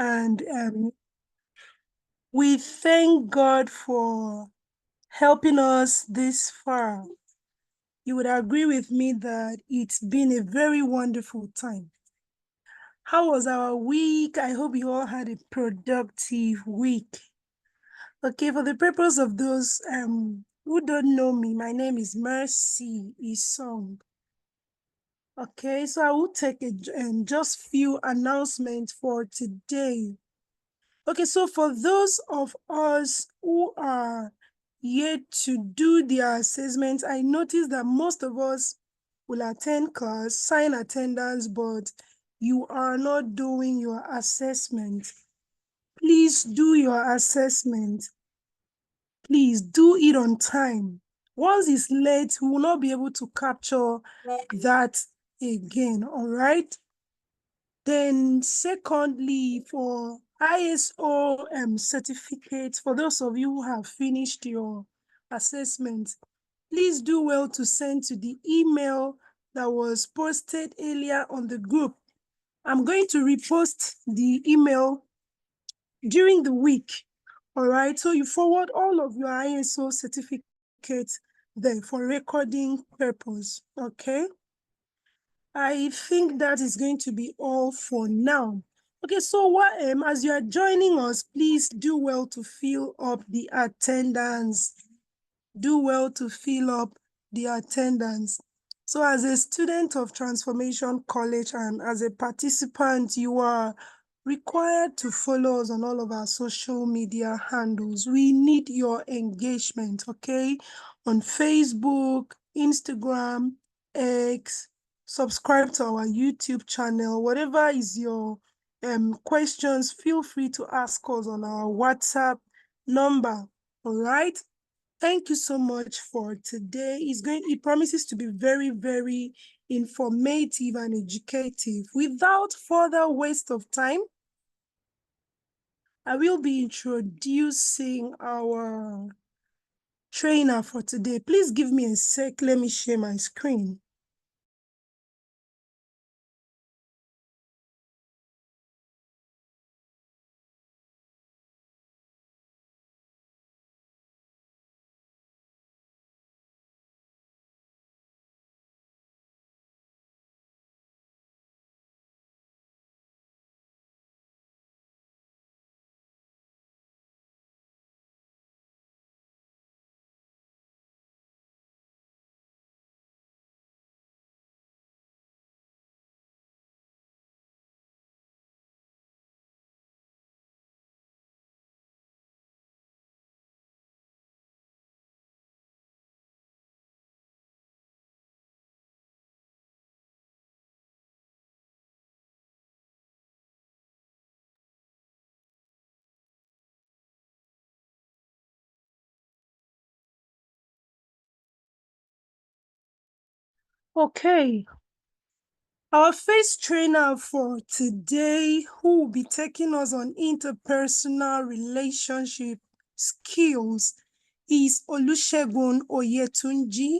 And we thank God for helping us this far. You would agree with me that it's been a very wonderful time. How was our week? I hope you all had a productive week. Okay, for the purpose of those who don't know me, my name is Mercy Isong. Okay, so I will take just few announcements for today. Okay, so for those of us who are yet to do their assessment, I noticed that most of us will attend class, sign attendance, but you are not doing your assessment. Please do your assessment. Please do it on time. Once it's late, we will not be able to capture that again, all right? Then secondly, for ISO certificates, for those of you who have finished your assessment, please do well to send to the email that was posted earlier on the group. I'm going to repost the email during the week. All right, so you forward all of your ISO certificates there for recording purpose, okay? I think that is going to be all for now. Okay, so what, as you are joining us, please do well to fill up the attendance. Do well to fill up the attendance. So as a student of Transformation College and as a participant, you are required to follow us on all of our social media handles. We need your engagement, okay? On Facebook, Instagram, X, subscribe to our YouTube channel. Whatever is your questions, feel free to ask us on our WhatsApp number, all right? Thank you so much for today. It promises to be very, very informative and educative. Without further waste of time, I will be introducing our trainer for today. Please give me a sec. Let me share my screen. Okay. Our first trainer for today, who will be taking us on interpersonal relationship skills, is Olusegun Oyetunji.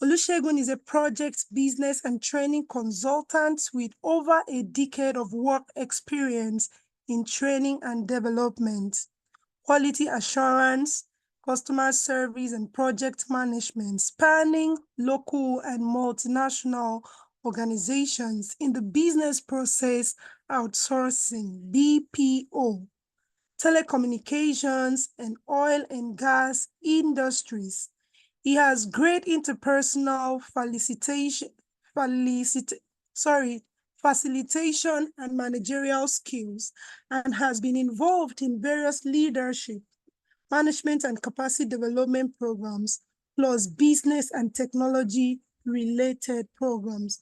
Olusegun is a project business and training consultant with over a decade of work experience in training and development, quality assurance, customer service, and project management, spanning local and multinational organizations in the business process outsourcing, BPO, telecommunications, and oil and gas industries. He has great interpersonal facilitation and managerial skills, and has been involved in various leadership, management, and capacity development programs, plus business and technology-related programs.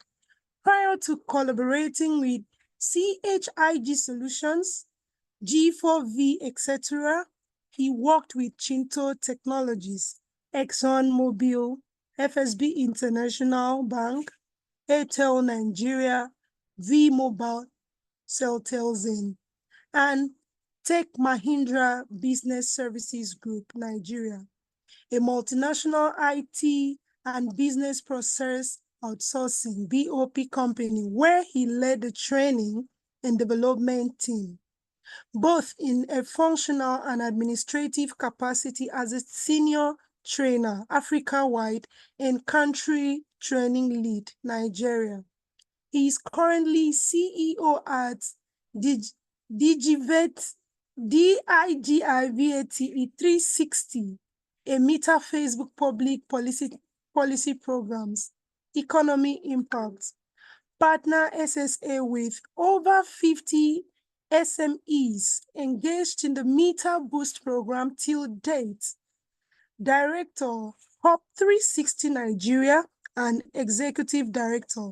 Prior to collaborating with CHIG Solutions, G4V, etc., he worked with Chinto Technologies, ExxonMobil, FSB International Bank, Airtel Nigeria, V-Mobile, Celtelzen, and Tech Mahindra Business Services Group, Nigeria, a multinational IT and business process outsourcing, BOP company, where he led the training and development team. both in a functional and administrative capacity as a senior trainer, Africa-wide, and country training lead, Nigeria. He is currently CEO at Digivet, DIGIVATE 360, a Meta Facebook public policy programs, economy impact, partner SSA with over 50 SMEs engaged in the Meta Boost program till date. Director, Hub 360 Nigeria, and Executive Director,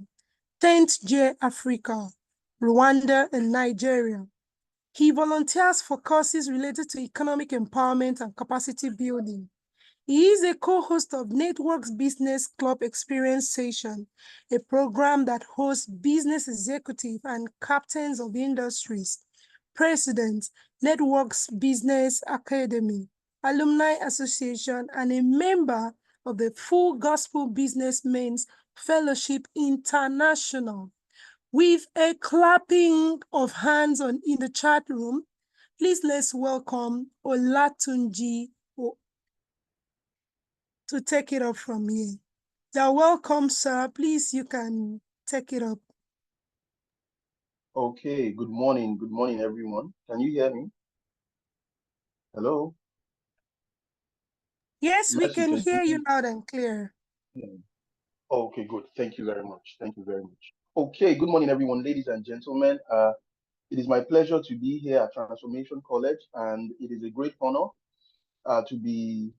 10th J Africa, Rwanda, and Nigeria. He volunteers for courses related to economic empowerment and capacity building. He is a co-host of Networks Business Club Experience Session, a program that hosts business executives and captains of industries, presidents, Networks Business Academy, Alumni Association, and a member of the Full Gospel Businessmen's Fellowship International. With a clapping of hands in the chat room, please let's welcome Olatunji to take it up from here. You're welcome, sir. Please, you can take it up. Okay, good morning. Good morning, everyone. Can you hear me? Hello? Yes, we Mercy, can hear you loud and clear. Okay, good. Thank you very much. Thank you very much. Okay, good morning, everyone, ladies and gentlemen. It is my pleasure to be here at Transformation College, and it is a great honor to be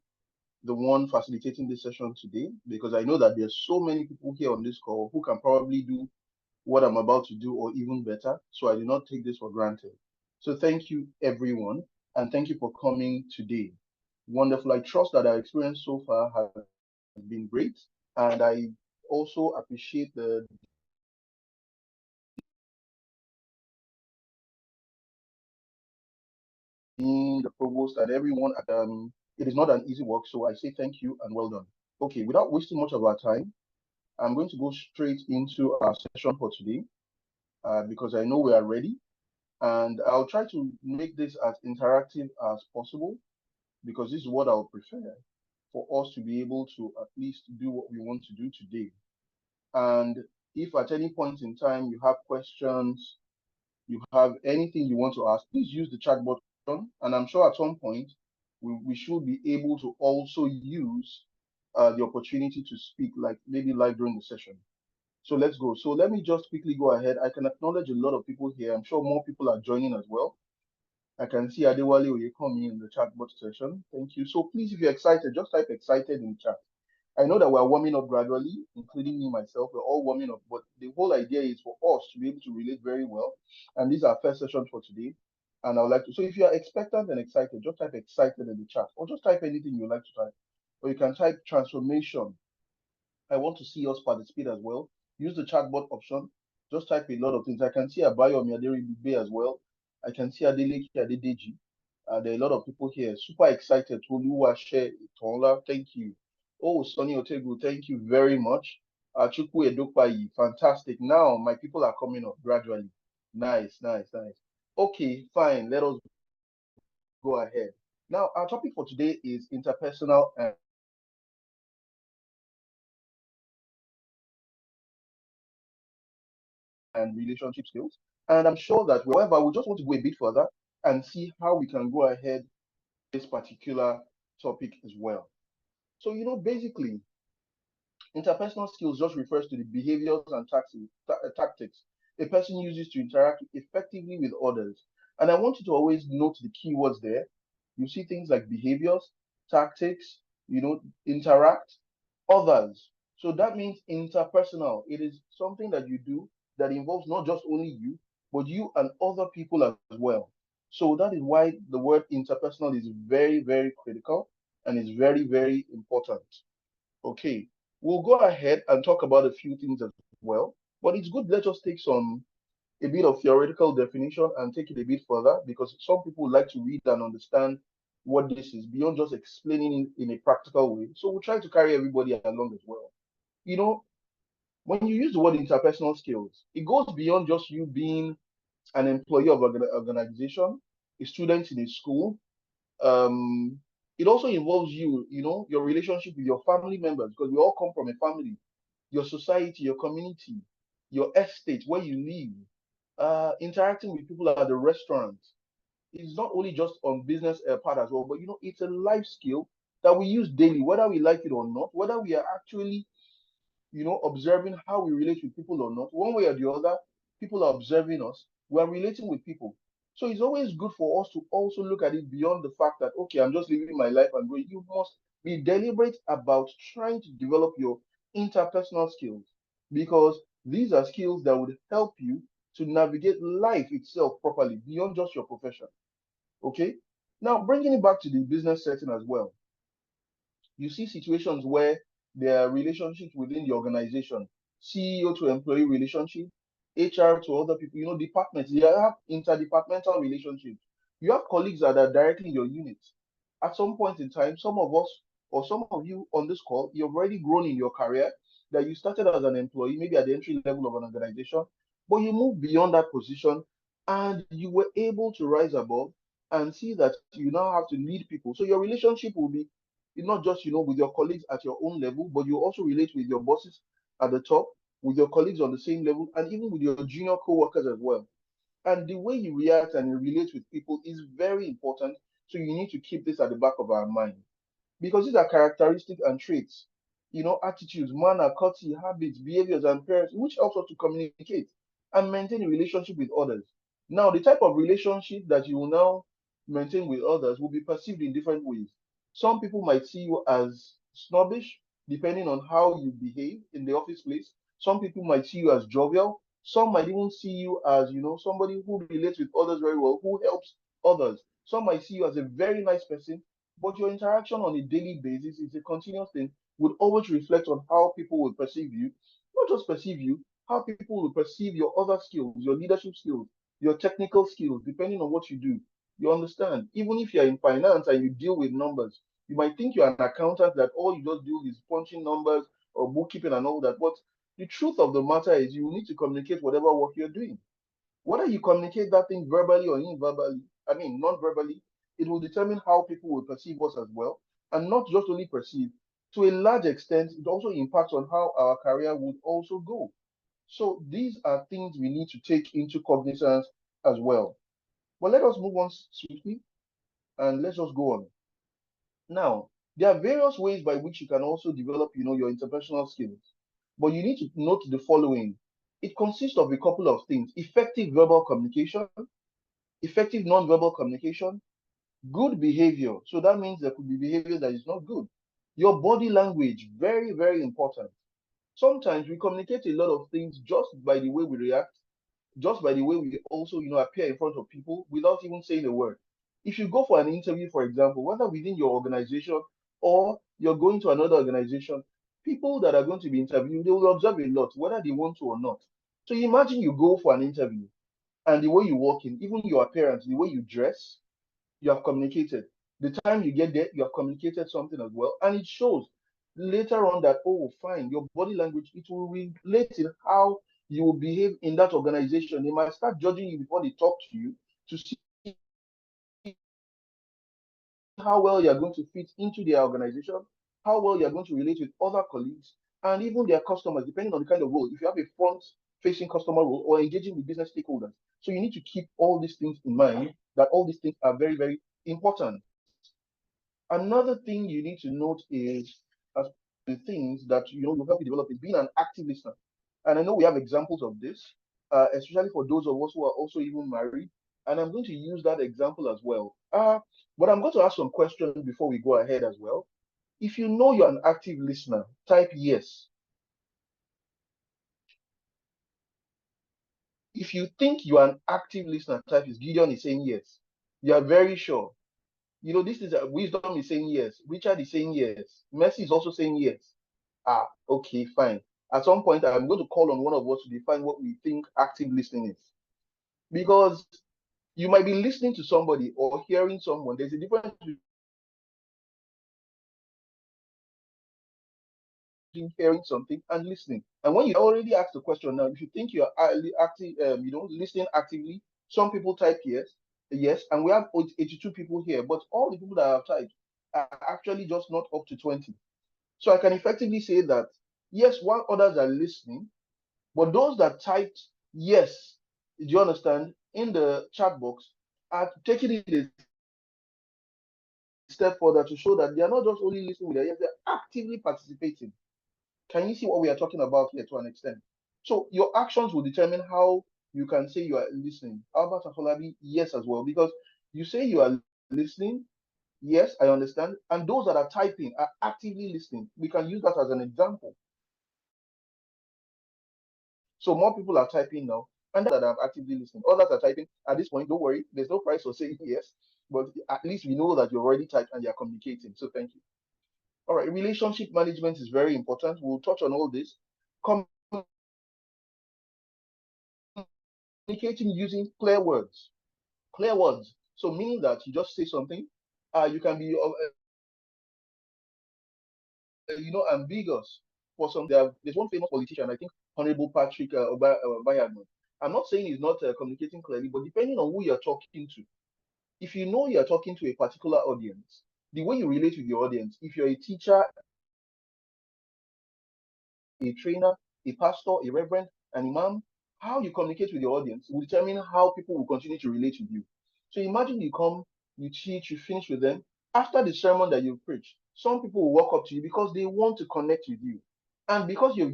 the one facilitating this session today, because I know that there's so many people here on this call who can probably do what I'm about to do or even better. So I do not take this for granted. So thank you, everyone, and thank you for coming today. Wonderful. I trust that our experience so far has been great, and I also appreciate the provost and everyone. It is not an easy work, so I say thank you and well done. Okay, without wasting much of our time, I'm going to go straight into our session for today because I know we are ready. And I'll try to make this as interactive as possible because this is what I'll prefer for us to be able to at least do what we want to do today. And if at any point in time you have questions, you have anything you want to ask, please use the chat button. And I'm sure at some point we should be able to also use the opportunity to speak, like maybe live during the session. So let's go. So let me just quickly go ahead. I can acknowledge a lot of people here. I'm sure more people are joining as well. I can see Adewale Oyekomi in the chat box session. Thank you. So please, if you're excited, just type excited in the chat. I know that we're warming up gradually, including me, myself. We're all warming up, but the whole idea is for us to be able to relate very well. And this is our first session for today. And I would like to, so if you are expectant and excited, just type excited in the chat or just type anything you like to type. Or you can type transformation. I want to see us participate as well. Use the chatbot option. Just type a lot of things. I can see Abayomi Aderibibe as well. I can see Adeleke Adedeji. There are a lot of people here. Super excited. Toluwashe Itola, thank you. Oh, Sonny Otegu, thank you very much. Chukwu Edokpayi, fantastic. Now my people are coming up gradually. Nice, nice, nice. Okay, fine. Let us go ahead. Now, our topic for today is interpersonal and relationship skills. And I'm sure that, however, we just want to go a bit further and see how we can go ahead this particular topic as well. So, basically, interpersonal skills just refers to the behaviors and tactics a person uses to interact effectively with others. And I want you to always note the keywords there. You see things like behaviors, tactics, interact, others. So that means interpersonal. It is something that you do that involves not just only you, but you and other people as well. So that is why the word interpersonal is very, very critical and is very, very important. Okay, we'll go ahead and talk about a few things as well, but it's good. Let us take a bit of theoretical definition and take it a bit further because some people like to read and understand what this is beyond just explaining it in a practical way. So we'll try to carry everybody along as well. When you use the word interpersonal skills, it goes beyond just you being an employee of an organization, a student in a school. Um, it also involves you, your relationship with your family members, because we all come from a family, your society, your community, your estate, where you live, interacting with people at the restaurant. It's not only just on business part as well, but it's a life skill that we use daily, whether we like it or not, whether we are actually observing how we relate with people or not. One way or the other, people are observing us. We are relating with people. So it's always good for us to also look at it beyond the fact that, okay, I'm just living my life and going. You must be deliberate about trying to develop your interpersonal skills, because these are skills that would help you to navigate life itself properly beyond just your profession. Okay. Now, bringing it back to the business setting as well, you see situations where there are relationships within the organization, CEO to employee relationship, HR to other people, departments. You have interdepartmental relationships. You have colleagues that are directly in your unit. At some point in time, some of us or some of you on this call, you've already grown in your career, that you started as an employee, maybe at the entry level of an organization, but you moved beyond that position and you were able to rise above and see that you now have to lead people. So your relationship will be not just with your colleagues at your own level, but you also relate with your bosses at the top, with your colleagues on the same level, and even with your junior co-workers as well. And the way you react and you relate with people is very important. So you need to keep this at the back of our mind, because these are characteristics and traits, attitudes, manner, courtesy, habits, behaviors, and parents, which helps us to communicate and maintain a relationship with others. Now, the type of relationship that you will now maintain with others will be perceived in different ways. Some people might see you as snobbish, depending on how you behave in the office place. Some people might see you as jovial. Some might even see you as, somebody who relates with others very well, who helps others. Some might see you as a very nice person, but your interaction on a daily basis is a continuous thing, would always reflect on how people will perceive you, not just perceive you, how people will perceive your other skills, your leadership skills, your technical skills, depending on what you do. You understand? Even if you're in finance and you deal with numbers, you might think you're an accountant that all you just do is punching numbers or bookkeeping and all that. But the truth of the matter is you need to communicate whatever work you're doing. Whether you communicate that thing verbally or non-verbally, it will determine how people will perceive us as well. And not just only perceive, to a large extent, it also impacts on how our career would also go. So these are things we need to take into cognizance as well. But let us move on swiftly and let's just go on. Now, there are various ways by which you can also develop, your interpersonal skills. But you need to note the following. It consists of a couple of things: effective verbal communication, effective non-verbal communication, good behavior. So that means there could be behavior that is not good. Your body language, very, very important. Sometimes we communicate a lot of things just by the way we react, just by the way we also, appear in front of people without even saying a word. If you go for an interview, for example, whether within your organization or you're going to another organization, people that are going to be interviewed, they will observe a lot, whether they want to or not. So imagine you go for an interview and the way you walk in, even your appearance, the way you dress, you have communicated. The time you get there, you have communicated something as well. And it shows later on that, oh, fine, your body language, it will relate in how you will behave in that organization. They might start judging you before they talk to you to see how well you're going to fit into their organization, how well you're going to relate with other colleagues, and even their customers, depending on the kind of role. If you have a front-facing customer role or engaging with business stakeholders, so you need to keep all these things in mind, that all these things are very, very important. Another thing you need to note is, as the things that will help you develop, is being an active listener. And I know we have examples of this, especially for those of us who are also even married. And I'm going to use that example as well. But I'm going to ask some questions before we go ahead as well. If you know you're an active listener, type yes. If you think you are an active listener, type yes. Gideon is saying yes. You are very sure. This is wisdom is saying yes. Richard is saying yes. Mercy is also saying yes. Ah, okay, fine. At some point, I'm going to call on one of us to define what we think active listening is. Because you might be listening to somebody or hearing someone. There's a difference between hearing something and listening. And when you already asked the question now, if you think you're already asked the question now, if you think you're active, listening actively, Some people type yes, and we have 82 people here, but all the people that have typed are actually just not up to 20. So I can effectively say that yes, while others are listening, but those that typed yes, do you understand, in the chat box are taking it a step further to show that they are not just only listening with their ears, they're actively participating. Can you see what we are talking about here to an extent? So your actions will determine how you can say you are listening. Albert Afolabi, yes, as well, because you say you are listening, yes, I understand, and those that are typing are actively listening. We can use that as an example. So more people are typing now, and that means that there are more that are actively listening. Others are typing at this point. Don't worry, there's no price for saying yes, but at least we know that you've already typed and you're communicating. So thank you. All right, relationship management is very important. We'll touch on all this. Communicating using clear words. Clear words. So meaning that you just say something. You can be ambiguous for some things. There's one famous politician, I think Honorable Patrick Bayadman. I'm not saying he's not communicating clearly, but depending on who you're talking to, if you know you're talking to a particular audience, the way you relate with your audience, if you're a teacher, a trainer, a pastor, a reverend, an imam, how you communicate with your audience will determine how people will continue to relate with you. So imagine you come, you teach, you finish with them. After the sermon that you preach, some people will walk up to you because they want to connect with you. And because you've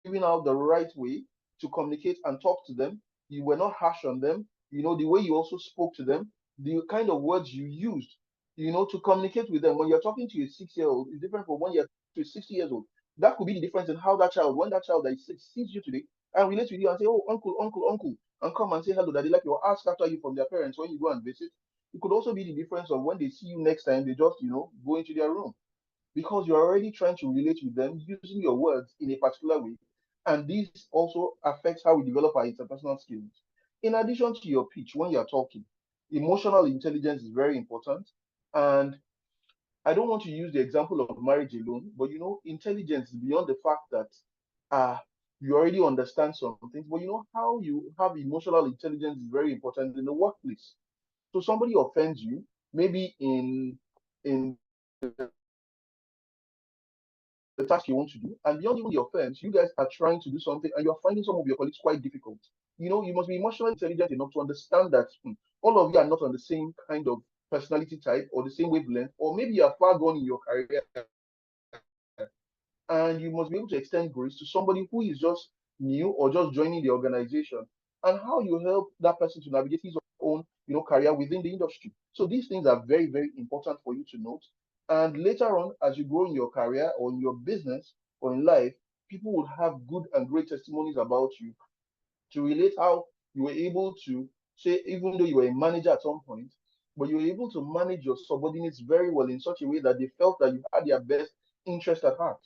given out the right way to communicate and talk to them, you were not harsh on them. You know, the way you also spoke to them, the kind of words you used, to communicate with them. When you're talking to a 6-year-old, it's different from when you're talking to a 60-year-old. That could be the difference in how that child, when that child that is 6 sees you today and relates with you and say, oh, uncle, uncle, and come and say hello, daddy, like you ask after you from their parents when you go and visit. It could also be the difference of when they see you next time, they just, go into their room because you're already trying to relate with them using your words in a particular way. And this also affects how we develop our interpersonal skills. In addition to your pitch, when you're talking, emotional intelligence is very important. And I don't want to use the example of marriage alone, but intelligence is beyond the fact that you already understand some things, but how you have emotional intelligence is very important in the workplace. So somebody offends you, maybe in the task you want to do, and beyond even the offense, you guys are trying to do something and you're finding some of your colleagues quite difficult. You must be emotionally intelligent enough to understand that all of you are not on the same kind of personality type or the same wavelength, or maybe you are far gone in your career, and you must be able to extend grace to somebody who is just new or just joining the organization, and how you help that person to navigate his or her own, career within the industry. So these things are very, very important for you to note. And later on, as you grow in your career or in your business or in life, people would have good and great testimonies about you to relate how you were able to say, even though you were a manager at some point, but you were able to manage your subordinates very well in such a way that they felt that you had their best interest at heart.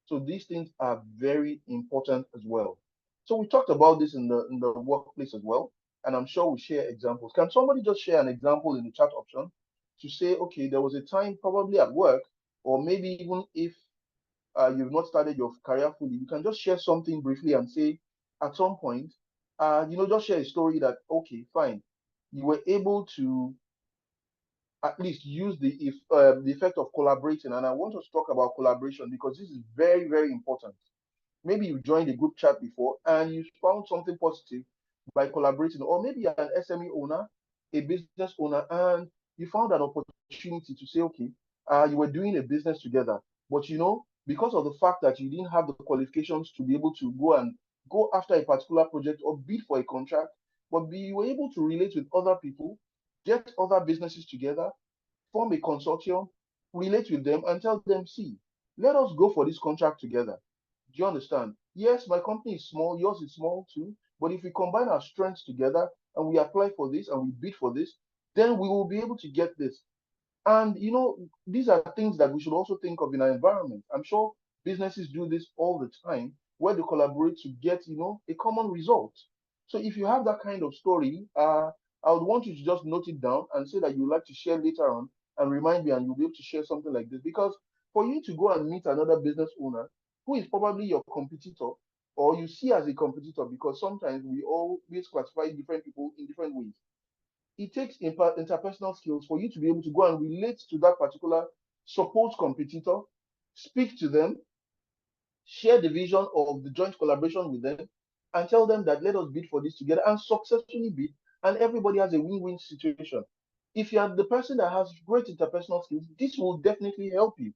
So these things are very important as well. So we talked about this in the workplace as well, and I'm sure we'll share examples. Can somebody just share an example in the chat option to say, okay, there was a time probably at work, or maybe even if you've not started your career fully, you can just share something briefly and say, at some point, just share a story that, okay, fine, you were able to at least use the effect of collaborating. And I want us to talk about collaboration because this is very, very important. Maybe you joined a group chat before and you found something positive by collaborating, or maybe you're an SME owner, a business owner, and you found an opportunity to say, okay, you were doing a business together, but because of the fact that you didn't have the qualifications to be able to go after a particular project or bid for a contract, but you were able to relate with other people, get other businesses together, form a consortium, relate with them, and tell them, see, let us go for this contract together. Do you understand? Yes, my company is small, yours is small too, but if we combine our strengths together and we apply for this and we bid for this, then we will be able to get this. And these are things that we should also think of in our environment. I'm sure businesses do this all the time, where they collaborate to get, a common result. So if you have that kind of story, I would want you to just note it down and say that you would like to share later on and remind me, and you'll be able to share something like this. Because for you to go and meet another business owner who is probably your competitor, or you see as a competitor, because sometimes we always classify different people in different ways. It takes interpersonal skills for you to be able to go and relate to that particular supposed competitor, speak to them, share the vision of the joint collaboration with them, and tell them that let us bid for this together and successfully bid, and everybody has a win-win situation. If you are the person that has great interpersonal skills, this will definitely help you.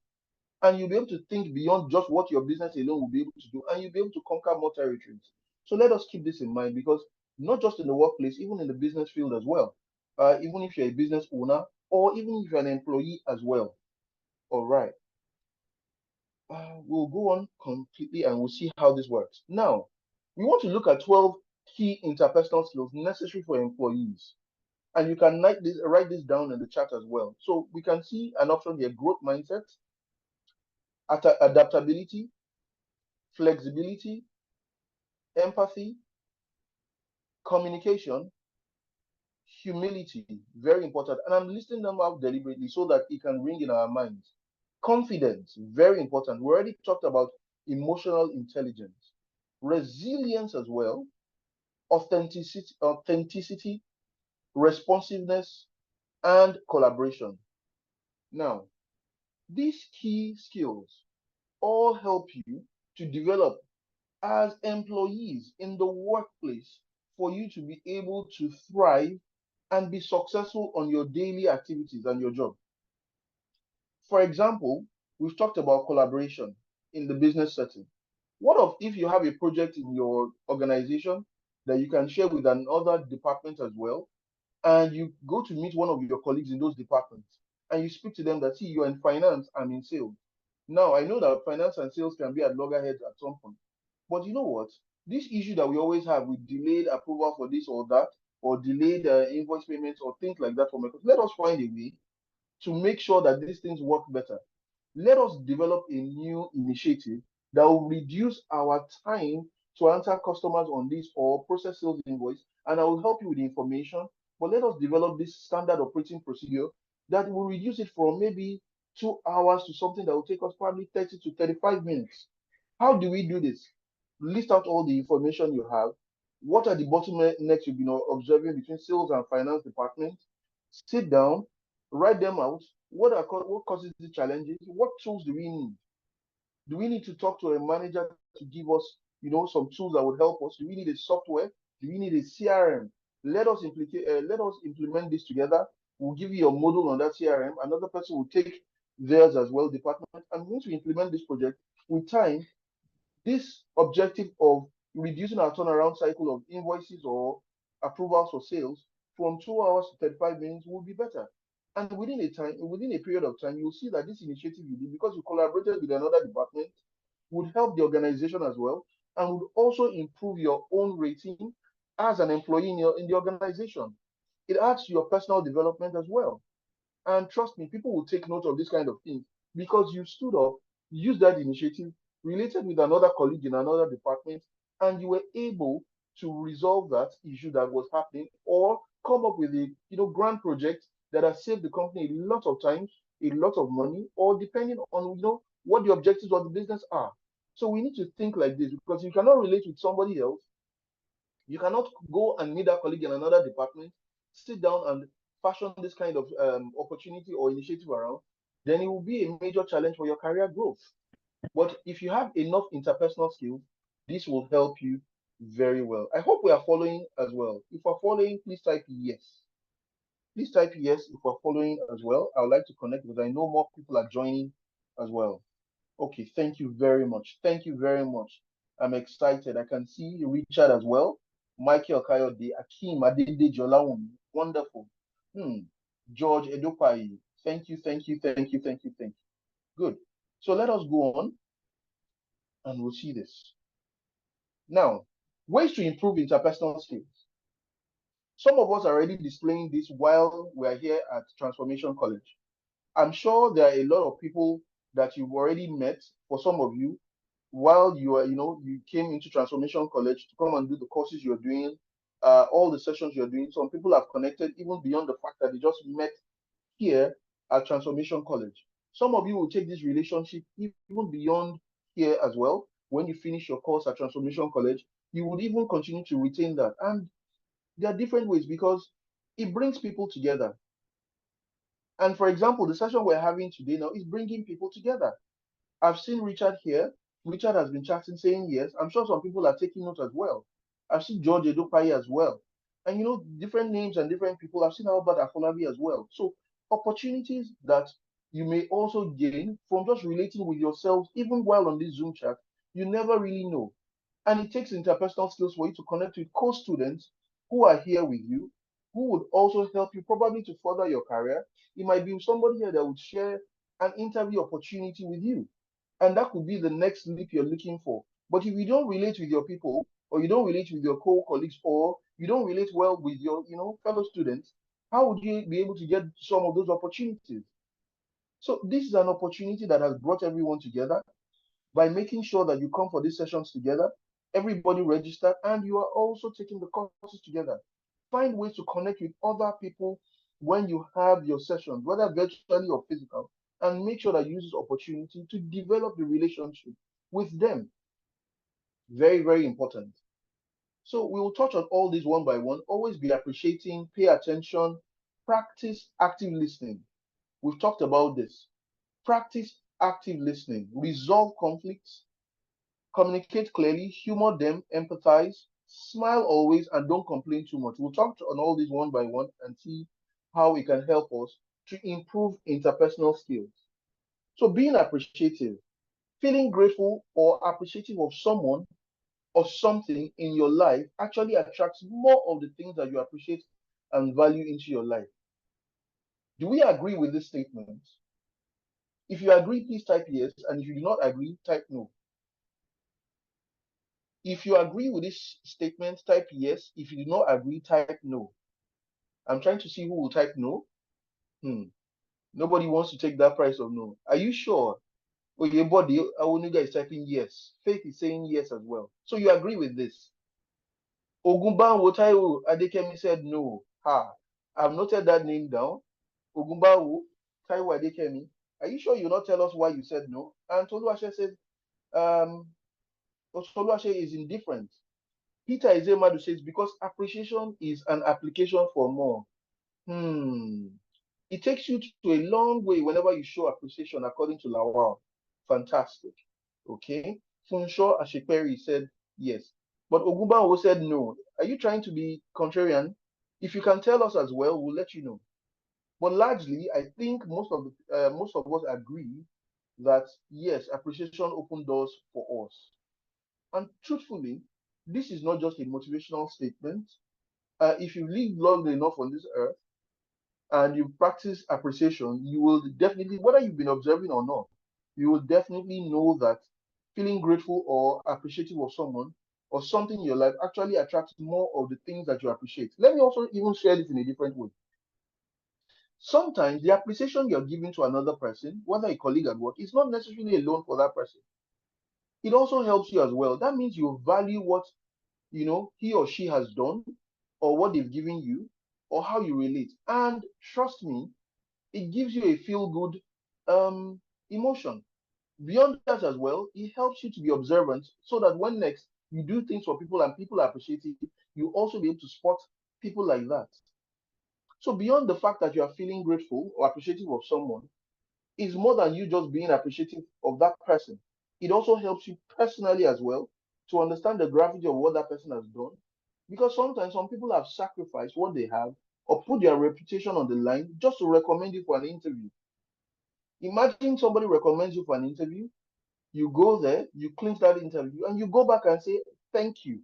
And you'll be able to think beyond just what your business alone will be able to do, and you'll be able to conquer more territories. So let us keep this in mind, because not just in the workplace, even in the business field as well, even if you're a business owner or even if you're an employee as well. All right. We'll go on completely and we'll see how this works. Now, we want to look at 12 key interpersonal skills necessary for employees. And you can write this down in the chat as well. So we can see an option here: growth mindset, adaptability, flexibility, empathy, communication, humility. Very important. And I'm listing them out deliberately so that it can ring in our minds. Confidence, very important. We already talked about emotional intelligence, resilience as well, authenticity, responsiveness, and collaboration. Now, these key skills all help you to develop as employees in the workplace for you to be able to thrive and be successful on your daily activities and your job. For example, we've talked about collaboration in the business setting. What if you have a project in your organization that you can share with another department as well, and you go to meet one of your colleagues in those departments, and you speak to them that, see, you're in finance, I'm in sales. Now, I know that finance and sales can be at loggerheads at some point, but you know what? This issue that we always have with delayed approval for this or that, or delayed invoice payments or things like that from a, let us find a way to make sure that these things work better. Let us develop a new initiative that will reduce our time to answer customers on this or process sales invoice, and I will help you with the information. But let us develop this standard operating procedure that will reduce it from maybe 2 hours to something that will take us probably 30 to 35 minutes. How do we do this? List out all the information you have. What are the bottlenecks you've been observing between sales and finance department? Sit down, write them out. What causes the challenges? What tools do we need? Do we need to talk to a manager to give us, some tools that would help us? Do we need a software? Do we need a CRM? Let us implement this together. We'll give you a model on that CRM. Another person will take theirs as well, department. And once we implement this project, with time, this objective of reducing our turnaround cycle of invoices or approvals for sales from 2 hours to 35 minutes will be better. And within a period of time, you'll see that this initiative you did, because you collaborated with another department, would help the organization as well, and would also improve your own rating as an employee in the organization. It adds to your personal development as well. And trust me, people will take note of this kind of thing because you stood up, used that initiative, related with another colleague in another department, and you were able to resolve that issue that was happening, or come up with a grand project that has saved the company a lot of time, a lot of money, or depending on what the objectives of the business are. So we need to think like this, because you cannot relate with somebody else. You cannot go and meet that colleague in another department, sit down and fashion this kind of opportunity or initiative around, then it will be a major challenge for your career growth. But if you have enough interpersonal skills, this will help you very well. I hope we are following as well. If we're following, please type yes. Please type yes if we're following as well. I would like to connect because I know more people are joining as well. Okay, thank you very much. Thank you very much. I'm excited. I can see Richard as well. Michael Kayode, Akim Adede Jolawumi. Wonderful. George Edopai. Thank you, thank you, thank you, thank you, thank you. Good. So let us go on and we'll see this. Now, ways to improve interpersonal skills. Some of us are already displaying this while we're here at Transformation College. I'm sure there are a lot of people that you've already met. For some of you, while you came into Transformation College to come and do the courses you're doing, all the sessions you're doing. Some people have connected even beyond the fact that they just met here at Transformation College. Some of you will take this relationship even beyond here as well. when you finish your course at Transformation College, you would even continue to retain that. And there are different ways because it brings people together. And for example, the session we're having today now is bringing people together. I've seen Richard here. Richard has been chatting, saying yes. I'm sure some people are taking note as well. I've seen George Edopaye as well. And different names and different people. I've seen Albert Afolabi as well. So opportunities that you may also gain from just relating with yourselves, even while on this Zoom chat, you never really know. And it takes interpersonal skills for you to connect with co-students who are here with you, who would also help you probably to further your career. It might be somebody here that would share an interview opportunity with you. And that could be the next leap you're looking for. But if you don't relate with your people, or you don't relate with your co-colleagues, or you don't relate well with your, fellow students, how would you be able to get some of those opportunities? So this is an opportunity that has brought everyone together by making sure that you come for these sessions together, everybody registered, and you are also taking the courses together. Find ways to connect with other people when you have your sessions, whether virtually or physical, and make sure that you use this opportunity to develop the relationship with them. Very, very important. So we will touch on all these one by one. Always be appreciating, pay attention, practice active listening. We've talked about this. Practice active listening, resolve conflicts, communicate clearly, humor them, empathize, smile always, and don't complain too much. We'll talk on all these one by one and see how it can help us to improve interpersonal skills. So, being appreciative, feeling grateful or appreciative of someone or something in your life actually attracts more of the things that you appreciate and value into your life. Do we agree with this statement? If you agree, please type yes, and if you do not agree, type no. If you agree with this statement, type yes. If you do not agree, type no. I'm trying to see who will type no. Hmm. Nobody wants to take that price of no. Are you sure? Oh, your body, Awoniga is typing yes. Faith is saying yes as well. So you agree with this? Ogunbanwo Taiwo Adekemi said no. Ha. I've noted that name down. Ogunbanwo Taiwo Adekemi. Are you sure you'll not tell us why you said no? And Toluwase said, um, Toluwase is indifferent. Peter Ezemadu says, because appreciation is an application for more. It takes you to a long way whenever you show appreciation, according to Lawal. Fantastic. Okay. Funsho Ashiperi said yes. But Ogunbanwo said no. Are you trying to be contrarian? If you can tell us as well, we'll let you know. But largely, I think most of us agree that yes, appreciation opened doors for us. And truthfully, this is not just a motivational statement. If you live long enough on this earth and you practice appreciation, you will definitely, whether you've been observing or not, you will definitely know that feeling grateful or appreciative of someone or something in your life actually attracts more of the things that you appreciate. Let me also even share this in a different way. Sometimes the appreciation you're giving to another person, whether a colleague at work, is not necessarily a loan for that person. It also helps you as well. That means you value what he or she has done or what they've given you or how you relate. And trust me, it gives you a feel good emotion. Beyond that as well, it helps you to be observant so that when next you do things for people and people appreciate it, you also be able to spot people like that. So beyond the fact that you are feeling grateful or appreciative of someone, it's more than you just being appreciative of that person. It also helps you personally as well to understand the gravity of what that person has done. Because sometimes some people have sacrificed what they have or put their reputation on the line just to recommend you for an interview. Imagine somebody recommends you for an interview, you go there, you clinch that interview, and you go back and say, thank you,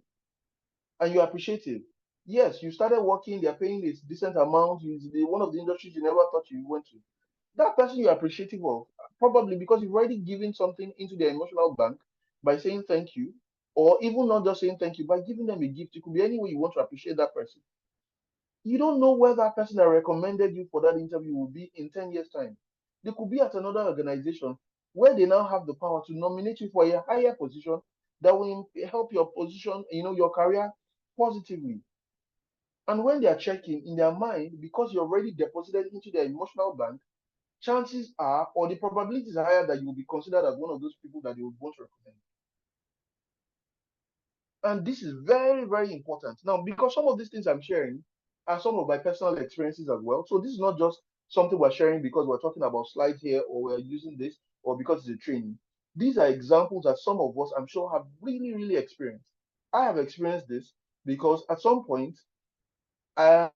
and you're appreciative. Yes, you started working, they're paying this decent amount, one of the industries you never thought you went to. That person you're appreciative of, probably because you've already given something into their emotional bank by saying thank you, or even not just saying thank you, by giving them a gift. It could be any way you want to appreciate that person. You don't know where that person that recommended you for that interview will be in 10 years' time. They could be at another organization where they now have the power to nominate you for a higher position that will help your position, your career positively. And when they are checking in their mind, because you already deposited into their emotional bank, chances are, or the probabilities are higher that you will be considered as one of those people that they would want to recommend. And this is very, very important. Now, because some of these things I'm sharing are some of my personal experiences as well. So this is not just something we're sharing because we're talking about slide here or we're using this or because it's a training. These are examples that some of us, I'm sure, have really, really experienced. I have experienced this because at some point, I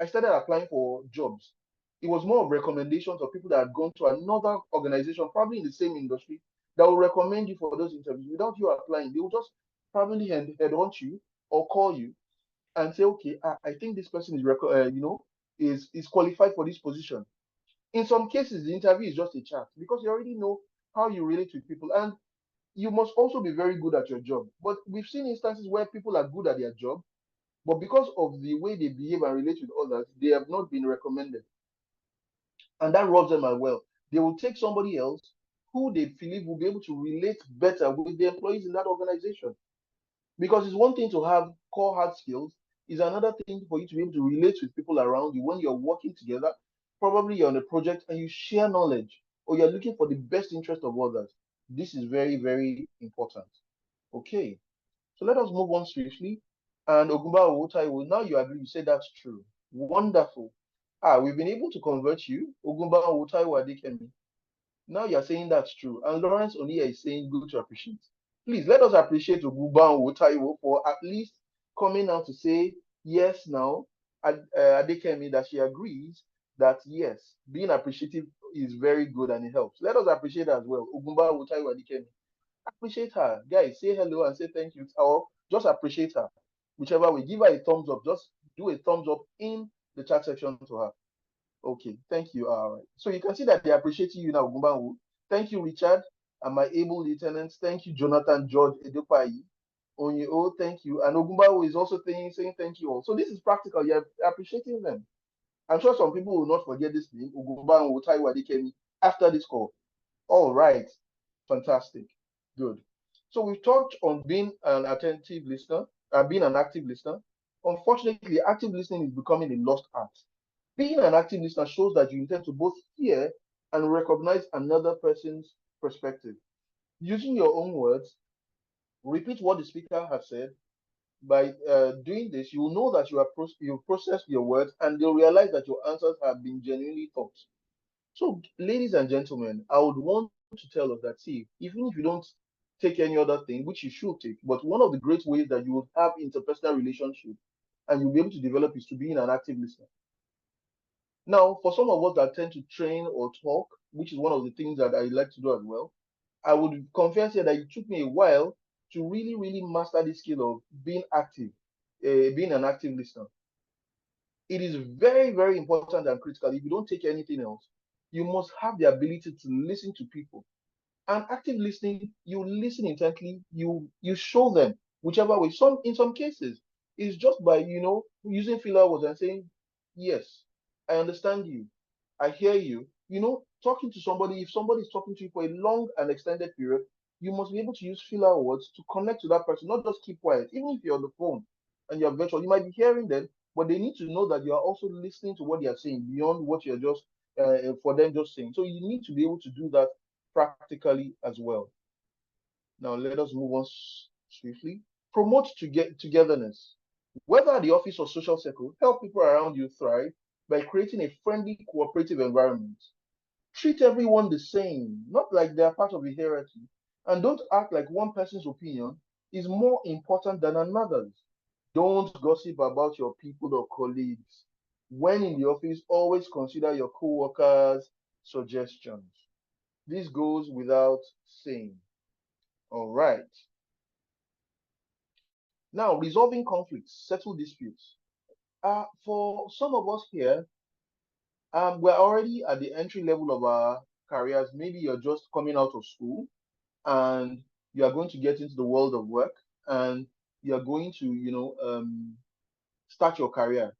started applying for jobs. It was more of recommendations of people that had gone to another organization, probably in the same industry, that will recommend you for those interviews without you applying. They will just probably head hunt you or call you and say, okay, I think this person is, is qualified for this position. In some cases, the interview is just a chat because you already know how you relate with people, and you must also be very good at your job. But we've seen instances where people are good at their job, but because of the way they behave and relate with others, they have not been recommended. And that robs them as well. They will take somebody else who they believe will be able to relate better with the employees in that organization. Because it's one thing to have core hard skills, it's another thing for you to be able to relate with people around you when you're working together. Probably you're on a project and you share knowledge, or you're looking for the best interest of others. This is very, very important. Okay, so let us move on swiftly. And Ogumba Owotaiwo, now you agree, you say that's true. Wonderful. We've been able to convert you, Ogumba Owotaiwo Adekemi. Now you're saying that's true. And Lawrence Oniya is saying good to appreciate. Please let us appreciate Ogumba Owotaiwo for at least coming out to say yes now, Adekemi, that she agrees that yes, being appreciative is very good and it helps. Let us appreciate her as well. Ogumba Owotaiwo Adekemi. Appreciate her. Guys, say hello and say thank you. Or just appreciate her. Whichever way, give her a thumbs up. Just do a thumbs up in the chat section to her. Okay, thank you. All right. So you can see that they're appreciating you now, Gumbawu. Thank you, Richard, and my able lieutenants. Thank you, Jonathan George Edopai. Onyo, thank you. And Ogumbawu is also saying thank you all. So this is practical. You're appreciating them. I'm sure some people will not forget this name, Ogumbawu Taiwa Dikemi, after this call. All right. Fantastic. Good. So we've talked on being an attentive listener, being an active listener. Unfortunately, active listening is becoming a lost art. Being an active listener shows that you intend to both hear and recognize another person's perspective. Using your own words, repeat what the speaker has said. By doing this, you will know that you've processed your words and you'll realize that your answers have been genuinely thought. So, ladies and gentlemen, I would want to tell us that, see, even if you don't take any other thing, which you should take, but one of the great ways that you will have interpersonal relationship and you'll be able to develop is to be an active listener. Now, for some of us that tend to train or talk, which is one of the things that I like to do as well, I would confess here that it took me a while to really, really master the skill of being active, being an active listener. It is very, very important and critical. If you don't take anything else, you must have the ability to listen to people. And active listening, you listen intently, you show them whichever way. Some in some cases, it's just by using filler words and saying, yes, I understand you, I hear you. Talking to somebody, if somebody is talking to you for a long and extended period, you must be able to use filler words to connect to that person, not just keep quiet. Even if you're on the phone and you're virtual, you might be hearing them, but they need to know that you are also listening to what they are saying beyond what you're just for them just saying. So you need to be able to do that practically as well. Now let us move on swiftly. Promote to get togetherness. Whether at the office or social circle, help people around you thrive by creating a friendly, cooperative environment. Treat everyone the same, not like they're part of a hierarchy. And don't act like one person's opinion is more important than another's. Don't gossip about your people or colleagues. When in the office, always consider your co-workers' suggestions. This goes without saying. All right. Now, resolving conflicts, settle disputes. For some of us here, we're already at the entry level of our careers. Maybe you're just coming out of school and you are going to get into the world of work and you're going to, start your career.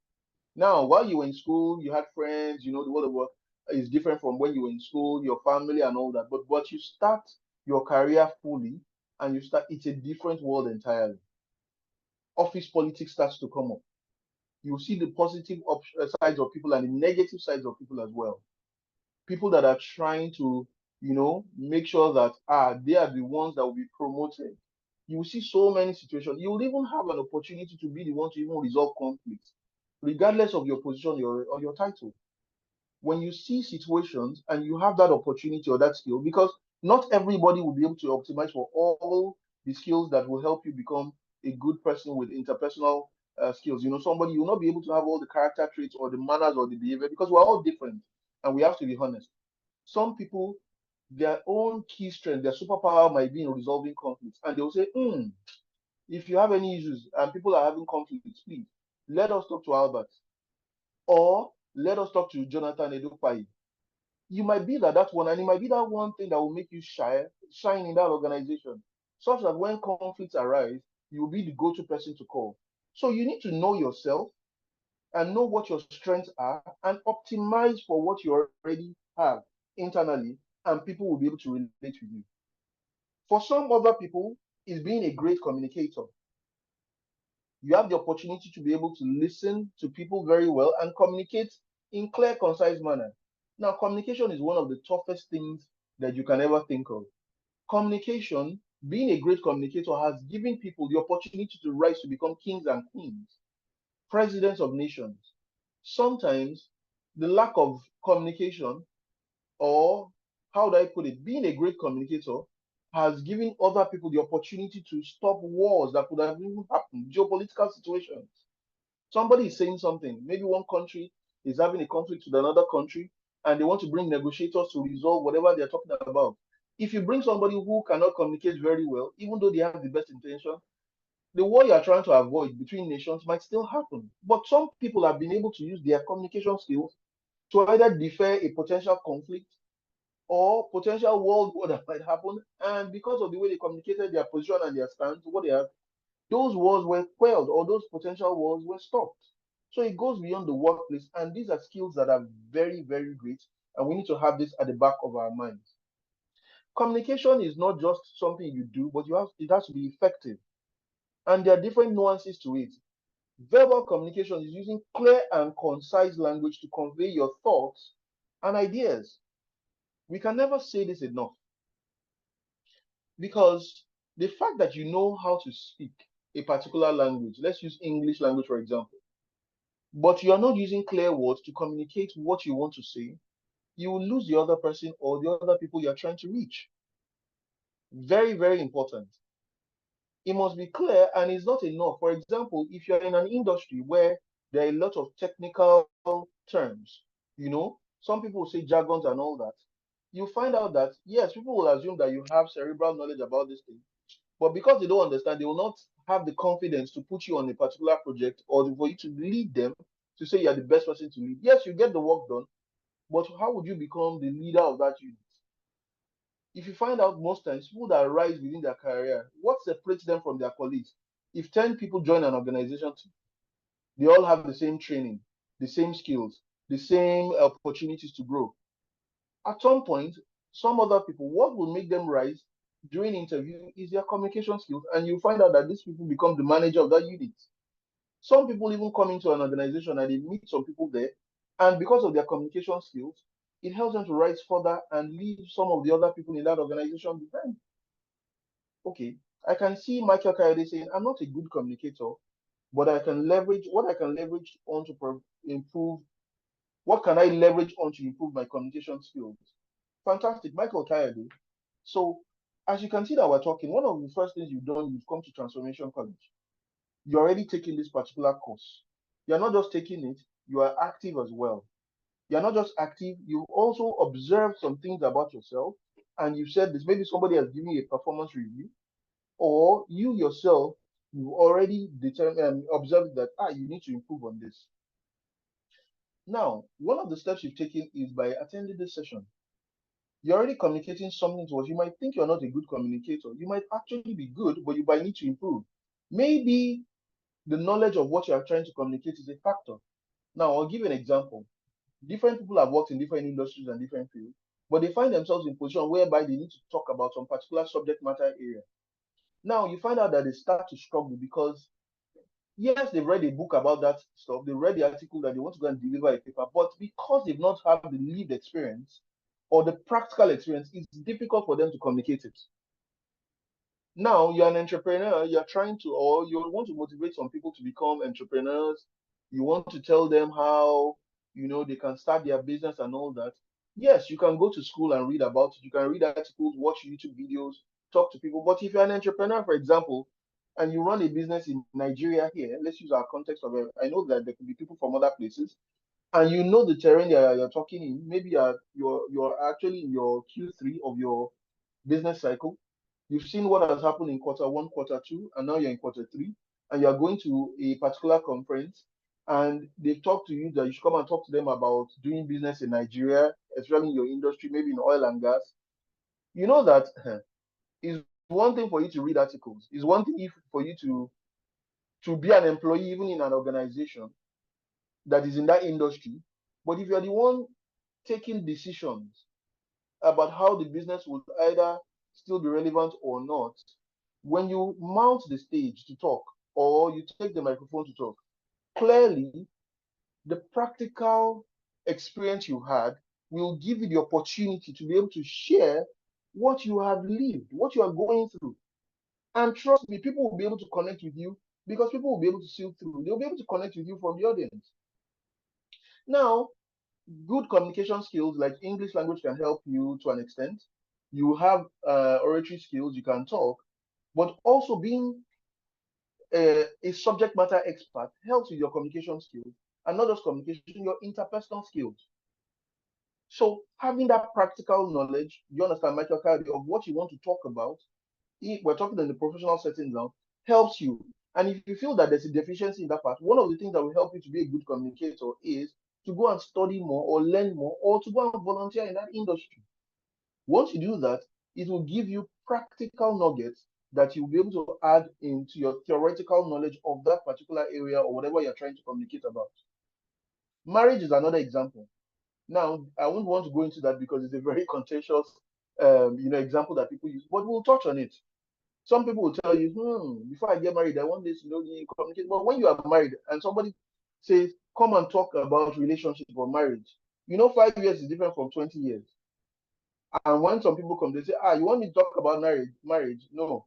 Now, while you were in school, you had friends, the world of work is different from when you were in school, your family and all that. But you start your career fully and it's a different world entirely. Office politics starts to come up. You see the positive sides of people and the negative sides of people as well. People that are trying to, make sure that they are the ones that will be promoted. You will see so many situations. You will even have an opportunity to be the one to even resolve conflicts, regardless of your position or your title. When you see situations and you have that opportunity or that skill, because not everybody will be able to optimize for all the skills that will help you become a good person with interpersonal skills. Somebody, you will not be able to have all the character traits or the manners or the behavior, because we're all different and we have to be honest. Some people, their own key strength, their superpower might be in resolving conflicts, and they'll say, if you have any issues and people are having conflicts, please let us talk to Albert, or let us talk to Jonathan Edupai. You might be that one, and it might be that one thing that will make you shine in that organization, such that when conflicts arise, you will be the go-to person to call. So you need to know yourself and know what your strengths are and optimize for what you already have internally, and people will be able to relate with you. For some other people, is being a great communicator. You have the opportunity to be able to listen to people very well and communicate in clear, concise manner. Now, communication is one of the toughest things that you can ever think of. Communication, being a great communicator, has given people the opportunity to rise to become kings and queens, presidents of nations. Sometimes the lack of communication, or how do I put it, being a great communicator has given other people the opportunity to stop wars that could have even happened, geopolitical situations. Somebody is saying something, maybe one country is having a conflict with another country, and they want to bring negotiators to resolve whatever they're talking about. If you bring somebody who cannot communicate very well, even though they have the best intention, the war you are trying to avoid between nations might still happen. But some people have been able to use their communication skills to either defer a potential conflict or potential world war that might happen. And because of the way they communicated their position and their stance, what they have, those wars were quelled, or those potential wars were stopped. So it goes beyond the workplace, and these are skills that are very, very great, and we need to have this at the back of our minds. Communication is not just something you do, but it has to be effective, and there are different nuances to it. Verbal communication is using clear and concise language to convey your thoughts and ideas. We can never say this enough, because the fact that you know how to speak a particular language, let's use English language for example, but you are not using clear words to communicate what you want to say, you will lose the other person or the other people you are trying to reach. Very, very important. It must be clear, and it's not enough. For example, if you're in an industry where there are a lot of technical terms, some people say jargons and all that, you find out that, yes, people will assume that you have cerebral knowledge about this thing, but because they don't understand, they will not have the confidence to put you on a particular project or for you to lead them, to say you're the best person to lead. Yes, you get the work done, but how would you become the leader of that unit? If you find out, most times people that rise within their career, what separates them from their colleagues? If 10 people join an organization, they all have the same training, the same skills, the same opportunities to grow. At some point, some other people, what will make them rise during interview is their communication skills, and you find out that these people become the manager of that unit. Some people even come into an organization and they meet some people there, and because of their communication skills, it helps them to rise further and leave some of the other people in that organization behind. Okay, I can see Michael Kayode saying, I'm not a good communicator, but I can leverage what I can leverage on to improve. What can I leverage on to improve my communication skills? Fantastic, Michael Kayode. So, as you can see that we're talking, one of the first things you've done, you've come to Transformation College. You're already taking this particular course. You're not just taking it, you are active as well. You're not just active, you also observe some things about yourself, and you've said this. Maybe somebody has given you a performance review, or you yourself, you already observed that you need to improve on this. Now, one of the steps you've taken is by attending this session. You're already communicating something to us. You might think you're not a good communicator. You might actually be good, but you might need to improve. Maybe the knowledge of what you are trying to communicate is a factor. Now, I'll give you an example. Different people have worked in different industries and different fields, but they find themselves in a position whereby they need to talk about some particular subject matter area. Now, you find out that they start to struggle because, yes, they've read a book about that stuff, they read the article that they want to go and deliver a paper, but because they've not had the lived experience or the practical experience, it's difficult for them to communicate it. Now you're an entrepreneur, you're trying to, or you want to motivate some people to become entrepreneurs. You want to tell them how, they can start their business and all that. Yes, you can go to school and read about it. You can read articles, watch YouTube videos, talk to people. But if you're an entrepreneur, for example, and you run a business in Nigeria here, let's use our context of it. I know that there could be people from other places, and you know the terrain you're talking in. Maybe you're actually in your Q3 of your business cycle. You've seen what has happened in quarter one, quarter two, and now you're in quarter three, and you're going to a particular conference, and they've talked to you that you should come and talk to them about doing business in Nigeria, especially in your industry, maybe in oil and gas. You know that it's one thing for you to read articles. It's one thing for you to be an employee even in an organization that is in that industry. But if you're the one taking decisions about how the business would either still be relevant or not, when you mount the stage to talk or you take the microphone to talk, clearly the practical experience you had will give you the opportunity to be able to share what you have lived, what you are going through. And trust me, people will be able to connect with you because people will be able to see through. They'll be able to connect with you from the audience. Now, good communication skills like English language can help you to an extent. You have oratory skills, you can talk, but also being a subject matter expert helps with your communication skills, and not just communication, your interpersonal skills. So having that practical knowledge, you understand, Michael Cardi, of what you want to talk about, if we're talking in the professional setting now, helps you. And if you feel that there's a deficiency in that part, one of the things that will help you to be a good communicator is to go and study more or learn more or to go and volunteer in that industry. Once you do that, it will give you practical nuggets that you'll be able to add into your theoretical knowledge of that particular area or whatever you're trying to communicate about. Marriage is another example. Now, I wouldn't want to go into that because it's a very contentious, example that people use, but we'll touch on it. Some people will tell you, before I get married, I want this, you communicate. But when you are married and somebody says, come and talk about relationship or marriage, 5 years is different from 20 years. And when some people come, they say, you want me to talk about marriage? No,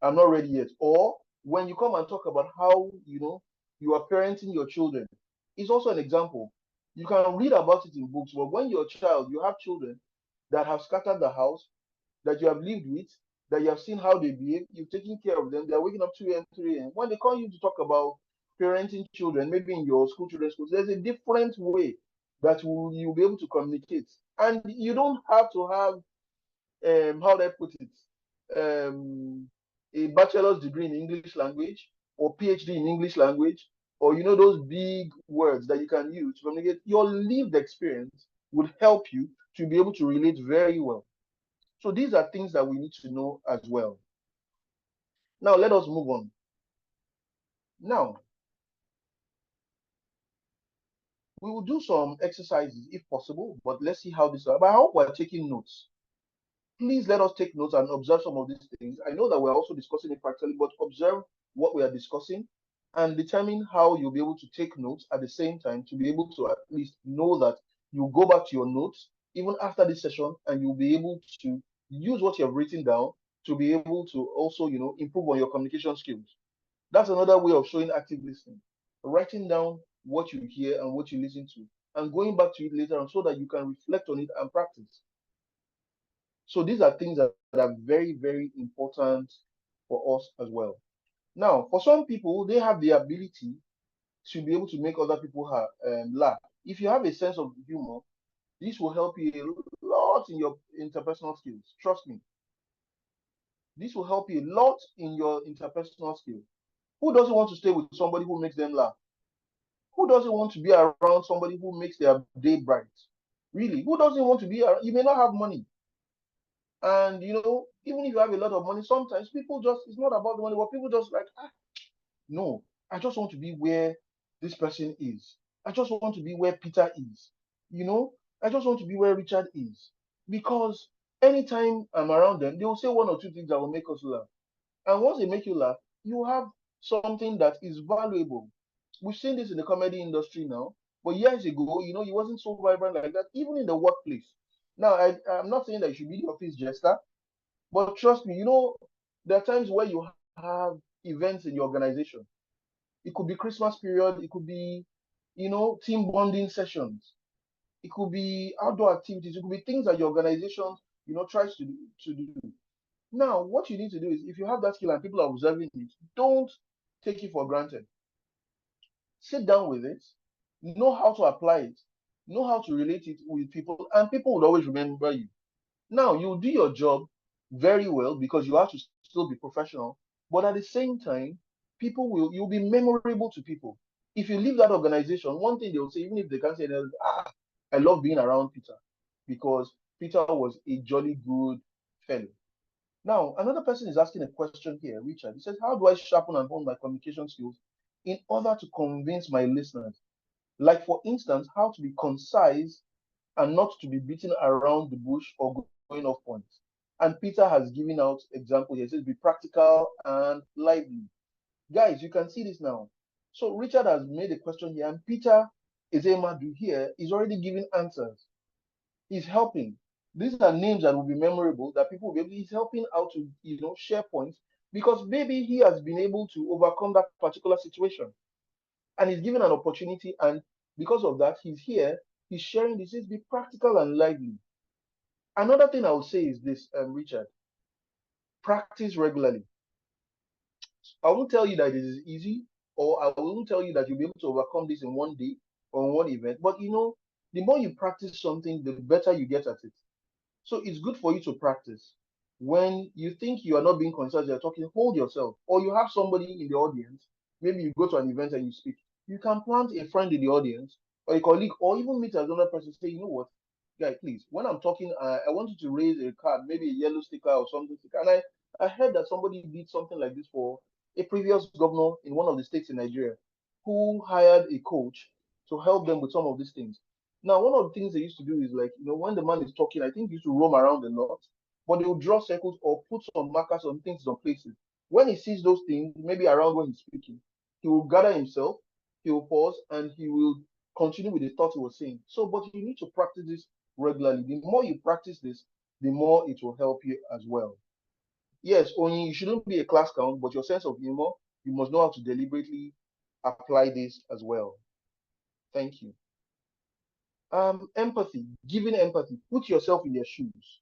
I'm not ready yet. Or when you come and talk about how, you are parenting your children, it's also an example. You can read about it in books, but when you're a child, you have children that have scattered the house, that you have lived with, that you have seen how they behave, you've taken care of them, they're waking up 2 a.m., 3 a.m. When they call you to talk about parenting children, maybe in your school, children's schools, there's a different way that you'll be able to communicate. And you don't have to have, how do I put it, a bachelor's degree in English language or PhD in English language, or those big words that you can use to communicate. Your lived experience would help you to be able to relate very well. So these are things that we need to know as well. Now let us move on. Now we will do some exercises if possible, but let's see how this. But I hope we're taking notes. Please let us take notes and observe some of these things. I know that we're also discussing it practically, but observe what we are discussing and determine how you'll be able to take notes at the same time to be able to at least know that you go back to your notes even after this session and you'll be able to use what you have written down to be able to also, improve on your communication skills. That's another way of showing active listening. Writing down what you hear and what you listen to and going back to it later on so that you can reflect on it and practice. So these are things that are very, very important for us as well. Now, for some people, they have the ability to be able to make other people laugh. If you have a sense of humor, this will help you a lot in your interpersonal skills. Trust me. This will help you a lot in your interpersonal skills. Who doesn't want to stay with somebody who makes them laugh? Who doesn't want to be around somebody who makes their day bright? Really, who doesn't want to be around? You may not have money, and even if you have a lot of money, sometimes people just, it's not about the money, but people just like, no, I just want to be where this person is. I just want to be where Peter is. I just want to be where Richard is. Because anytime I'm around them, they will say one or two things that will make us laugh. And once they make you laugh, you have something that is valuable. We've seen this in the comedy industry now, but years ago, it wasn't so vibrant like that, even in the workplace. Now, I'm not saying that you should be the office jester, but trust me, There are times where you have events in your organization. It could be Christmas period, it could be, team bonding sessions, it could be outdoor activities, it could be things that your organization, tries to do. Now, what you need to do is, if you have that skill and people are observing it, don't take it for granted. Sit down with it, know how to apply it, know how to relate it with people, and people will always remember you. Now, you'll do your job very well because you have to still be professional, but at the same time, you'll be memorable to people. If you leave that organization, one thing they'll say, even if they can't say anything, I love being around Peter because Peter was a jolly good fellow. Now, another person is asking a question here, Richard. He says, how do I sharpen and hone my communication skills in order to convince my listeners? Like, for instance, how to be concise and not to be beating around the bush or going off points. And Peter has given out example here. It says, be practical and lively. Guys, you can see this now. So Richard has made a question here, and Peter Ezemadu here is already giving answers. He's helping. These are names that will be memorable that people will be able. He's helping out to share points because maybe he has been able to overcome that particular situation, and he's given an opportunity, and because of that, he's here. He's sharing this. Is be practical and lively. Another thing I would say is this, Richard, practice regularly. I won't tell you that it is easy, or I won't tell you that you'll be able to overcome this in one day or in one event. But the more you practice something, the better you get at it. So it's good for you to practice. When you think you are not being concise, you're talking, hold yourself. Or you have somebody in the audience, maybe you go to an event and you speak. You can plant a friend in the audience, or a colleague, or even meet another person, say, you know what, guy, please, when I'm talking, I want you to raise a card, maybe a yellow sticker or something. And I heard that somebody did something like this for a previous governor in one of the states in Nigeria who hired a coach to help them with some of these things. Now, one of the things they used to do is, like, when the man is talking, I think he used to roam around a lot, but they will draw circles or put some markers on things on places. When he sees those things, maybe around when he's speaking, he will gather himself, he will pause, and he will continue with the thought he was saying. So, but you need to practice this regularly. The more you practice this, the more it will help you as well. Yes, only you shouldn't be a class count, but your sense of humor, you must know how to deliberately apply this as well. Thank you. Empathy, giving empathy, put yourself in their shoes.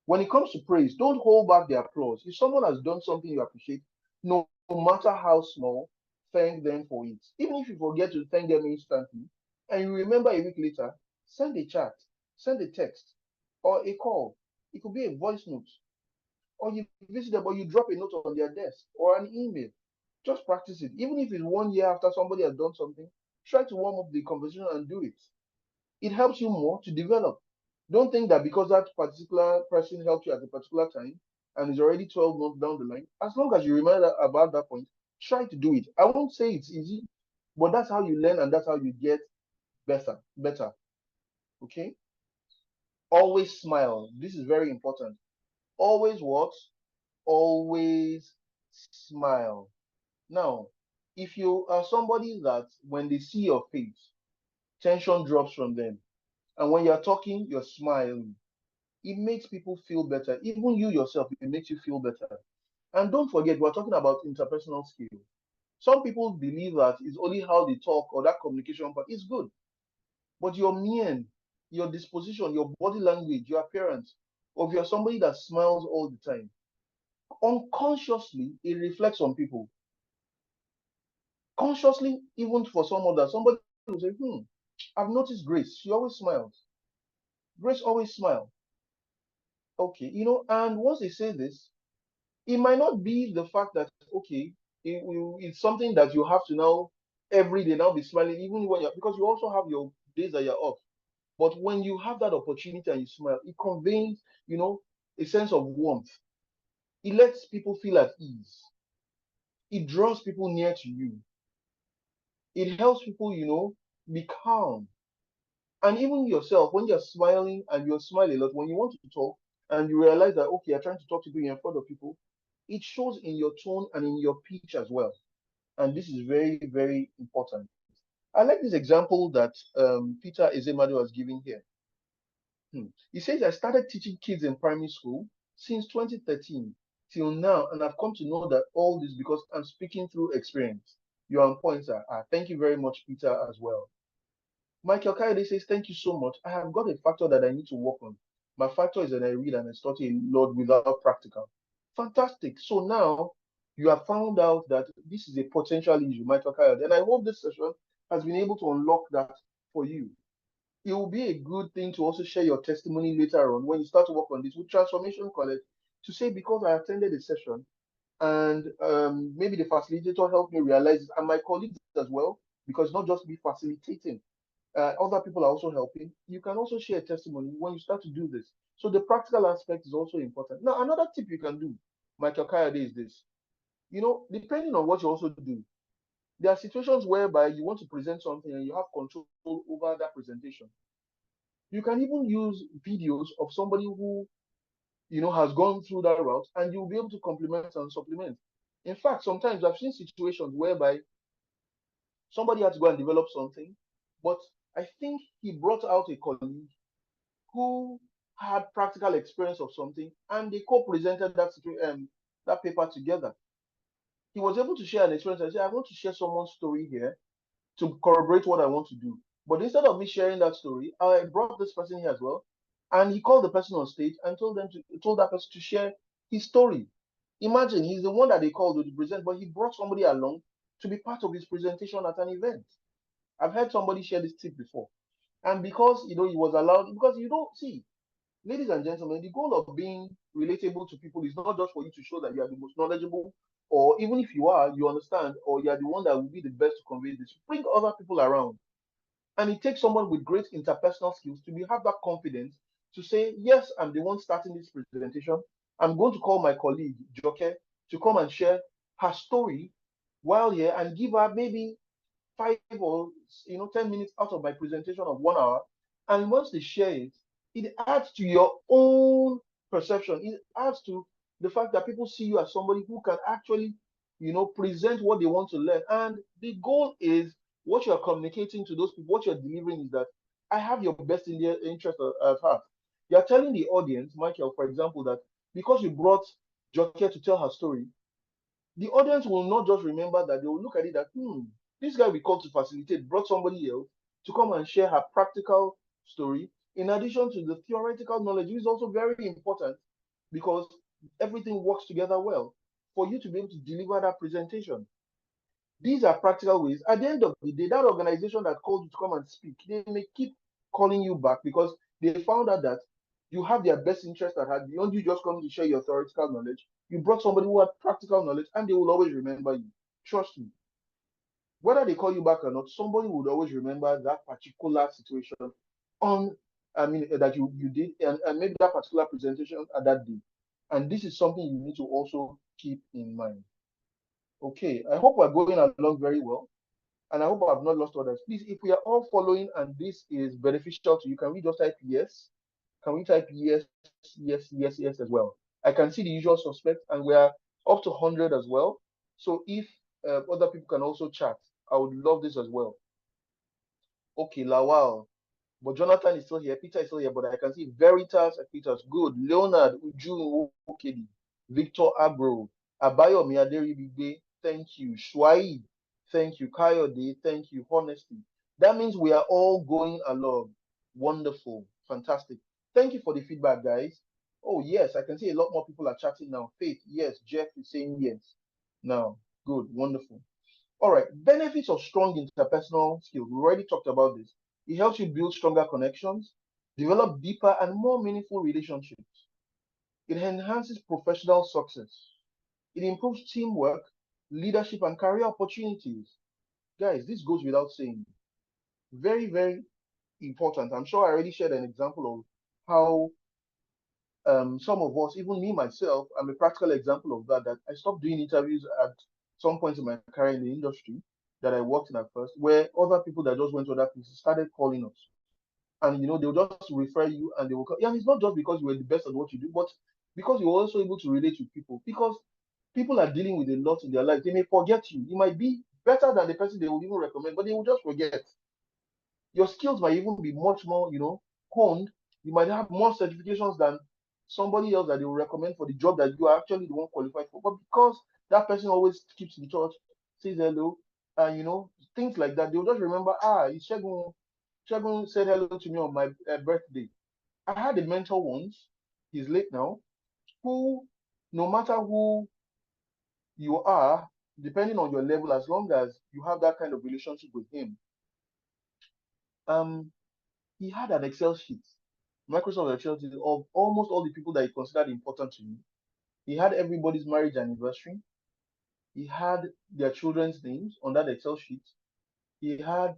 When it comes to praise, don't hold back the applause. If someone has done something you appreciate, no matter how small, thank them for it. Even if you forget to thank them instantly, and you remember a week later, send a chat, send a text, or a call. It could be a voice note, or you visit them, or you drop a note on their desk, or an email. Just practice it. Even if it's 1 year after somebody has done something, try to warm up the conversation and do it. It helps you more to develop. Don't think that because that particular person helped you at a particular time and is already 12 months down the line, as long as you remember about that point, try to do it. I won't say it's easy, but that's how you learn and that's how you get better. Okay? Always smile. This is very important. Always what? Always smile. Now, if you are somebody that when they see your face, tension drops from them, and when you're talking, you're smiling, it makes people feel better. Even you yourself, it makes you feel better. And don't forget, we're talking about interpersonal skills. Some people believe that it's only how they talk or that communication part is good. But your mien, your disposition, your body language, your appearance, or if you're somebody that smiles all the time, unconsciously, it reflects on people. Consciously, even for some others, somebody will say, I've noticed Grace. She always smiles. Grace always smiles. Okay, and once they say this, it might not be the fact that okay, it's something that you have to now every day now be smiling, even when you're because you also have your days that you're off. But when you have that opportunity and you smile, it conveys, a sense of warmth. It lets people feel at ease. It draws people near to you. It helps people, be calm. And even yourself, when you're smiling and you're smiling a lot, when you want to talk and you realize that okay, you're trying to talk to people in front of people, it shows in your tone and in your pitch as well. And this is very, very important. I like this example that Peter Ezemadu was giving here. He says, I started teaching kids in primary school since 2013. till now, and I've come to know that all this because I'm speaking through experience. You're on point, sir. Thank you very much, Peter, as well. Michael Kayode says, thank you so much. I have got a factor that I need to work on. My factor is that I read and I study a lot without practical. Fantastic. So now you have found out that this is a potential issue, Michael Kayode. And I hope this session has been able to unlock that for you. It will be a good thing to also share your testimony later on when you start to work on this with Transformation College to say, because I attended a session and maybe the facilitator helped me realize it, and my colleagues as well, because not just me facilitating, other people are also helping. You can also share testimony when you start to do this. So the practical aspect is also important. Now, another tip you can do, Michael Kayode, is this. Depending on what you also do, there are situations whereby you want to present something and you have control over that presentation. You can even use videos of somebody who has gone through that route, and you'll be able to complement and supplement. In fact, sometimes I've seen situations whereby somebody had to go and develop something, but I think he brought out a colleague who had practical experience of something, and they co-presented that paper together. He was able to share an experience and say, I want to share someone's story here to corroborate what I want to do. But instead of me sharing that story, I brought this person here as well, and he called the person on stage and told that person to share his story. Imagine, he's the one that they called to present, but he brought somebody along to be part of his presentation at an event. I've heard somebody share this tip before. And because he was allowed, because you don't see, ladies and gentlemen, the goal of being relatable to people is not just for you to show that you are the most knowledgeable, or even if you are, you understand, or you are the one that will be the best to convey this. Bring other people around. And it takes someone with great interpersonal skills to have that confidence to say, yes, I'm the one starting this presentation. I'm going to call my colleague, Joke, to come and share her story while here and give her maybe 5 or 10 minutes out of my presentation of 1 hour. And once they share it, it adds to your own perception. It adds to the fact that people see you as somebody who can actually present what they want to learn. And the goal is, what you're communicating to those people, what you're delivering is that I have your best in their interest at heart. You're telling the audience, Michael, for example, that because you brought Joke to tell her story, the audience will not just remember that, they will look at it that, this guy we called to facilitate brought somebody else to come and share her practical story, in addition to the theoretical knowledge, which is also very important because everything works together well for you to be able to deliver that presentation. These are practical ways. At the end of the day, that organization that called you to come and speak, they may keep calling you back because they found out that you have their best interest at heart. Beyond you just coming to share your theoretical knowledge, you brought somebody who had practical knowledge, and they will always remember you. Trust me. Whether they call you back or not, somebody would always remember that particular situation that you did, and maybe that particular presentation at that day. And this is something you need to also keep in mind. Okay, I hope we're going along very well. And I hope I've not lost others. Please, if we are all following and this is beneficial to you, can we just type yes? Can we type yes, yes, yes, yes as well? I can see the usual suspects, and we are up to 100 as well. So if other people can also chat, I would love this as well. Okay, Lawal. But Jonathan is still here. Peter is still here, but I can see Veritas and Peters. Good. Leonard, Uju Okedi, Victor Abro, Abayomi Aderibigbe. Thank you. Shwaib. Thank you. Kayode. Thank you. Honesty. That means we are all going along. Wonderful. Fantastic. Thank you for the feedback, guys. Oh, yes. I can see a lot more people are chatting now. Faith. Yes. Jeff is saying yes. Now. Good. Wonderful. All right. Benefits of strong interpersonal skills. We already talked about this. It helps you build stronger connections, develop deeper and more meaningful relationships. It enhances professional success. It improves teamwork, leadership, and career opportunities. Guys, this goes without saying. Very, very important. I'm sure I already shared an example of how some of us, even me myself, I'm a practical example of that I stopped doing interviews at some point in my career in the industry that I worked in at first, where other people that just went to other places started calling us. And they'll just refer you, and they will call. Yeah, and it's not just because you were the best at what you do, but because you're also able to relate with people. Because people are dealing with a lot in their life. They may forget you. You might be better than the person they would even recommend, but they will just forget. Your skills might even be much more, honed. You might have more certifications than somebody else that they will recommend for the job that you are actually the one qualified for. But because that person always keeps in touch, says hello, and things like that, they'll just remember, it's Shegun. Shegun said hello to me on my birthday. I had a mentor once, he's late now, who, no matter who you are, depending on your level, as long as you have that kind of relationship with him, um, he had an Excel sheet, Microsoft Excel sheet of almost all the people that he considered important to him. He had everybody's marriage anniversary. He had their children's names on that Excel sheet. He had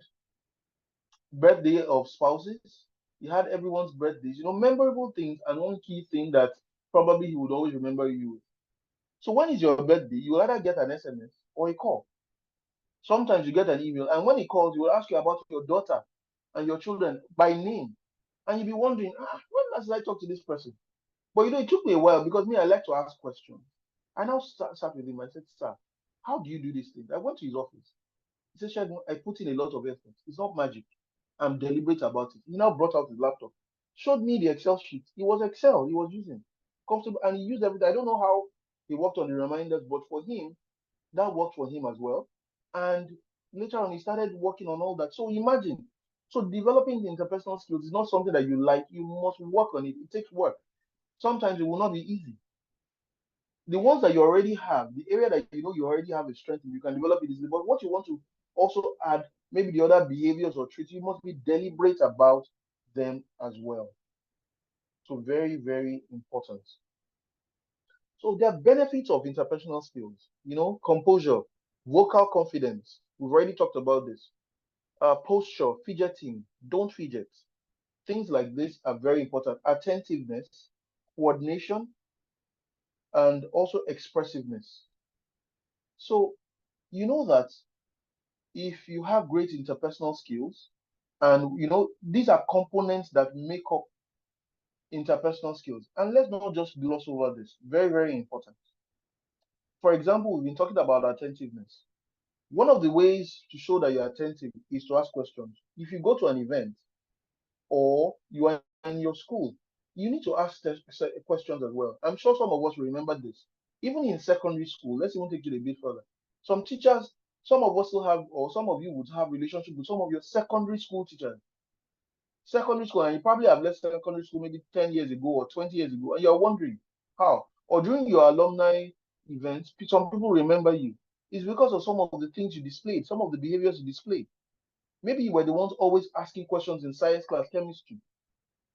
birthday of spouses. He had everyone's birthdays, memorable things, and one key thing that probably he would always remember you with. So when it's your birthday, you will either get an SMS or a call. Sometimes you get an email, and when he calls, he will ask you about your daughter and your children by name. And you'll be wondering, when last did I talk to this person? But it took me a while because me, I like to ask questions. I now sat with him. I said, Sir, how do you do these things? I went to his office. He said, Shegun, I put in a lot of effort. It's not magic. I'm deliberate about it. He now brought out his laptop, showed me the Excel sheet. It was Excel he was using. Comfortable, and he used everything. I don't know how he worked on the reminders, but for him, that worked for him as well. And later on, he started working on all that. So imagine, so developing the interpersonal skills is not something that you like. You must work on it. It takes work. Sometimes it will not be easy. The ones that you already have, the area that you already have a strength in, you can develop it easily. But what you want to also add, maybe the other behaviors or traits, you must be deliberate about them as well. So very, very important. So there are benefits of interpersonal skills, composure, vocal confidence. We've already talked about this. Posture, fidgeting, don't fidget. Things like this are very important. Attentiveness, coordination, and also expressiveness. So you know that if you have great interpersonal skills, and these are components that make up interpersonal skills. And let's not just gloss over this. Very, very important. For example, we've been talking about attentiveness. One of the ways to show that you're attentive is to ask questions. If you go to an event or you are in your school, you need to ask questions as well. I'm sure some of us remember this. Even in secondary school, let's even take it a bit further. Some teachers, some of us still have, or some of you would have relationship with some of your secondary school teachers. Secondary school, and you probably have left secondary school maybe 10 years ago or 20 years ago, and you're wondering how. Or during your alumni events, some people remember you. It's because of some of the things you displayed, some of the behaviors you displayed. Maybe you were the ones always asking questions in science class, chemistry.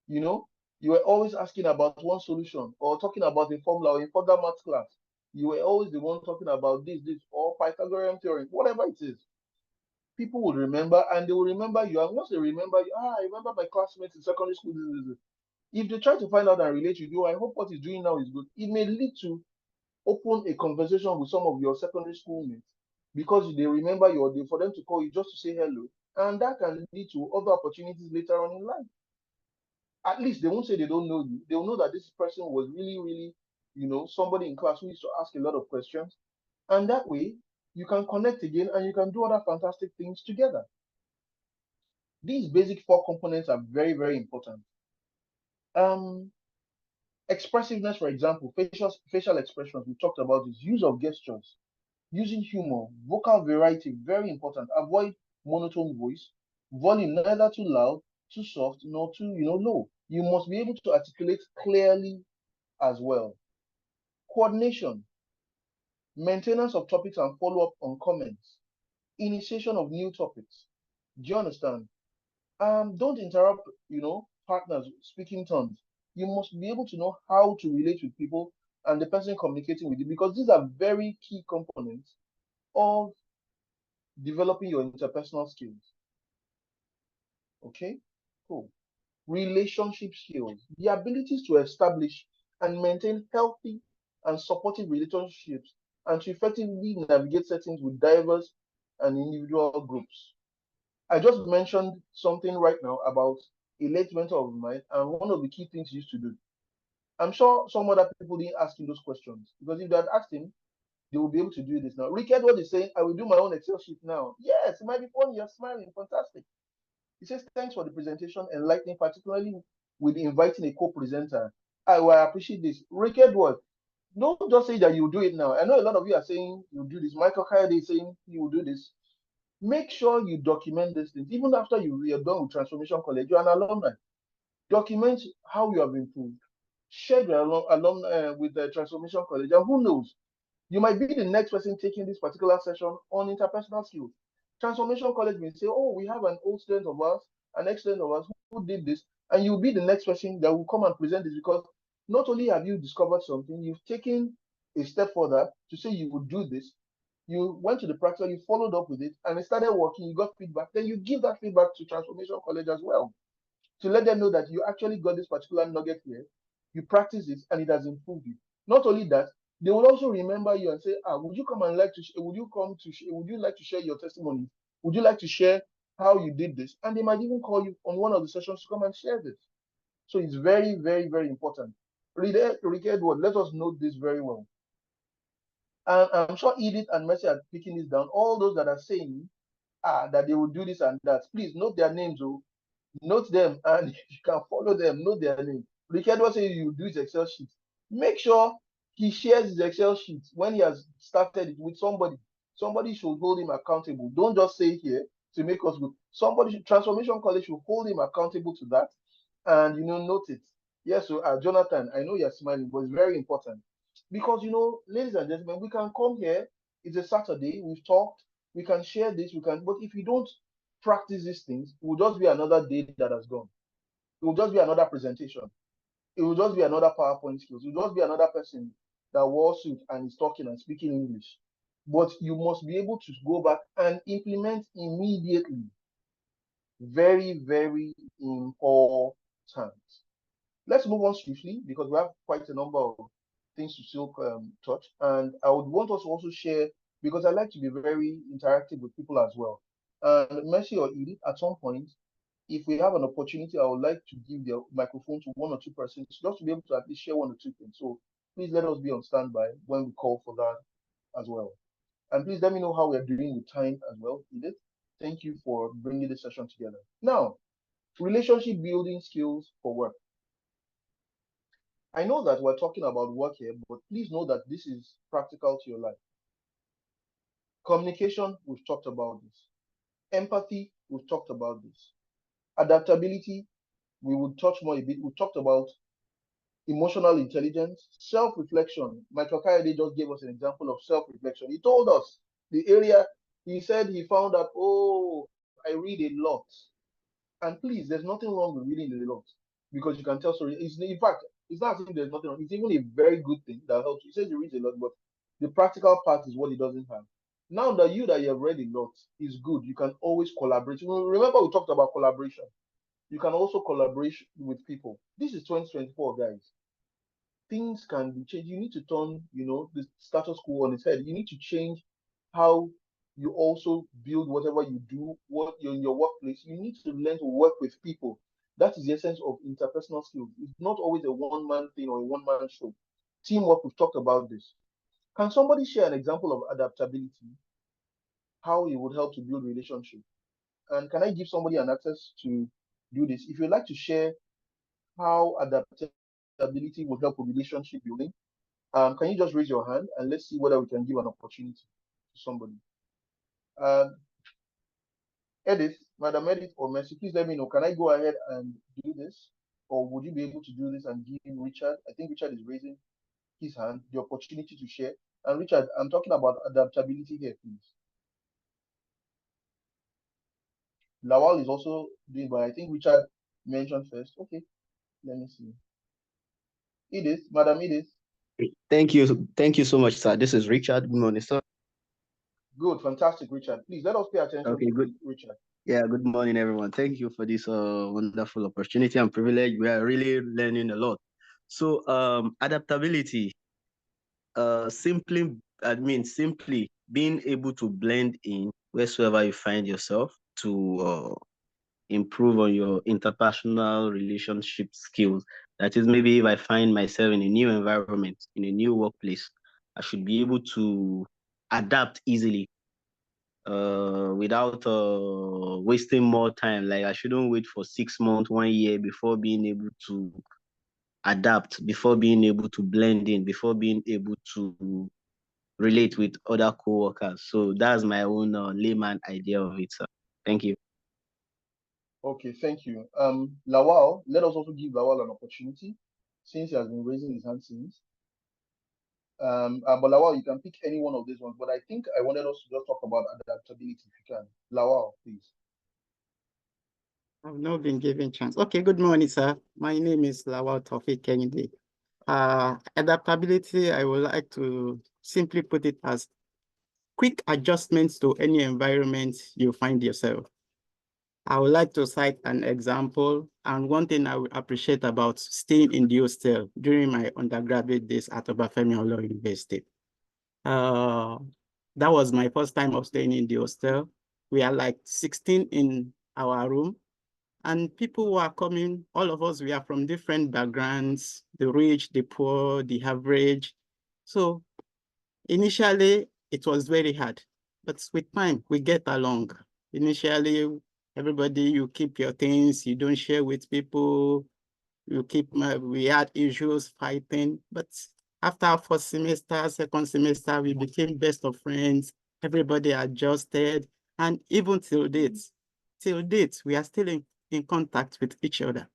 You know, you were always asking about one solution or talking about a formula or in further math class. You were always the one talking about this, or Pythagorean theorem, whatever it is. People will remember and they will remember you. And once they remember you, I remember my classmates in secondary school. If they try to find out and relate with you, I hope what he's doing now is good. It may lead to open a conversation with some of your secondary schoolmates because they remember you or for them to call you just to say hello. And that can lead to other opportunities later on in life. At least they won't say they don't know you. They'll know that this person was really, really, somebody in class who used to ask a lot of questions. And that way, you can connect again and you can do other fantastic things together. These basic four components are very, very important. Um, Expressiveness, for example, facial expressions, we talked about this, use of gestures, using humor, vocal variety, very important. Avoid monotone voice, volume neither too loud, too soft, nor too, low. You must be able to articulate clearly as well. Coordination, maintenance of topics and follow-up on comments, initiation of new topics. Do you understand? Don't interrupt, partners speaking turns. You must be able to know how to relate with people and the person communicating with you because these are very key components of developing your interpersonal skills. Okay, cool. Relationship skills, the abilities to establish and maintain healthy and supportive relationships and to effectively navigate settings with diverse and individual groups. I just mentioned something right now about a late mentor of mine, and one of the key things he used to do. I'm sure some other people didn't ask him those questions because if they had asked him, they will be able to do this now. Rick Edward is saying, I will do my own Excel sheet now. Yes, it might be funny. You're smiling. Fantastic. He says, thanks for the presentation, enlightening, particularly with inviting a co presenter. I appreciate this. Record what? Don't just say that you do it now. I know a lot of you are saying you do this. Michael Kayode is saying you will do this. Make sure you document these things. Even after you're done with Transformation College, you're an alumni. Document how you have improved. Share the alumni with the Transformation College. And who knows, you might be the next person taking this particular session on interpersonal skills. Transformation College will say, oh, we have an old student of ours, an ex-student of ours who did this, and you'll be the next person that will come and present this, because not only have you discovered something, you've taken a step further to say you would do this. You went to the practical, you followed up with it, and it started working, you got feedback, then you give that feedback to Transformation College as well, to let them know that you actually got this particular nugget here, you practice this, and it has improved you. Not only that, they will also remember you and say, would you come and like to, would you come to, would you like to share your testimony? Would you like to share how you did this? And they might even call you on one of the sessions to come and share this. So it's very, very, very important. Edward, let us note this very well. And I'm sure Edith and Mercy are picking this down. All those that are saying that they will do this and that, please note their names. Note them, and you can follow them, note their name. Richard was saying you do his Excel sheet. Make sure he shares his Excel sheet when he has started it with somebody. Somebody should hold him accountable. Don't just say here to make us good. Transformation College should hold him accountable to that, and note it. Yes, so Jonathan, I know you're smiling, but it's very important because ladies and gentlemen, we can come here. It's a Saturday. We've talked. We can share this. But if you don't practice these things, it will just be another day that has gone. It will just be another presentation. It will just be another PowerPoint skills. It will just be another person that wore suit and is talking and speaking English. But you must be able to go back and implement immediately. Very, very important. Let's move on swiftly because we have quite a number of things to still touch. And I would want us to also share, because I like to be very interactive with people as well. And Mercy or Edith, at some point, if we have an opportunity, I would like to give the microphone to one or two persons just to be able to at least share one or two things. So please let us be on standby when we call for that as well. And please let me know how we're doing with time as well, Edith. Thank you for bringing this session together. Now, relationship building skills for work. I know that we're talking about work here, but please know that this is practical to your life. Communication, we've talked about this. Empathy, we've talked about this. Adaptability, we will touch more a bit. We talked about emotional intelligence, self-reflection. Michael Kayode just gave us an example of self-reflection. He told us the area, he said he found that, oh, I read a lot. And please, there's nothing wrong with reading a lot because you can tell stories. In fact, it's not as if there's nothing wrong. It's even a very good thing that helps. He says he reads a lot, but the practical part is what he doesn't have. Now that you have read a lot is good. You can always collaborate. Remember we talked about collaboration. You can also collaborate with people. This is 2024, guys. Things can be changed. You need to turn, the status quo on its head. You need to change how you also build whatever you do, what you're in your workplace. You need to learn to work with people. That is the essence of interpersonal skills. It's not always a one-man thing or a one-man show. Teamwork, we've talked about this. Can somebody share an example of adaptability, how it would help to build relationship? And can I give somebody an access to do this? If you'd like to share how adaptability will help with relationship building, can you just raise your hand and let's see whether we can give an opportunity to somebody. Edith, Madam Edith or Mercy, please let me know. Can I go ahead and do this? Or would you be able to do this and give Richard? I think Richard is raising his hand, the opportunity to share. And Richard, I'm talking about adaptability here, please. Lawal is also doing, but I think Richard mentioned first. Okay, let me see. Edith, Madam Edith. Thank you so much, sir. This is Richard. Good morning, sir. Good, fantastic, Richard. Please let us pay attention Okay, to good. Richard. Yeah, good morning, everyone. Thank you for this wonderful opportunity and privilege. We are really learning a lot. So, adaptability, simply being able to blend in wheresoever you find yourself to improve on your interpersonal relationship skills. That is, maybe if I find myself in a new environment, in a new workplace, I should be able to adapt easily without wasting more time. Like I shouldn't wait for 6 months, 1 year before being able to adapt, before being able to blend in, before being able to relate with other co-workers. So that's my own layman idea of it, sir. Thank you. Okay, thank you. Lawal, let us also give Lawal an opportunity since he has been raising his hand since. But Lawal, you can pick any one of these ones, but I think I wanted us to just talk about adaptability if you can. Lawal, please. I've not been given chance. Okay, good morning, sir. My name is Lawal Tawfiq Kennedy. Adaptability, I would like to simply put it as quick adjustments to any environment you find yourself. I would like to cite an example, and one thing I would appreciate about staying in the hostel during my undergraduate days at Obafemi Awolowo University. That was my first time of staying in the hostel. We are like 16 in our room, and people who are coming, all of us, we are from different backgrounds, the rich, the poor, the average. So initially, it was very hard, but with time, we get along. Initially, everybody, you keep your things, you don't share with people, you keep, we had issues, fighting, but after first semester, second semester, we became best of friends, everybody adjusted, and even till date, we are still in contact with each other.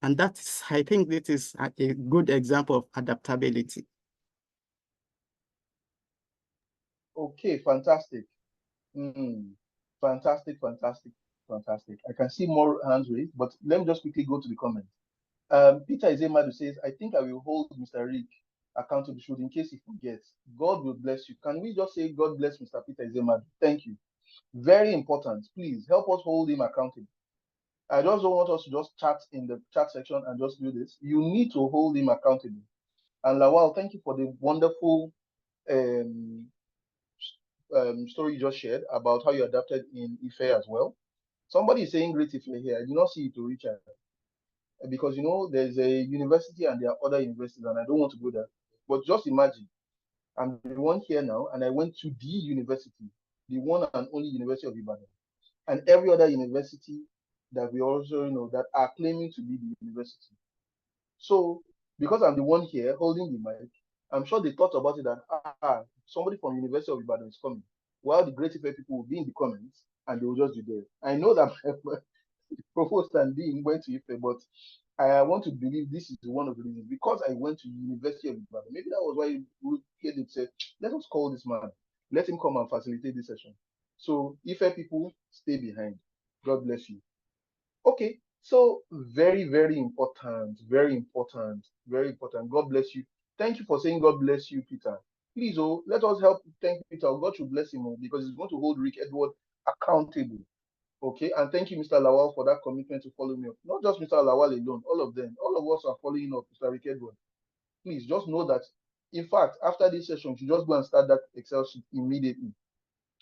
And that is, I think this is a good example of adaptability. Okay, fantastic. Fantastic, fantastic, fantastic. I can see more hands raised, but let me just quickly go to the comments. Peter Izemadu says, I think I will hold Mr. Rick accountable should in case he forgets. God will bless you. Can we just say God bless Mr. Peter Izemadu? Thank you. Very important. Please help us hold him accountable. I just don't want us to just chat in the chat section and just do this. You need to hold him accountable. And Lawal, thank you for the wonderful story you just shared about how you adapted in Ife as well. Somebody is saying great Ife here. I do not see it to Richard because there's a university and there are other universities, and I don't want to go there. But just imagine, I'm the one here now, and I went to the university, the one and only University of Ibadan, and every other university that we also that are claiming to be the university. So because I'm the one here holding the mic, I'm sure they thought about it that somebody from University of Ibadan is coming. While the great people will be in the comments and they will just be there. I know that provost and dean went to Ife, but I want to believe this is one of the reasons because I went to University of Ibadan. Maybe that was why Caleb said, let us call this man, let him come and facilitate this session. So Ife people, stay behind. God bless you. Okay, so very, very important, very important, very important. God bless you. Thank you for saying God bless you, Peter. Please, let us help thank Peter. God should bless him because he's going to hold Rick Edward accountable. Okay, and thank you, Mr. Lawal, for that commitment to follow me up. Not just Mr. Lawal alone, all of them, all of us are following up, Mr. Rick Edward. Please just know that, in fact, after this session, you just go and start that Excel sheet immediately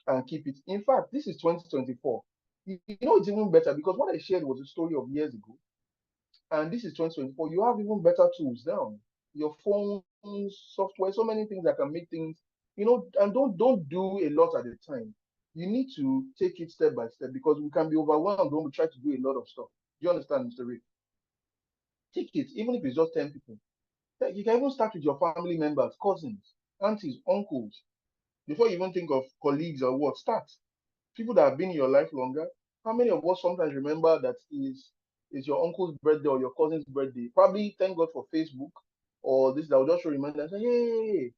and keep it. In fact, this is 2024. It's even better because what I shared was a story of years ago, and this is 2024. You have even better tools now. Your phones, software, so many things that can make things, and don't do a lot at a time. You need to take it step by step because we can be overwhelmed when we try to do a lot of stuff. Do you understand, Mr. Rick? Take it, even if it's just 10 people. You can even start with your family members, cousins, aunties, uncles. Before you even think of colleagues or what, start. People that have been in your life longer. How many of us sometimes remember that is your uncle's birthday or your cousin's birthday? Probably thank God for Facebook or this that will just remind and say, hey,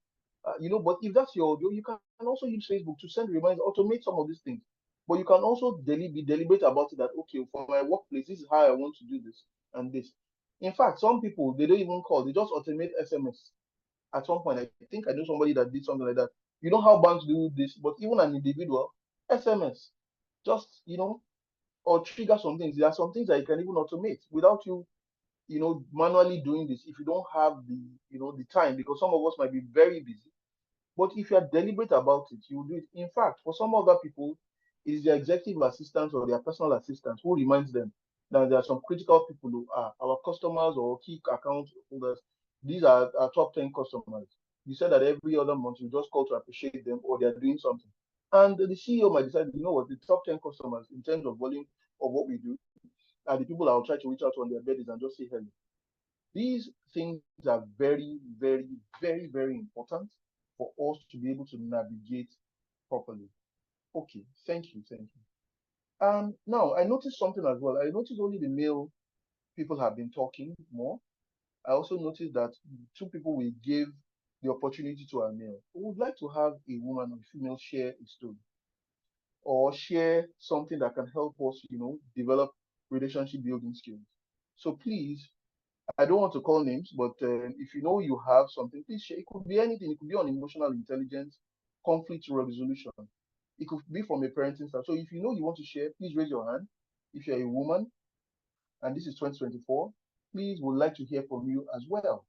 but if that's your audio, you can also use Facebook to send reminders, automate some of these things. But you can also be deliberate about it that, okay, for my workplace, this is how I want to do this and this. In fact, some people, they don't even call, they just automate SMS. At some point, I think I know somebody that did something like that. You know how banks do this, but even an individual, SMS, just, or trigger some things. There are some things that you can even automate without you, manually doing this if you don't have the time, because some of us might be very busy. But if you are deliberate about it, you will do it. In fact, for some other people, it is their executive assistant or their personal assistant who reminds them that there are some critical people who are our customers or key account holders. These are our top 10 customers. You said that every other month you just call to appreciate them or they're doing something. And the CEO might decide, the top 10 customers in terms of volume of what we do are the people I will try to reach out to on their birthdays and just say hello. These things are very, very, very, very important for us to be able to navigate properly. Okay, thank you, thank you. Now I noticed something as well. I noticed only the male people have been talking more. I also noticed that two people will give the opportunity to a male. We would like to have a woman or female share a story or share something that can help us, develop relationship building skills. So please, I don't want to call names, but if you know you have something, please share. It could be anything. It could be on emotional intelligence, conflict resolution. It could be from a parenting style. So if you know you want to share, please raise your hand. If you're a woman and this is 2024, please would like to hear from you as well.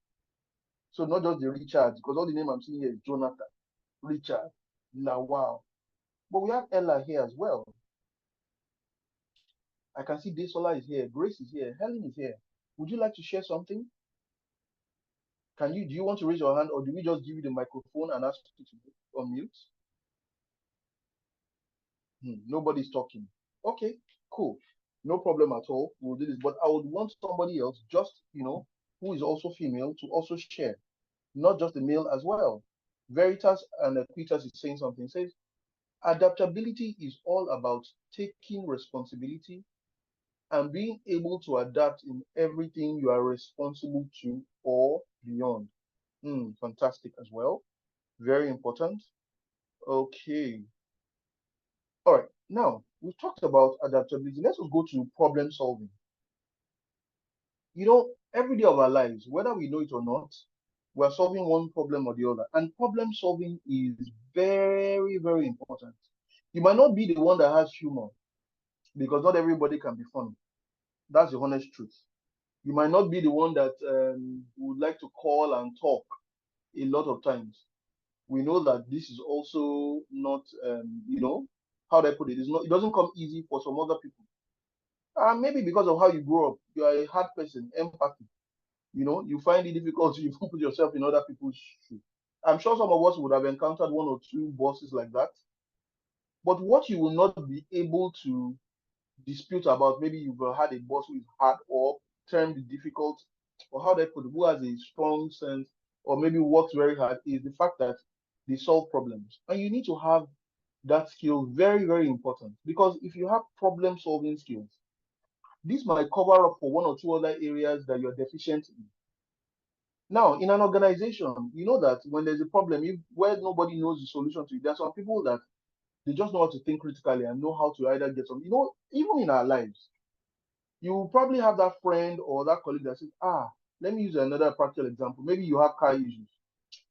So not just the Richard, because all the name I'm seeing here is Jonathan, Richard, Lawal. But we have Ella here as well. I can see Desola is here, Grace is here, Helen is here. Would you like to share something? Do you want to raise your hand, or do we just give you the microphone and ask you to unmute? Nobody's talking. Okay, cool. No problem at all. We'll do this. But I would want somebody else, just, who is also female, to also share, not just the male as well. Veritas and Peters is saying something. Says adaptability is all about taking responsibility and being able to adapt in everything you are responsible to or beyond. Fantastic as well. Very important. Okay. All right. Now, we've talked about adaptability. Let's go to problem solving. Every day of our lives, whether we know it or not, we're solving one problem or the other. And problem solving is very, very important. You might not be the one that has humor, because not everybody can be funny. That's the honest truth. You might not be the one that would like to call and talk a lot of times. We know that this is also not, how do I put it? It doesn't come easy for some other people. Maybe because of how you grow up, you are a hard person, empathy. You find it difficult to put yourself in other people's shoes. I'm sure some of us would have encountered one or two bosses like that. But what you will not be able to dispute about, maybe you've had a boss who is hard or termed difficult, or how they put it, who has a strong sense, or maybe works very hard, is the fact that they solve problems. And you need to have that skill, very, very important. Because if you have problem solving skills, this might cover up for one or two other areas that you're deficient in. Now, in an organization, you know that when there's a problem, where nobody knows the solution to it, there are some people that they just know how to think critically and know how to either get some, even in our lives, you probably have that friend or that colleague that says, let me use another practical example. Maybe you have car issues.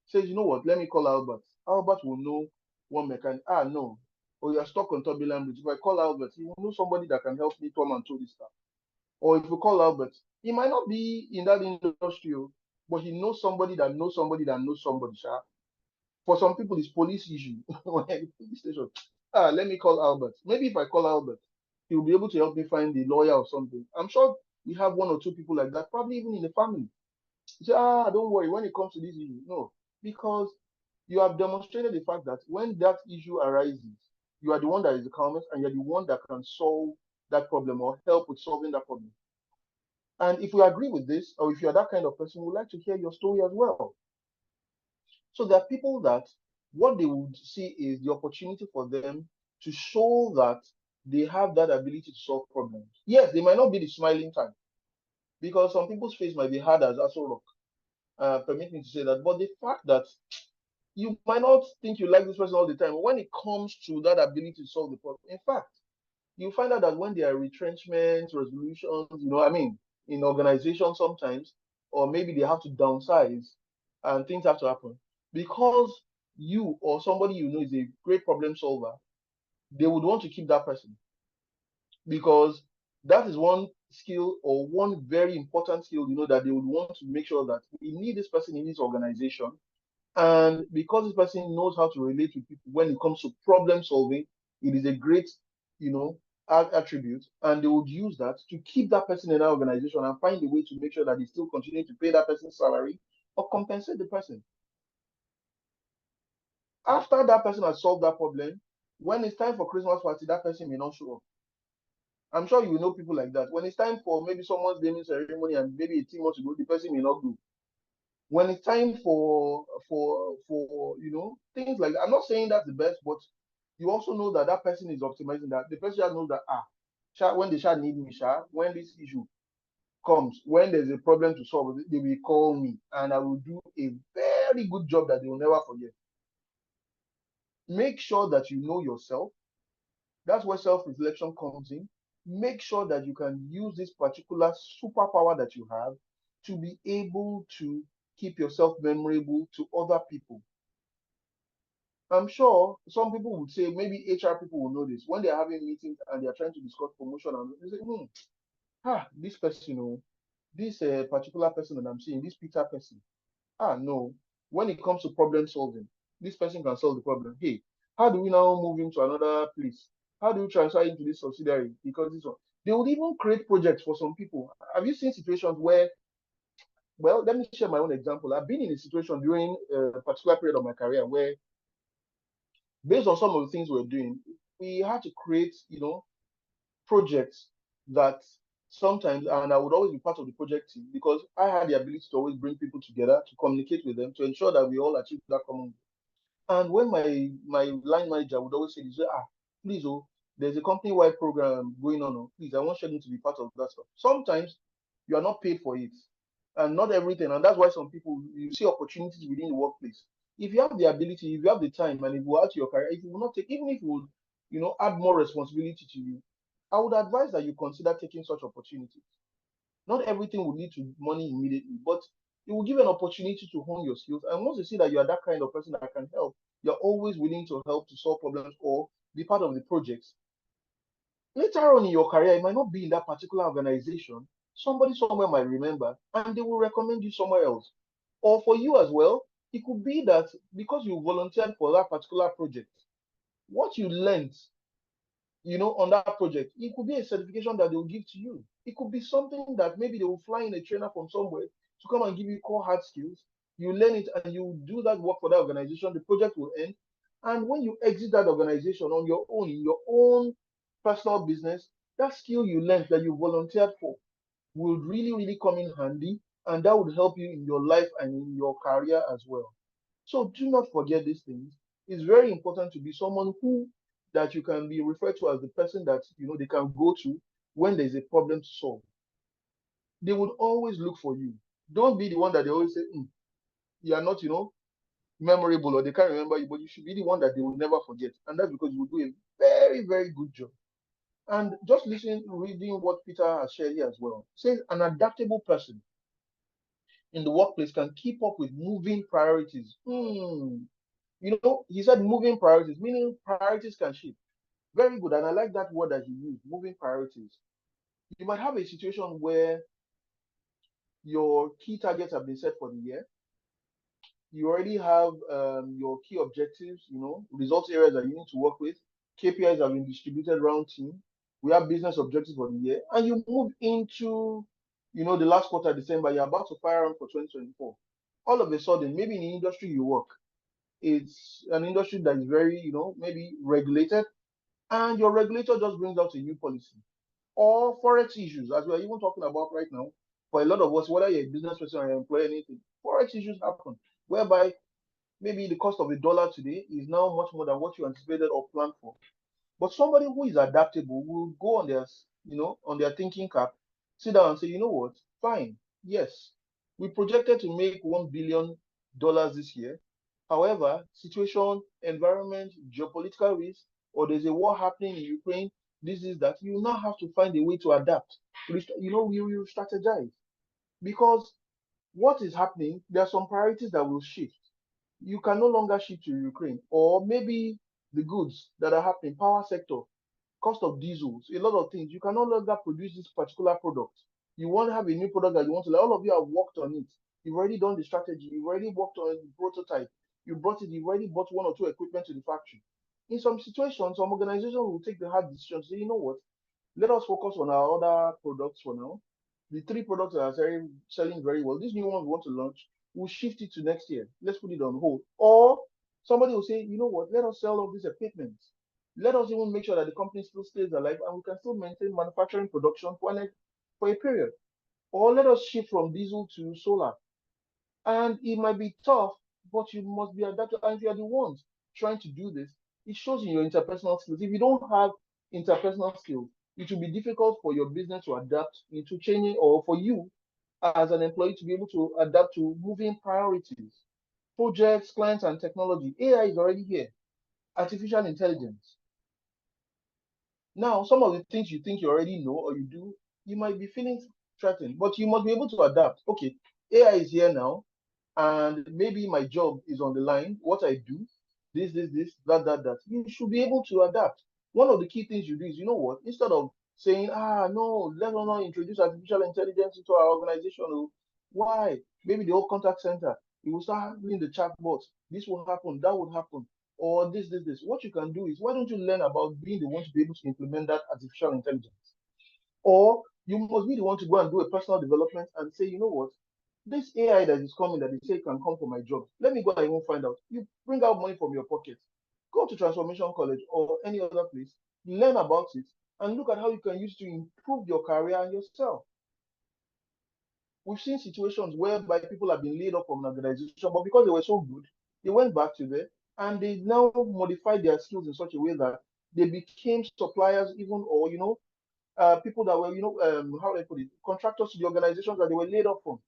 Says, you know what, let me call Albert. Albert will know one mechanic. No. Or you're stuck on turbulent bridge. If I call Albert, he will know somebody that can help me come and tow this stuff. Or if you call Albert, he might not be in that industry, but he knows somebody that knows somebody that knows somebody. For some people, it's police issue. Police station. Let me call Albert. Maybe if I call Albert, he'll be able to help me find the lawyer or something. I'm sure we have one or two people like that, probably even in the family. You say, don't worry, when it comes to this issue. No, because you have demonstrated the fact that when that issue arises, you are the one that is the calmest and you're the one that can solve that problem or help with solving that problem. And if we agree with this, or if you're that kind of person, we'd like to hear your story as well. So there are people that what they would see is the opportunity for them to show that they have that ability to solve problems. Yes, they might not be the smiling type, because some people's face might be hard as Aso Rock. Permit me to say that. But the fact that you might not think you like this person all the time, when it comes to that ability to solve the problem, in fact, you find out that when there are retrenchments, resolutions, in organizations sometimes, or maybe they have to downsize and things have to happen, because you or somebody you know is a great problem solver, they would want to keep that person, because that is one skill or one very important skill, that they would want to make sure that we need this person in this organization. And because this person knows how to relate with people when it comes to problem solving, it is a great, attribute. And they would use that to keep that person in that organization and find a way to make sure that they still continue to pay that person's salary or compensate the person. After that person has solved that problem, when it's time for Christmas party, that person may not show up. I'm sure you know people like that. When it's time for maybe someone's naming ceremony and maybe a team wants to go, the person may not go. When it's time for things like that, I'm not saying that's the best, but you also know that that person is optimizing, that the person knows that when they shall need me, when this issue comes, when there's a problem to solve, they will call me and I will do a very good job that they will never forget. Make sure that you know yourself. That's where self-reflection comes in. Make sure that you can use this particular superpower that you have to be able to keep yourself memorable to other people. I'm sure some people would say, maybe HR people will know this, when they're having meetings and they're trying to discuss promotion, and they say, this person, this particular person that I'm seeing, this Peter person, no. When it comes to problem solving, this person can solve the problem. Hey, how do we now move him to another place? How do we transfer him to this subsidiary? Because this one, they would even create projects for some people. Have you seen situations where, well, let me share my own example. I've been in a situation during a particular period of my career where, based on some of the things we're doing, we had to create, projects that sometimes, and I would always be part of the project team because I had the ability to always bring people together, to communicate with them, to ensure that we all achieve that common. And when my line manager would always say, please, there's a company-wide program going on. Please, I want Shegun to be part of that stuff. Sometimes you are not paid for it, and not everything. And that's why some people, you see opportunities within the workplace. If you have the ability, if you have the time, and if you add to your career, if you will not take, even if you would, add more responsibility to you, I would advise that you consider taking such opportunities. Not everything will lead to money immediately, but it will give an opportunity to hone your skills. And once you see that you are that kind of person that can help, you're always willing to help to solve problems or be part of the projects. Later on in your career, it might not be in that particular organization. Somebody somewhere might remember and they will recommend you somewhere else. Or for you as well, it could be that because you volunteered for that particular project, what you learned on that project, it could be a certification that they will give to you. It could be something that maybe they will fly in a trainer from somewhere to come and give you core hard skills. You learn it and you do that work for that organization. The project will end. And when you exit that organization on your own, in your own personal business, that skill you learned that you volunteered for will really, really come in handy. And that would help you in your life and in your career as well. So do not forget these things. It's very important to be someone that you can be referred to as the person that they can go to when there's a problem to solve. They would always look for you. Don't be the one that they always say, you are not, memorable, or they can't remember you, but you should be the one that they will never forget. And that's because you will do a very, very good job. And just reading what Peter has shared here as well, says an adaptable person in the workplace can keep up with moving priorities. He said moving priorities, meaning priorities can shift. Very good. And I like that word that he used, moving priorities. You might have a situation where your key targets have been set for the year. You already have your key objectives, results areas that you need to work with. KPIs have been distributed around team. We have business objectives for the year. And you move into, the last quarter, December, you're about to fire on for 2024. All of a sudden, maybe in the industry you work, it's an industry that is very, maybe regulated, and your regulator just brings out a new policy. Or forex issues, as we are even talking about right now. For a lot of us, whether you're a business person or you employ anything, forex issues happen, whereby maybe the cost of a dollar today is now much more than what you anticipated or planned for. But somebody who is adaptable will go on their thinking cap, sit down and say, you know what, fine, yes, we projected to make $1 billion this year. However, situation, environment, geopolitical risk, or there's a war happening in Ukraine, this is that, you now have to find a way to adapt. You strategize. Because what is happening, there are some priorities that will shift. You can no longer ship to Ukraine, or maybe the goods that are happening, power sector, cost of diesels, a lot of things. You can no longer produce this particular product. You want to have a new product that you want to, like all of you have worked on it. You've already done the strategy. You've already worked on the prototype. You've already bought one or two equipment to the factory. In some situations, some organizations will take the hard decision to say, you know what, let us focus on our other products for now. The three products that are selling very well, these new ones we want to launch, we'll shift it to next year. Let's put it on hold. Or somebody will say, you know what, let us sell all these equipment. Let us even make sure that the company still stays alive and we can still maintain manufacturing production for a period. Or let us shift from diesel to solar. And it might be tough, but you must be adaptable. And if you are the ones trying to do this, it shows in your interpersonal skills. If you don't have interpersonal skills, it will be difficult for your business to adapt into changing, or for you as an employee to be able to adapt to moving priorities, projects, clients, and technology. AI is already here. Artificial intelligence. Now, some of the things you think you already know or you do, you might be feeling threatened, but you must be able to adapt. Okay, AI is here now, and maybe my job is on the line. What I do, this, that. You should be able to adapt. One of the key things you do is, you know what? Instead of saying, no, let's not introduce artificial intelligence into our organization. Oh, why? Maybe the whole contact center, you will start handling the chatbots. This will happen, that would happen, or this. What you can do is, why don't you learn about being the one to be able to implement that artificial intelligence? Or you must be the one to go and do a personal development and say, you know what, this AI that is coming, that they say can come for my job, let me go and even find out. You bring out money from your pocket, go to Transformation College or any other place, learn about it, and look at how you can use it to improve your career and yourself. We've seen situations whereby people have been laid off from an organization, but because they were so good, they went back to there and they now modified their skills in such a way that they became suppliers, even, or people that were, how do I put it, contractors to the organizations that they were laid off from.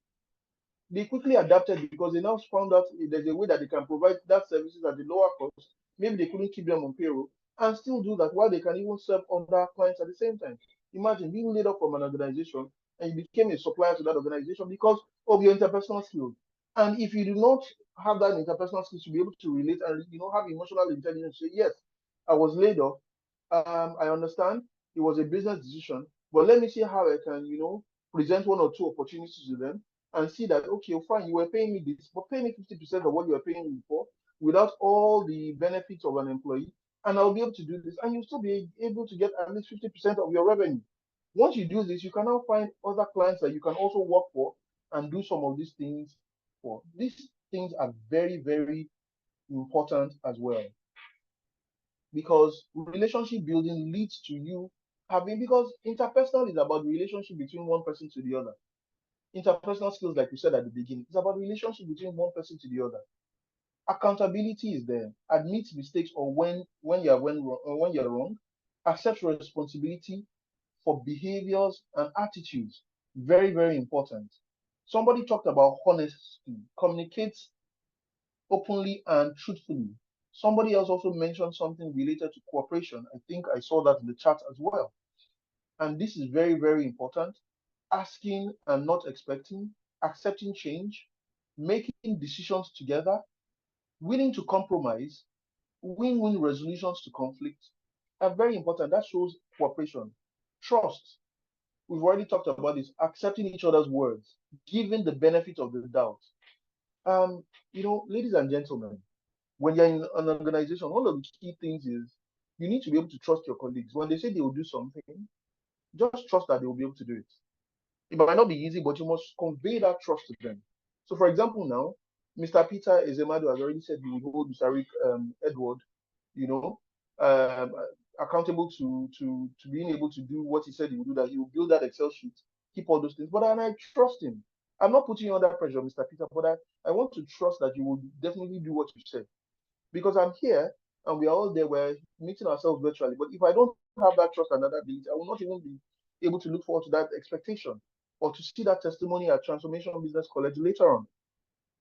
They quickly adapted because they now found out there's a way that they can provide that services at the lower cost. Maybe they couldn't keep them on payroll and still do that while they can even serve other clients at the same time. Imagine being laid off from an organization and you became a supplier to that organization because of your interpersonal skills. And if you do not have that interpersonal skills to be able to relate and have emotional intelligence, say yes, I was laid off. I understand it was a business decision, but let me see how I can, present one or two opportunities to them and see that, okay, fine, you were paying me this, but pay me 50% of what you were paying me before without all the benefits of an employee, and I'll be able to do this, and you'll still be able to get at least 50% of your revenue. Once you do this, you can now find other clients that you can also work for and do some of these things for. These things are very, very important as well, because relationship building leads to you having, because interpersonal is about relationship between one person to the other. Interpersonal skills, like we said at the beginning, is about relationship between one person to the other. Accountability is there. Admit mistakes or when you're wrong. Accept responsibility for behaviors and attitudes. Very, very important. Somebody talked about honesty. Communicate openly and truthfully. Somebody else also mentioned something related to cooperation. I think I saw that in the chat as well. And this is very, very important. Asking and not expecting, accepting change, making decisions together, willing to compromise, win-win resolutions to conflict are very important. That shows cooperation. Trust. We've already talked about this. Accepting each other's words, giving the benefit of the doubt. Ladies and gentlemen, when you're in an organization, one of the key things is you need to be able to trust your colleagues. When they say they will do something, just trust that they will be able to do it. It might not be easy, but you must convey that trust to them. So, for example, now, Mr. Peter Ezemadu has already said he will hold Mr. Rick Edward, you know, um, accountable to being able to do what he said he would do, that he will build that Excel sheet, keep all those things. But and I trust him. I'm not putting you under pressure, Mr. Peter, but I want to trust that you will definitely do what you said. Because I'm here and we are all there, we're meeting ourselves virtually. But if I don't have that trust and that ability, I will not even be able to look forward to that expectation or to see that testimony at Transformation Business College later on.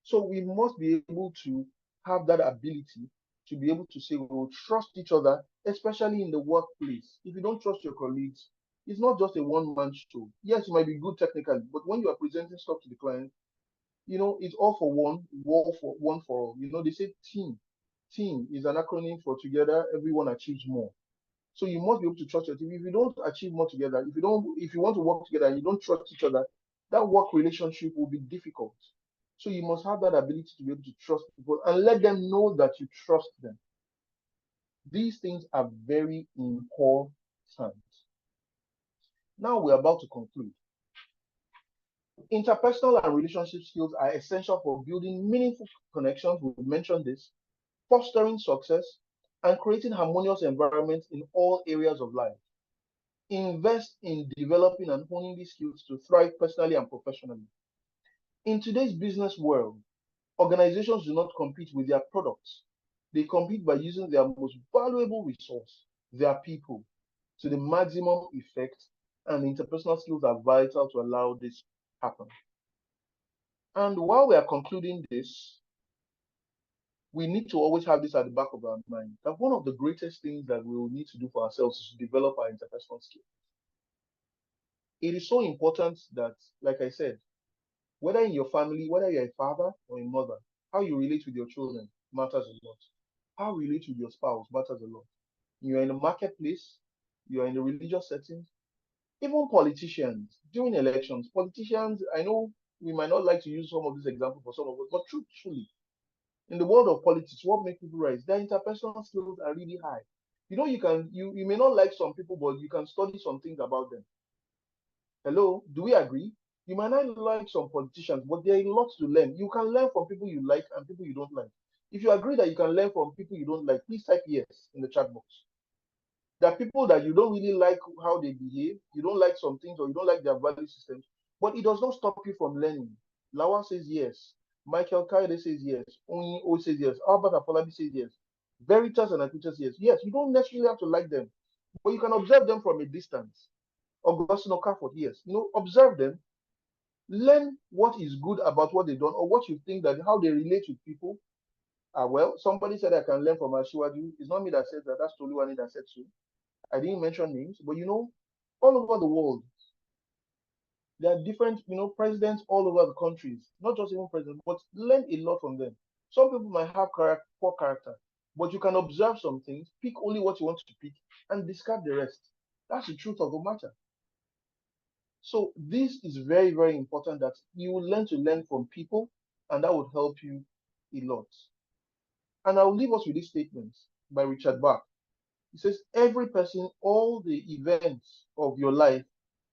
So we must be able to have that ability to be able to say we will trust each other, especially in the workplace. If you don't trust your colleagues, it's not just a one-man show. Yes, you might be good technically, but when you are presenting stuff to the client, it's all for one, one for all. They say team. Team is an acronym for together, everyone achieves more. So you must be able to trust your team. If you don't achieve more together, if you want to work together and you don't trust each other, that work relationship will be difficult. So you must have that ability to be able to trust people and let them know that you trust them. These things are very important. Now we're about to conclude. Interpersonal and relationship skills are essential for building meaningful connections. We've mentioned this, fostering success, and creating harmonious environments in all areas of life. Invest in developing and honing these skills to thrive personally and professionally. In today's business world, organizations do not compete with their products. They compete by using their most valuable resource, their people, to the maximum effect, and interpersonal skills are vital to allow this happen. And while we are concluding this, we need to always have this at the back of our mind that one of the greatest things that we will need to do for ourselves is to develop our interpersonal skills. It is so important that, like I said, whether in your family, whether you're a father or a mother, how you relate with your children matters a lot. How you relate with your spouse matters a lot. You're in a marketplace, you're in a religious setting, even politicians during elections. Politicians, I know we might not like to use some of these examples for some of us, but truthfully, in the world of politics, what makes people rise? Their interpersonal skills are really high. You may not like some people, but you can study some things about them. Hello, do we agree? You might not like some politicians, but there are lots to learn. You can learn from people you like and people you don't like. If you agree that you can learn from people you don't like, please type yes in the chat box. There are people that you don't really like how they behave, you don't like some things, or you don't like their value systems, but it does not stop you from learning. Lawan says yes. Michael Kaide says yes. Onyi O says yes. Albert Afolabi says yes. Veritas and Akuta says yes. Yes, you don't necessarily have to like them, but you can observe them from a distance. Augustine Okafor, yes. Observe them, learn what is good about what they've done, or what you think that how they relate with people. Well, somebody said I can learn from Ashiwaju. It's not me that said that, that's Toluwani that said so. I didn't mention names, but all over the world, there are different, presidents all over the countries, not just even presidents, but learn a lot from them. Some people might have poor character, but you can observe some things, pick only what you want to pick, and discard the rest. That's the truth of the matter. So this is very, very important that you will learn to learn from people, and that would help you a lot. And I'll leave us with this statement by Richard Bach. He says, every person, all the events of your life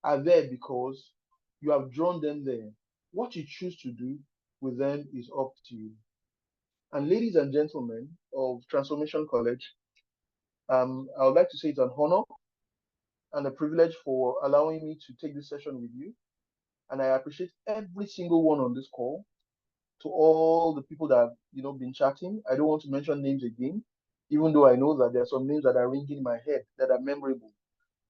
are there because you have drawn them there. What you choose to do with them is up to you. And ladies and gentlemen of Transformation College, I would like to say it's an honor and a privilege for allowing me to take this session with you. And I appreciate every single one on this call. To all the people that have been chatting, I don't want to mention names again, even though I know that there are some names that are ringing in my head that are memorable.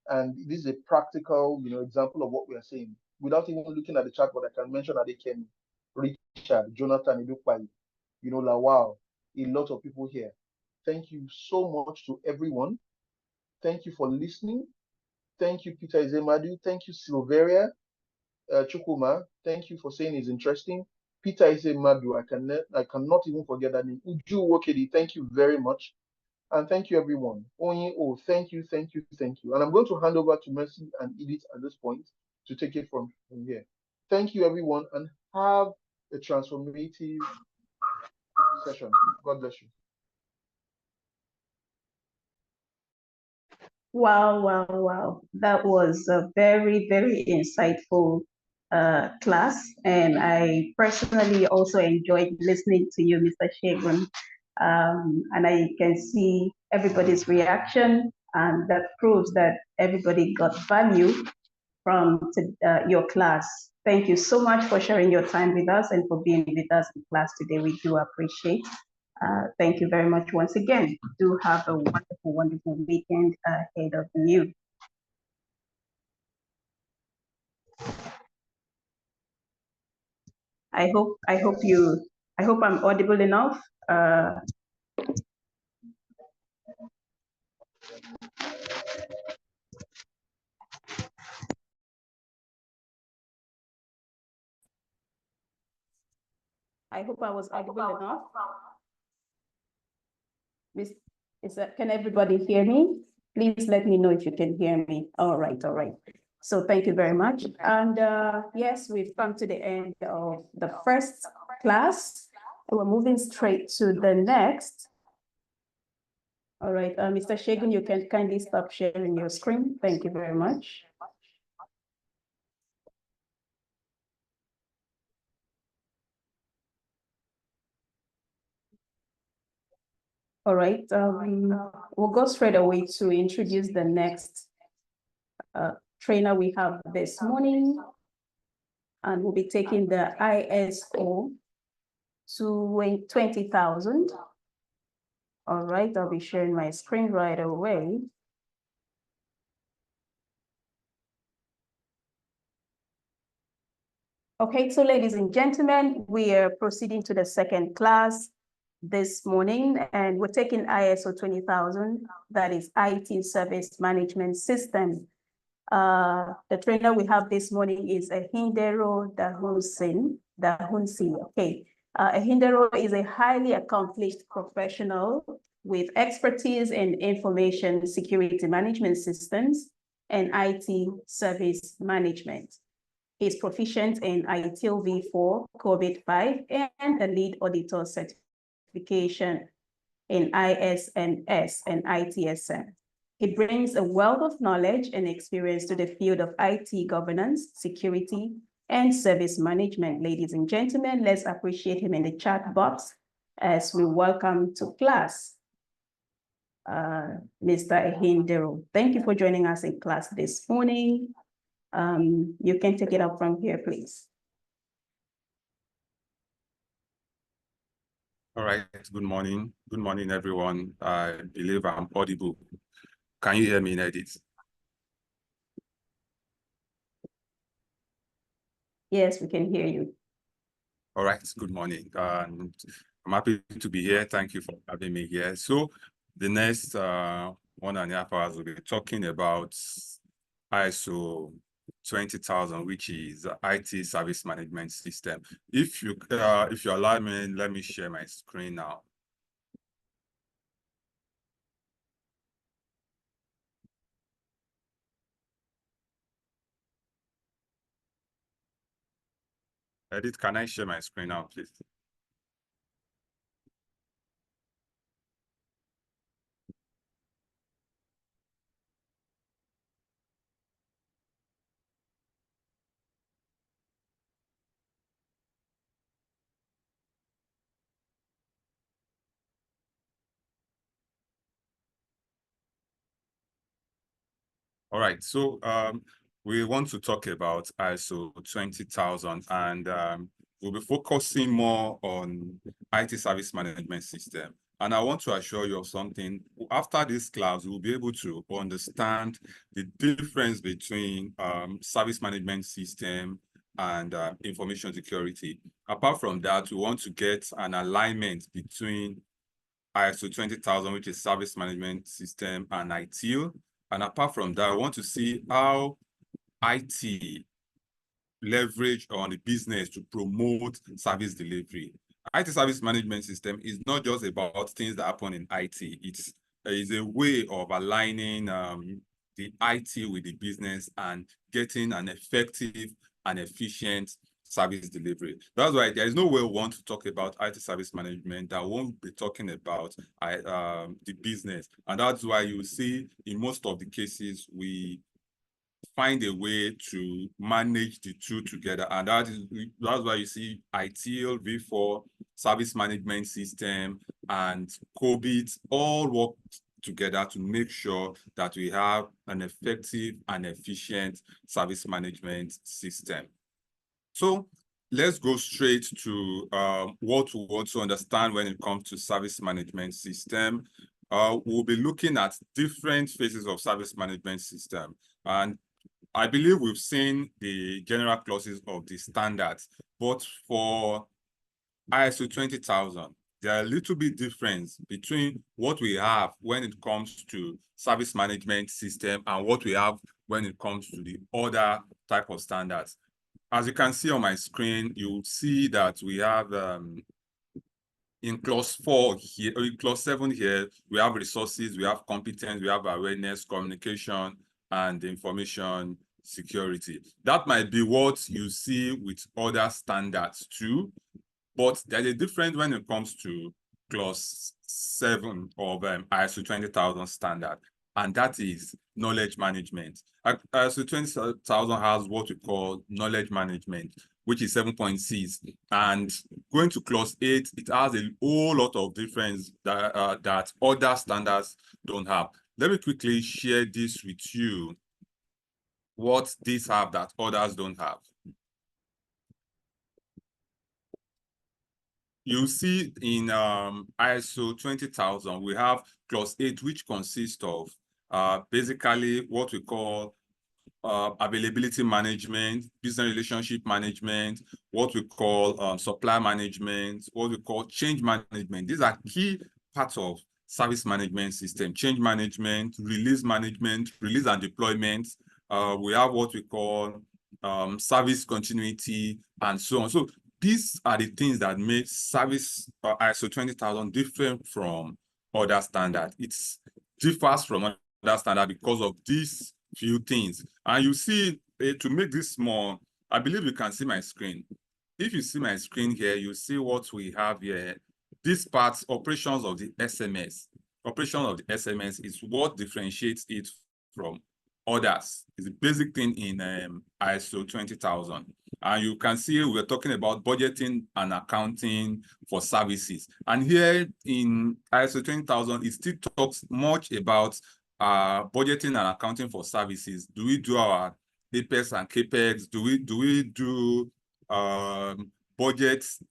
And this is a practical, example of what we are saying. Without even looking at the chat, but I can mention Adekemi, Richard, Jonathan Idukpai, Lawal, a lot of people here. Thank you so much to everyone. Thank you for listening. Thank you, Peter Izemadu. Thank you, Silveria. Chukuma, thank you for saying it's interesting. Peter Izemadu, I cannot even forget that name. Uju Wokedi, thank you very much. And thank you, everyone. Onyi, thank you, thank you, thank you. And I'm going to hand over to Mercy and Edith at this point to take it from here. Thank you, everyone, and have a transformative session. God bless you. Wow, wow, wow. That was a very, very insightful class. And I personally also enjoyed listening to you, Mr. Shegun. And I can see everybody's reaction, and that proves that everybody got value from your class. Thank you so much for sharing your time with us and for being with us in class today. We do appreciate. Thank you very much once again. Do have a wonderful, wonderful weekend ahead of you. I hope I'm audible enough. I hope I was audible enough. Can everybody hear me? Please let me know if you can hear me. All right, all right. So thank you very much. And yes, we've come to the end of the first class. And we're moving straight to the next. All right, Mr. Shegun, you can kindly stop sharing your screen. Thank you very much. All right, we'll go straight away to introduce the next trainer we have this morning. And we'll be taking the ISO to 20,000. All right, I'll be sharing my screen right away. Okay, so ladies and gentlemen, we are proceeding to the second class this morning, and we're taking ISO 20,000, that is IT Service Management System. The trainer we have this morning is Ahindero Dahunsi. Okay, Ahindero is a highly accomplished professional with expertise in information security management systems and IT service management. He's proficient in ITIL v4, COVID-5, and a lead auditor certification in ISMS and ITSM. He brings a wealth of knowledge and experience to the field of IT governance, security, and service management. Ladies and gentlemen, let's appreciate him in the chat box as we welcome to class Mr. Ahindero. Thank you for joining us in class this morning. You can take it up from here, please. All right, good morning. Good morning, everyone. I believe I'm audible. Can you hear me, Edith? Yes, we can hear you. All right, good morning. I'm happy to be here. Thank you for having me here. So the next 1.5 hours, we'll be talking about ISO 20,000, which is IT Service Management System. If you allow me, let me share my screen now. Edith, can I share my screen now, please? All right, so we want to talk about ISO 20,000, and we'll be focusing more on IT service management system. And I want to assure you of something. After this class, we'll be able to understand the difference between service management system and information security. Apart from that, we want to get an alignment between ISO 20,000, which is service management system, and ITIL. And apart from that, I want to see how IT leverage on the business to promote service delivery. IT service management system is not just about things that happen in IT. It's a way of aligning the IT with the business and getting an effective and efficient service delivery. That's why there is no way we want to talk about IT service management that won't be talking about the business. And that's why you see in most of the cases, we find a way to manage the two together. And that's why you see ITIL, V4, service management system, and COVID all work together to make sure that we have an effective and efficient service management system. So let's go straight to what we want to understand when it comes to service management system. We'll be looking at different phases of service management system. And I believe we've seen the general clauses of the standards, but for ISO 20,000, there are a little bit difference between what we have when it comes to service management system and what we have when it comes to the other type of standards. As you can see on my screen, you'll see that we have in clause 4 here, or in clause 7 here, we have resources, we have competence, we have awareness, communication, and information security. That might be what you see with other standards too, but there's a difference when it comes to clause 7 of ISO 20,000 standard, and that is knowledge management. ISO 20,000 has what we call knowledge management. which is 7.6. And going to clause 8, it has a whole lot of difference that, that other standards don't have. Let me quickly share this with you, what these have that others don't have. You see in ISO 20000, we have clause 8, which consists of basically what we call availability management, business relationship management, what we call supply management, what we call change management. These are key parts of service management system: change management, release and deployment. We have what we call service continuity, and so on. So these are the things that make service ISO 20000 different from other standards. It differs from other standards because of these few things. And you see, to make this small, I believe you can see my screen. If you see my screen here, you see what we have here. This part, operations of the SMS. Operation of the SMS is what differentiates it from others. It's a basic thing in ISO 20000. And you can see we're talking about budgeting and accounting for services. And here in ISO 20000, it still talks much about budgeting and accounting for services. Do we do our APEX and CAPEX? Do we do budgets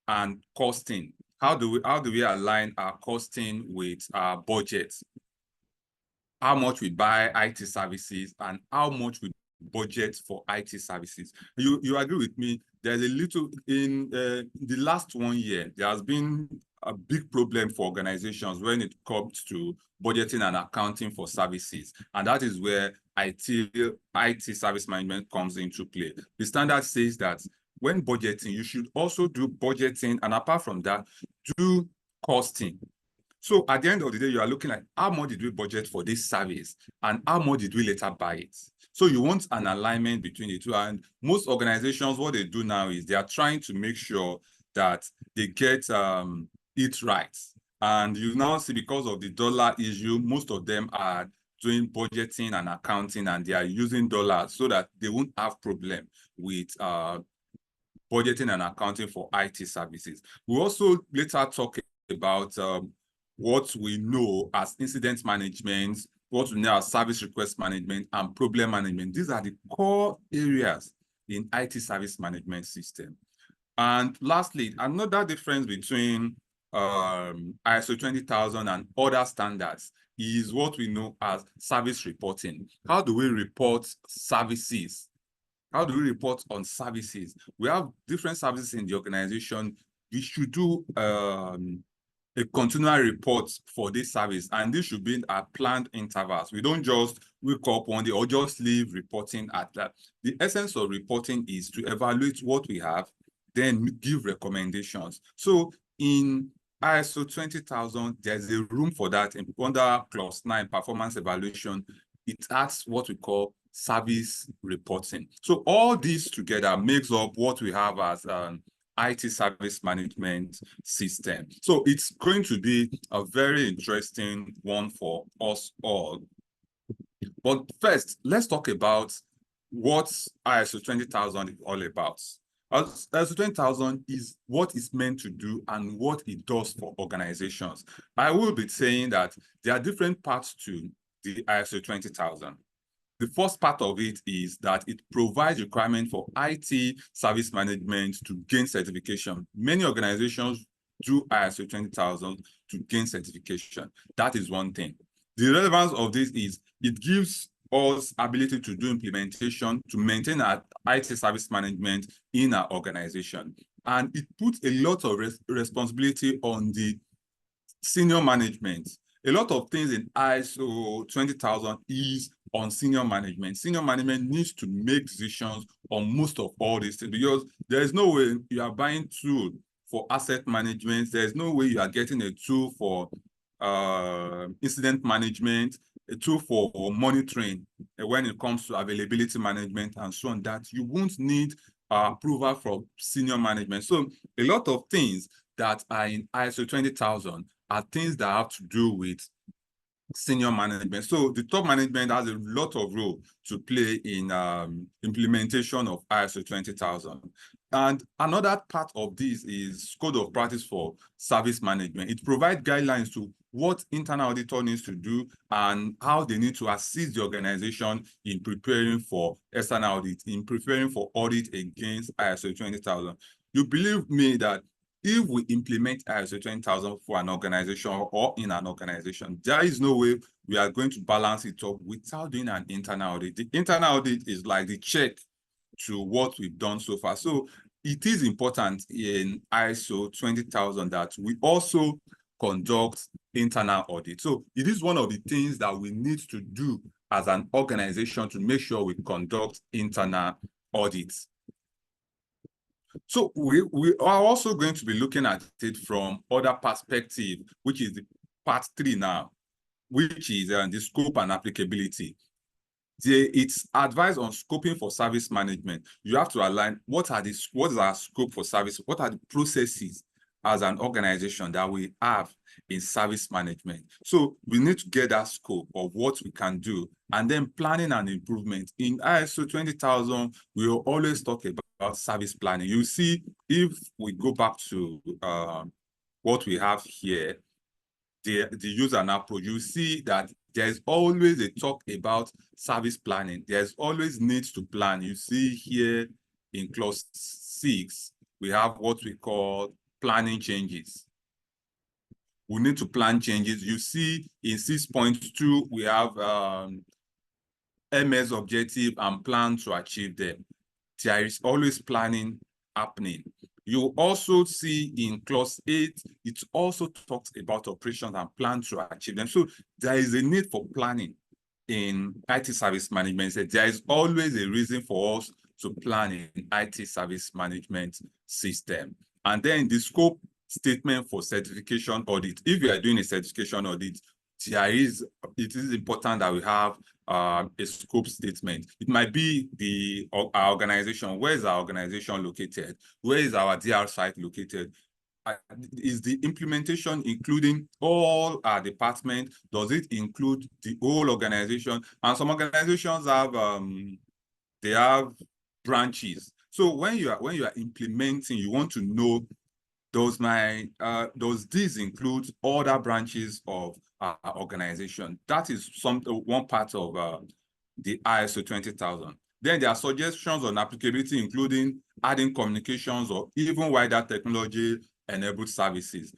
and costing? How do we align our costing with our budgets? How much we buy IT services and how much we budget for IT services? You agree with me? There's a little in the last 1 year, there has been a big problem for organizations when it comes to budgeting and accounting for services. And that is where IT service management comes into play. The standard says that when budgeting, you should also do budgeting, and apart from that, do costing. So at the end of the day, you are looking at how much did we budget for this service and how much did we later buy it. So you want an alignment between the two. And most organizations, what they do now is they are trying to make sure that they get it right. And you now see, because of the dollar issue, most of them are doing budgeting and accounting, and they are using dollars so that they won't have problem with budgeting and accounting for IT services. We also later talk about what we know as incident management, what we know as service request management, and problem management. These are the core areas in IT service management system. And lastly, another difference between ISO 20000 and other standards is what we know as service reporting. How do we report services? How do we report on services? We have different services in the organization. We should do a continual report for this service, and this should be in our planned intervals. We don't just wake up one day or just leave reporting at that. The essence of reporting is to evaluate what we have, then give recommendations. So in ISO 20000, there's a room for that. Under clause 9, performance evaluation, it adds what we call service reporting. So all these together makes up what we have as IT service management system. So it's going to be a very interesting one for us all. But first, let's talk about what ISO 20000 is all about. ISO 20000 is what it's meant to do and what it does for organizations. I will be saying that there are different parts to the ISO 20000. The first part of it is that it provides requirement for IT service management to gain certification. Many organizations do ISO 20000 to gain certification. That is one thing. The relevance of this is it gives us ability to do implementation, to maintain our IT service management in our organization. And it puts a lot of responsibility on the senior management. A lot of things in ISO 20000 is on senior management. Senior management needs to make decisions on most of all these things, because there is no way you are buying tool for asset management. There's no way you are getting a tool for incident management, a tool for monitoring when it comes to availability management and so on, that you won't need approval from senior management. So a lot of things that are in ISO 20000 are things that have to do with senior management. So the top management has a lot of role to play in implementation of ISO 20000. And another part of this is code of practice for service management. It provides guidelines to what internal auditor needs to do and how they need to assist the organization in preparing for external audit, in preparing for audit against ISO 20000. You believe me that if we implement ISO 20000 for an organization or in an organization, there is no way we are going to balance it up without doing an internal audit. The internal audit is like the check to what we've done so far. So it is important in ISO 20000 that we also conduct internal audit. So it is one of the things that we need to do as an organization to make sure we conduct internal audits. So we are also going to be looking at it from other perspective, which is the part 3 now, which is the scope and applicability. It's advice on scoping for service management. You have to align what is our scope for service, what are the processes as an organization that we have in service management. So we need to get that scope of what we can do, and then planning and improvement. In ISO 20000, we will always talk about service planning. You see, if we go back to what we have here, the user and approach, you see that there's always a talk about service planning. There's always needs to plan. You see here in clause 6, we have what we call planning changes. We need to plan changes. You see in 6.2, we have MS objective and plan to achieve them. There is always planning happening. You also see in clause 8, it also talks about operations and plan to achieve them. So there is a need for planning in IT service management. So there is always a reason for us to plan in IT service management system. And then the scope statement for certification audit. If you are doing a certification audit, it is important that we have a scope statement. It might be our organization. Where is our organization located? Where is our DR site located? Is the implementation including all our departments? Does it include the whole organization? And some organizations have they have branches. So when you are implementing, you want to know, does these include other branches of our organization? That is one part of the ISO 20000. Then there are suggestions on applicability, including adding communications or even wider technology-enabled services.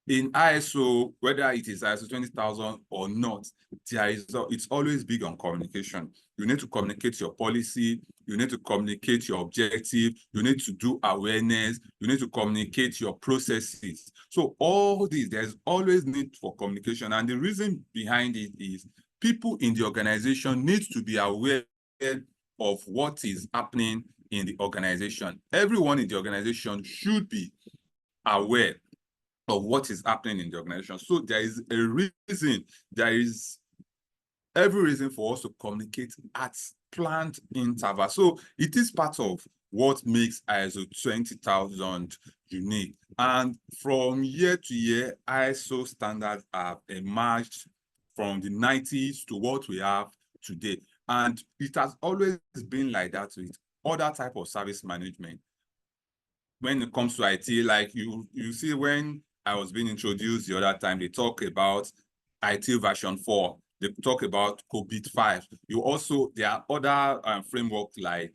In ISO, whether it is ISO 20000 or not, it's always big on communication. You need to communicate your policy, you need to communicate your objective, you need to do awareness, you need to communicate your processes. So all these, there's always need for communication. And the reason behind it is people in the organization need to be aware of what is happening in the organization. Everyone in the organization should be aware of what is happening in the organization. So there is a reason, there is every reason for us to communicate at planned intervals. So it is part of what makes ISO 20000 unique. And from year to year, ISO standards have emerged from the 90s to what we have today. And it has always been like that with other type of service management. When it comes to IT, like you see when I was being introduced the other time, they talk about IT version 4. They talk about COVID 5. There are other frameworks like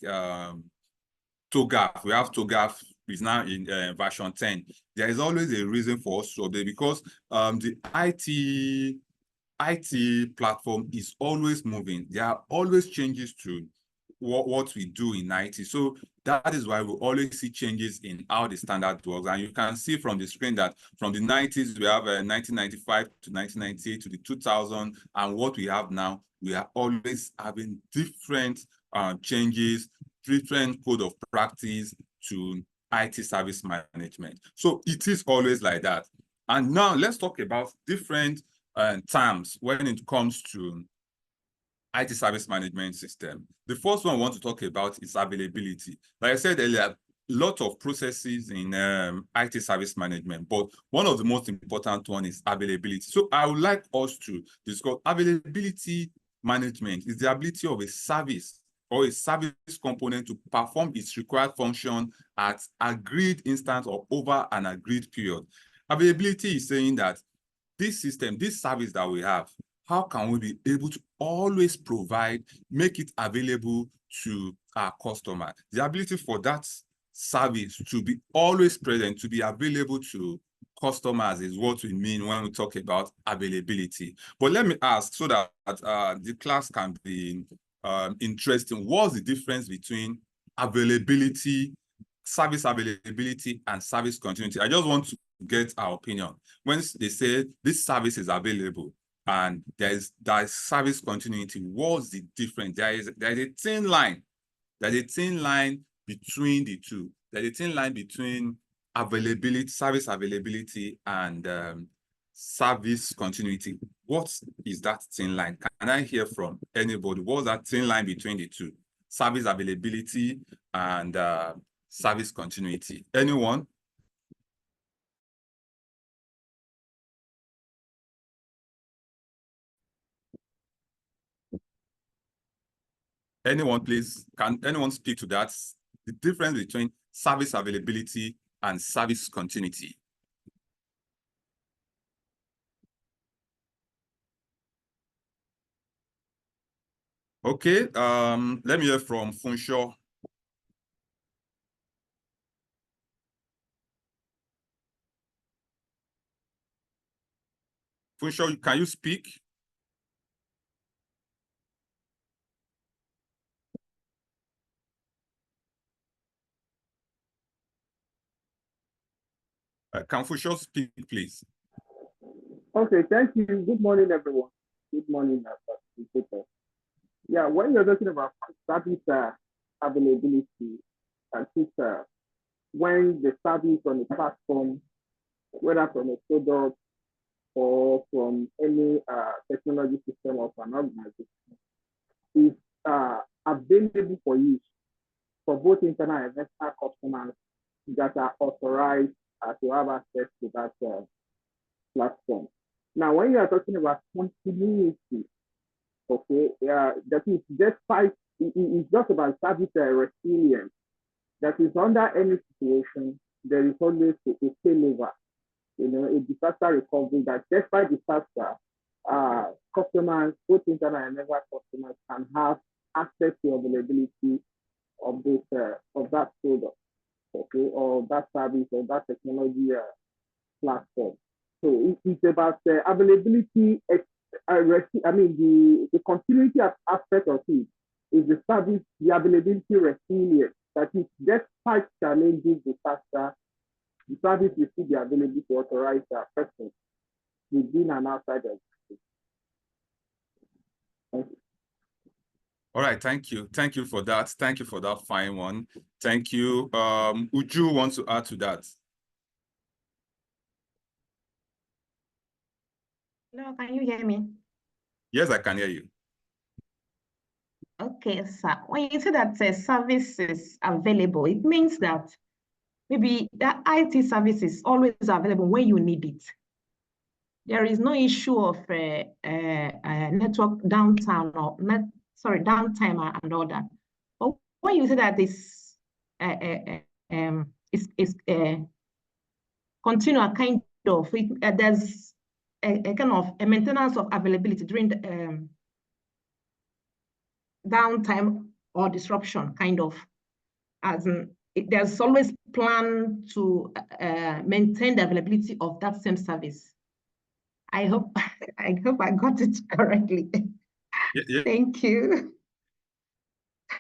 TOGAF. We have TOGAF is now in version 10. There is always a reason for us to update because the IT platform is always moving. There are always changes to what we do in IT. So that is why we always see changes in how the standard works. And you can see from the screen that from the 90s, we have 1995 to 1998 to the 2000. And what we have now, we are always having different changes, different code of practice to IT service management. So it is always like that. And now let's talk about different terms when it comes to IT service management system. The first one I want to talk about is availability. Like I said earlier, lot of processes in IT service management, but one of the most important one is availability. So I would like us to discuss availability management is the ability of a service or a service component to perform its required function at agreed instance or over an agreed period. Availability is saying that this system, this service that we have, how can we be able to always provide, make it available to our customer? The ability for that service to be always present, to be available to customers is what we mean when we talk about availability. But let me ask so that the class can be interesting. What's the difference between availability, service availability, and service continuity? I just want to get our opinion. When they say this service is available and there is service continuity, what's the difference? There is a thin line. There's a thin line between the two. There's a thin line between availability, service availability, and service continuity. What is that thin line? Can I hear from anybody? What's that thin line between the two? Service availability and service continuity. Anyone? Anyone, please? Can anyone speak to that? The difference between service availability and service continuity. Okay, let me hear from Funsho. Funsho, can you speak? Can Funsho speak, please? Okay, thank you. Good morning, everyone. Good morning, facilitator. Yeah, when you're talking about service availability, I think when the service on the platform, whether from a product or from any technology system of an organization, is available for use for both internal and external customers that are authorized to have access to that platform. Now, when you are talking about continuity, okay, that is despite, it's just about service resilience. That is under any situation, there is always a failover, a disaster recovery that despite disaster, customers, both internal and external customers, can have access to availability of this of that product, okay, or that service or that technology platform. So it's about availability. I mean, the continuity aspect of it is the service, the availability resilience. That is, despite challenges, disaster, the service will still be available to authorized persons within and outside of the. Thank you. All right, thank you. Thank you for that. Thank you for that fine one. Thank you. Uju wants to add to that. Hello, can you hear me? Yes, I can hear you. Okay, sir. When you say that service is available, it means that maybe that IT service is always available when you need it. There is no issue of network downtime or downtime and all that. But when you say that this is continual kind of, there's a kind of a maintenance of availability during the downtime or disruption, kind of, as in, there's always plan to maintain the availability of that same service. I hope I got it correctly. Yeah. Thank you.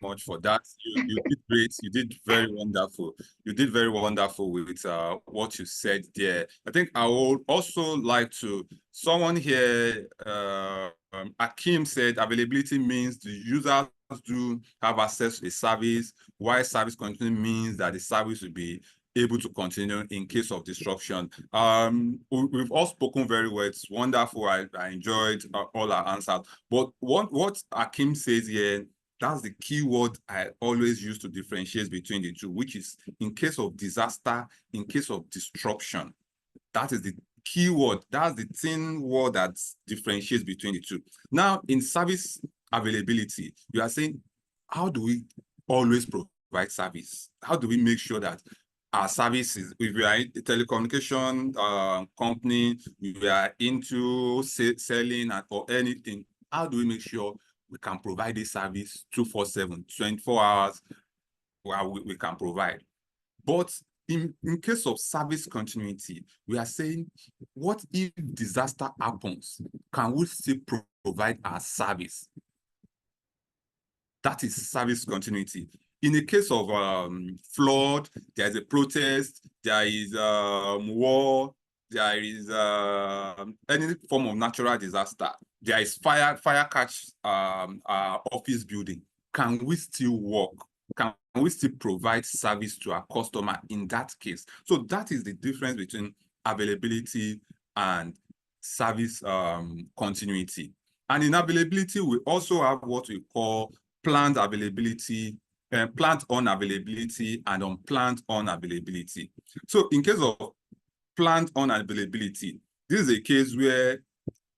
Much for that. You did great. You did very wonderful. You did very wonderful with what you said there. I think I would also like to, someone here, Akim said availability means the users do have access to a service, while service continuity means that the service will be able to continue in case of disruption. We've all spoken very well. It's wonderful. I enjoyed all our answers. But what Akim says here, That's the key word I always use to differentiate between the two, which is in case of disaster, in case of disruption. That is the key word. That's the thin word that differentiates between the two. Now, in service availability, you are saying, how do we always provide service? How do we make sure that our services, if we are a telecommunication company, we are into selling or anything, how do we make sure we can provide this service 24/7, 24 hours we can provide? But in case of service continuity, we are saying, what if disaster happens? Can we still provide our service? That is service continuity. In the case of flood, there is a protest, there is war, there is any form of natural disaster, there is fire catch office building. Can we still work? Can we still provide service to our customer in that case? So that is the difference between availability and service continuity. And in availability, we also have what we call planned availability, planned unavailability, and unplanned unavailability. So in case of planned unavailability, this is a case where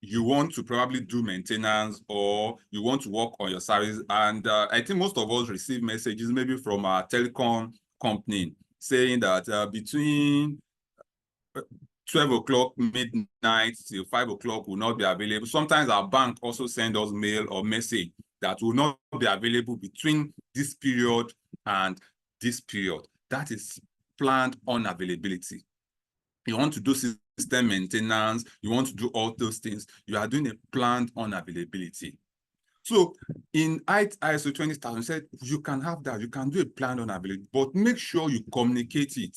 you want to probably do maintenance or you want to work on your service. And I think most of us receive messages maybe from our telecom company saying that between 12 o'clock midnight till 5 o'clock will not be available. Sometimes our bank also send us mail or message that will not be available between this period and this period. That is planned unavailability. You want to do system maintenance, you want to do all those things, you are doing a planned unavailability. So in ISO 20000, said you can have that, you can do a planned unavailability, but make sure you communicate it.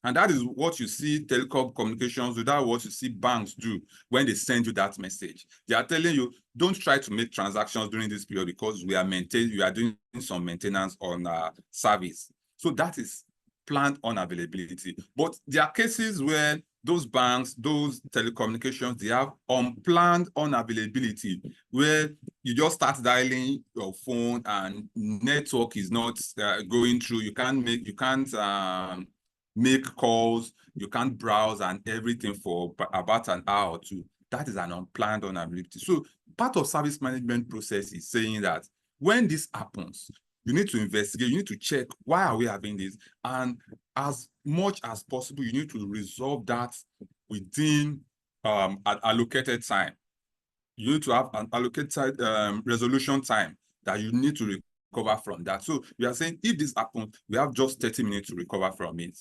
And that is what you see telecom communications do, that's what you see banks do when they send you that message. They are telling you, don't try to make transactions during this period because we are doing some maintenance on service. So that is planned unavailability. But there are cases where those banks, those telecommunications, they have unplanned unavailability, where you just start dialing your phone and network is not going through. You can't make calls, you can't browse and everything for about an hour or two. That is an unplanned unavailability. So part of service management process is saying that when this happens, you need to investigate, you need to check, why are we having this? And as much as possible, you need to resolve that within an allocated time. You need to have an allocated resolution time that you need to recover from that. So we are saying, if this happens, we have just 30 minutes to recover from it.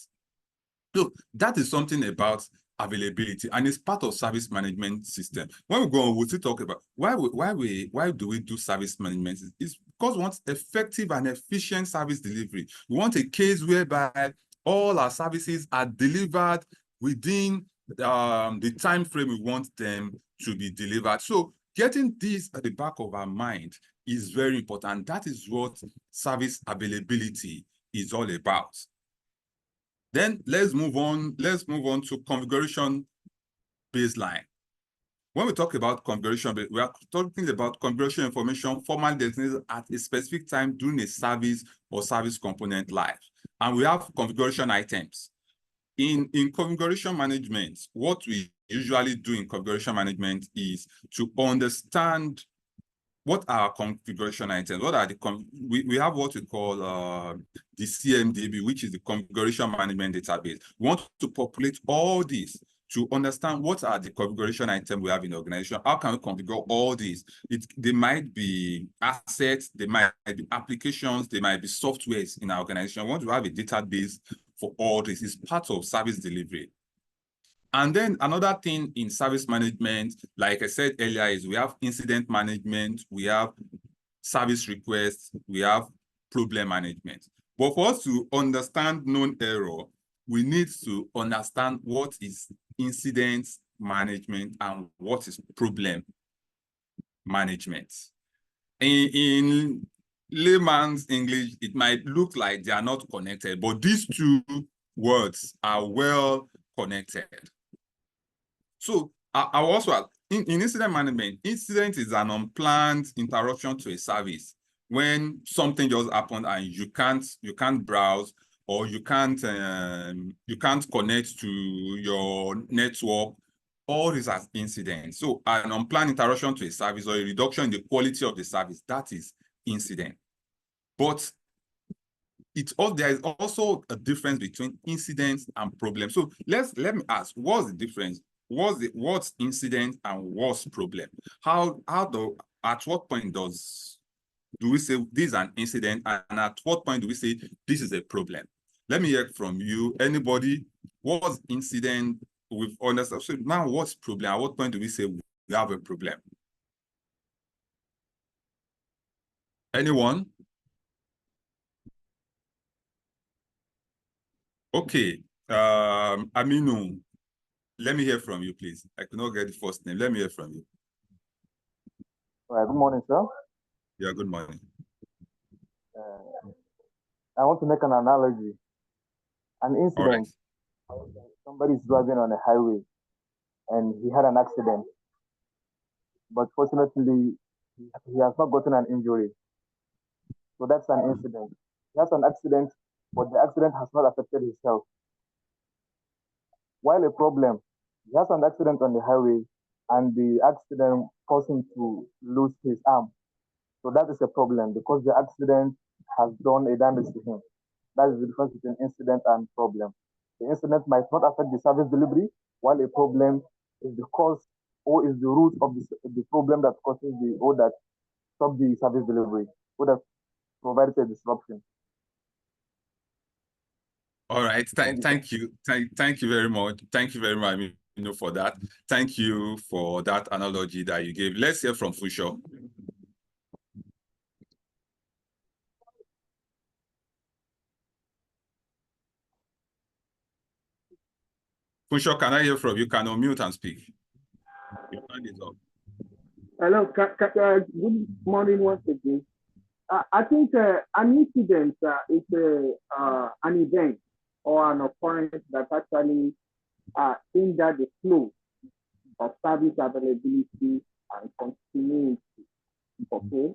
So that is something about availability, and it's part of service management system. When we go on, we'll still talk about why do we do service management? It's because we want effective and efficient service delivery. We want a case whereby all our services are delivered within the time frame we want them to be delivered. So getting this at the back of our mind is very important. That is what service availability is all about. Then let's move on to configuration baseline. When we talk about configuration, we are talking about configuration information formally designated at a specific time during a service or service component life. And we have configuration items. In configuration management, what we usually do in configuration management is to understand what are configuration items. What are we have what we call the CMDB, which is the configuration management database. We want to populate all these to understand what are the configuration items we have in the organization. How can we configure all these? They might be assets, they might be applications, they might be softwares in our organization. We want to have a database for all this. It's part of service delivery. And then another thing in service management, like I said earlier, is we have incident management, we have service requests, we have problem management. But for us to understand known error, we need to understand what is incident management and what is problem management. In layman's English, it might look like they are not connected, but these two words are well connected. So I also, in incident management, incident is an unplanned interruption to a service when something just happened and you can't browse, or you can't connect to your network, all these are incidents. So an unplanned interruption to a service or a reduction in the quality of the service, that is incident. But there is also a difference between incidents and problems. So let me ask, what's the difference? What's incident and what's problem? At what point do we say this is an incident, and at what point do we say this is a problem? Let me hear from you. Anybody? What's incident? We've understood. So now what's problem? At what point do we say we have a problem? Anyone? Okay. Aminu, let me hear from you, please. I could not get the first name. Let me hear from you. All right, good morning, sir. Yeah, good morning. I want to make an analogy. An incident. Right. Somebody is driving on a highway and he had an accident. But fortunately, he has not gotten an injury. So that's an incident. He has an accident, but the accident has not affected his health. While a problem, he has an accident on the highway and the accident caused him to lose his arm. So that is a problem because the accident has done a damage to him. That is the difference between incident and problem. The incident might not affect the service delivery, while a problem is the cause or is the root of the problem that causes that stops the service delivery, or that provides a disruption. All right. Thank you. Thank you very much. Thank you very much, for that. Thank you for that analogy that you gave. Let's hear from Fusho. Fusho, can I hear from you? Can unmute and speak. Your hand is up. Hello, good morning once again. I think an incident is an event or an occurrence that actually hinder the flow of service availability and continuity. Okay,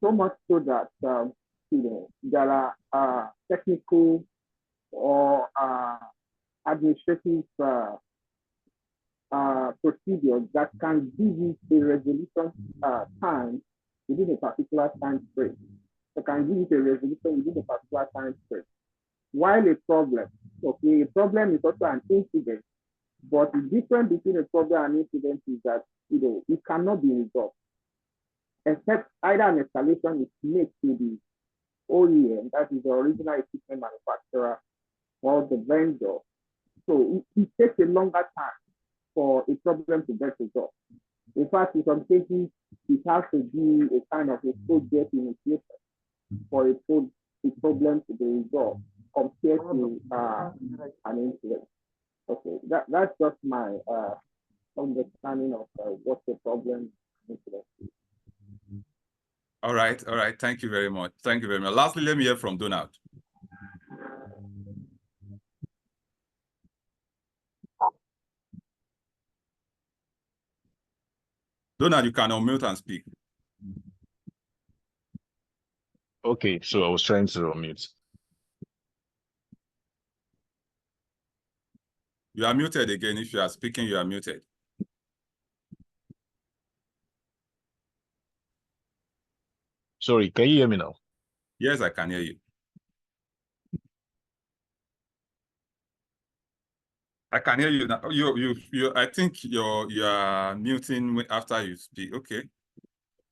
so much so that there are technical or administrative procedures that can give you a resolution time within a particular time frame. They can give you a resolution within a particular time frame. While a problem, okay, a problem is also an incident, but the difference between a problem and incident is that it cannot be resolved, except either an escalation is made to the OEM, that is the original equipment manufacturer, or the vendor. So it takes a longer time for a problem to get resolved. In fact, in some cases, it has to be a kind of a project initiation for a problem to be resolved compared to an incident. Okay, that's just my understanding of what the problem incident is. All right. Thank you very much. Thank you very much. Lastly, let me hear from Donald. Donald, you can unmute and speak. Okay, so I was trying to unmute. You are muted again. If you are speaking, you are muted. Sorry, can you hear me now? Yes, I can hear you. I can hear you now. You. I think you are muting after you speak. Okay.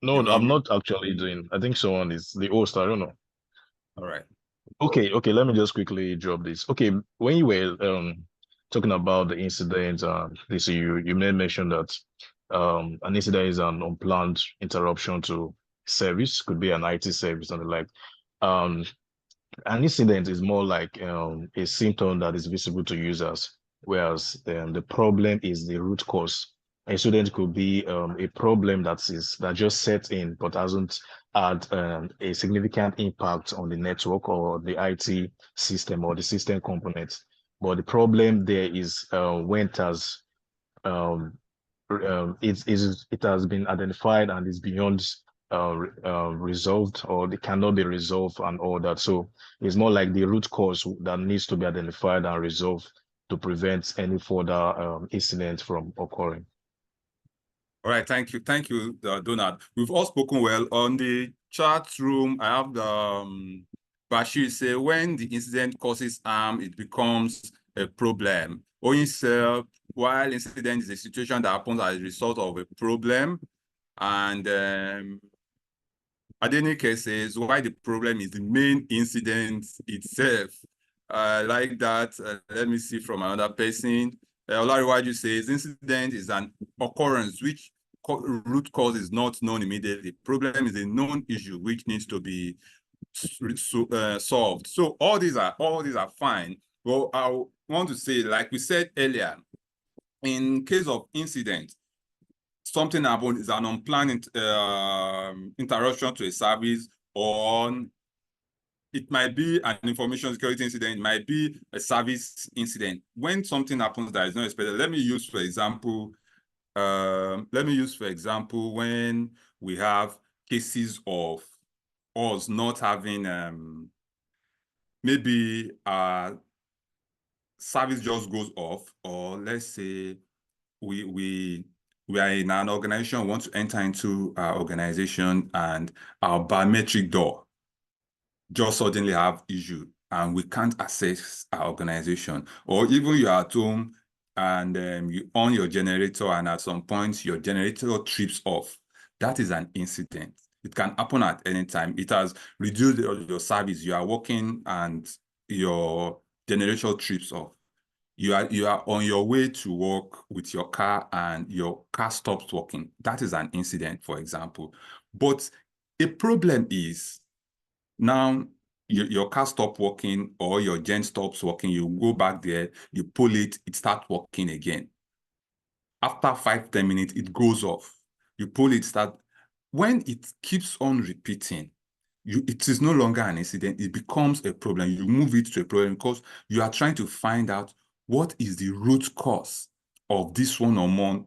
No, I'm not actually doing. I think someone is the host. I don't know. All right. Okay. Let me just quickly drop this. Okay, when you were talking about the incident, this you made mention that an incident is an unplanned interruption to service, could be an IT service and the like. An incident is more like a symptom that is visible to users, whereas the problem is the root cause. A incident could be a problem that just set in but hasn't had a significant impact on the network or the IT system or the system components. But the problem there is when it has it has been identified and is beyond resolved, or they cannot be resolved and all that. So it's more like the root cause that needs to be identified and resolved to prevent any further incident from occurring. All right, thank you, Donald. We've all spoken well. On the chat room, I have the Bashir say, when the incident causes harm, it becomes a problem. Oyin said, while incident is a situation that happens as a result of a problem, and Adenike says, why the problem is the main incident itself. Like that, let me see from another person. Olariwaju says, incident is an occurrence which root cause is not known immediately. Problem is a known issue which needs to be solved. So all these are fine. Well, I want to say, like we said earlier, in case of incident, something happened is an unplanned interruption to a service, or it might be an information security incident, it might be a service incident. When something happens that is not expected, let me use for example, when we have cases of us not having maybe service just goes off, or let's say we are in an organization, want to enter into our organization, and our biometric door just suddenly have issue and we can't access our organization. Or even you're at home and you on your generator, and at some point your generator trips off. That is an incident. It can happen at any time. It has reduced your service. You are working and your generator trips off. You are on your way to work with your car and your car stops working. That is an incident, for example. But a problem is now your car stops working, or your gen stops working. You go back there, you pull it, it starts working again. After 5-10 minutes, it goes off. You pull it, when it keeps on repeating, it is no longer an incident, it becomes a problem. You move it to a problem because you are trying to find out what is the root cause of this one-on-one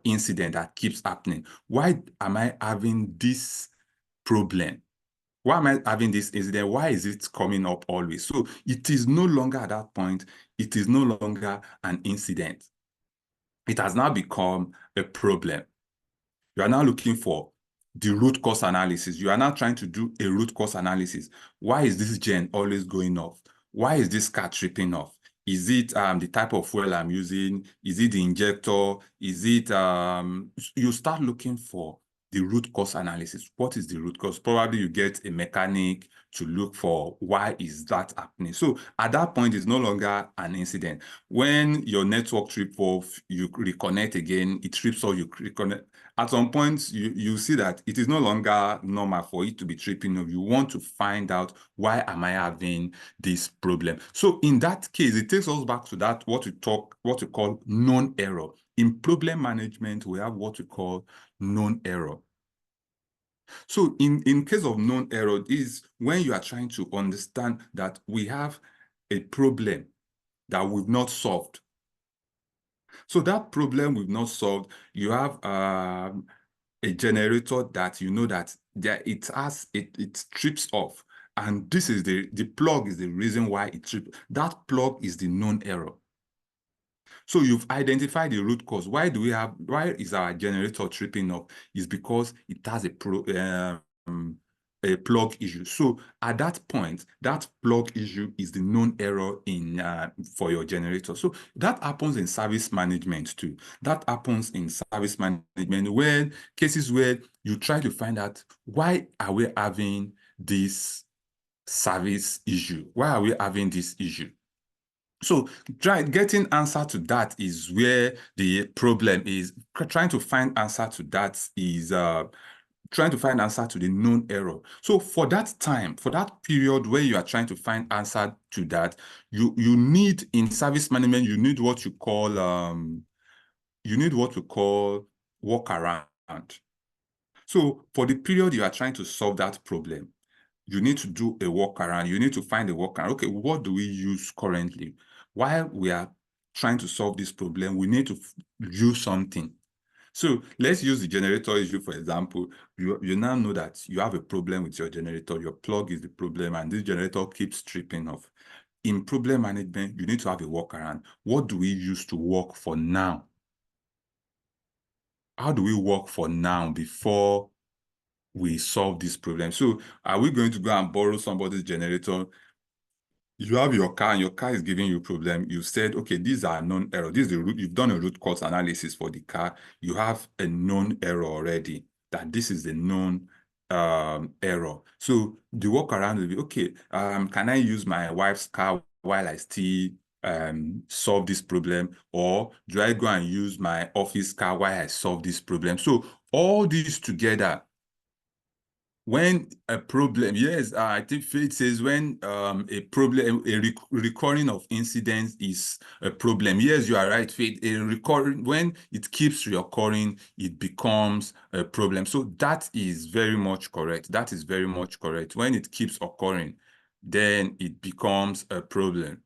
incident that keeps happening. Why am I having this problem? Why am I having this incident? Why is it coming up always? So it is no longer at that point, it is no longer an incident. It has now become a problem. You are now looking for the root cause analysis. You are now trying to do a root cause analysis. Why is this gen always going off? Why is this car tripping off? Is it the type of fuel I'm using? Is it the injector? Is it, you start looking for the root cause analysis. What is the root cause? Probably you get a mechanic to look for why is that happening. So at that point, it's no longer an incident. When your network trips off, you reconnect again, it trips off, you reconnect. At some point, you see that it is no longer normal for it to be tripping off. You want to find out, why am I having this problem? So in that case, it takes us back to that, what we call known error. In problem management, we have what we call known error. So in case of known error is when you are trying to understand that we have a problem that we've not solved. So that problem we've not solved, you have a generator that you know that it trips off. And this is the plug is the reason why it trips. That plug is the known error. So you've identified the root cause. Why is our generator tripping off? It's because it has a plug issue. So at that point, that plug issue is the known error for your generator. So that happens in service management too. That happens in service management when cases where you try to find out, why are we having this service issue? Why are we having this issue? So getting answer to that is where the problem is. Trying to find answer to that is trying to find answer to the known error. So for that time, for that period where you are trying to find answer to that, you need, in service management, you need what you call workaround. So for the period you are trying to solve that problem, you need to do a workaround. You need to find a workaround. Okay, what do we use currently? While we are trying to solve this problem, we need to use something. So let's use the generator issue, for example. You now know that you have a problem with your generator. Your plug is the problem, and this generator keeps tripping off. In problem management, you need to have a workaround. What do we use to work for now? How do we work for now before we solve this problem? So are we going to go and borrow somebody's generator? You have your car and your car is giving you a problem. You said, okay, these are known errors. This is the root. You've done a root cause analysis for the car. You have a known error already, that this is the known error. So the workaround will be, okay, can I use my wife's car while I still solve this problem? Or do I go and use my office car while I solve this problem? So all these together, when a problem, yes, I think Faith says when a problem, recurring of incidents is a problem. Yes, you are right, Faith. When it keeps reoccurring, it becomes a problem. So that is very much correct. That is very much correct. When it keeps occurring, then it becomes a problem.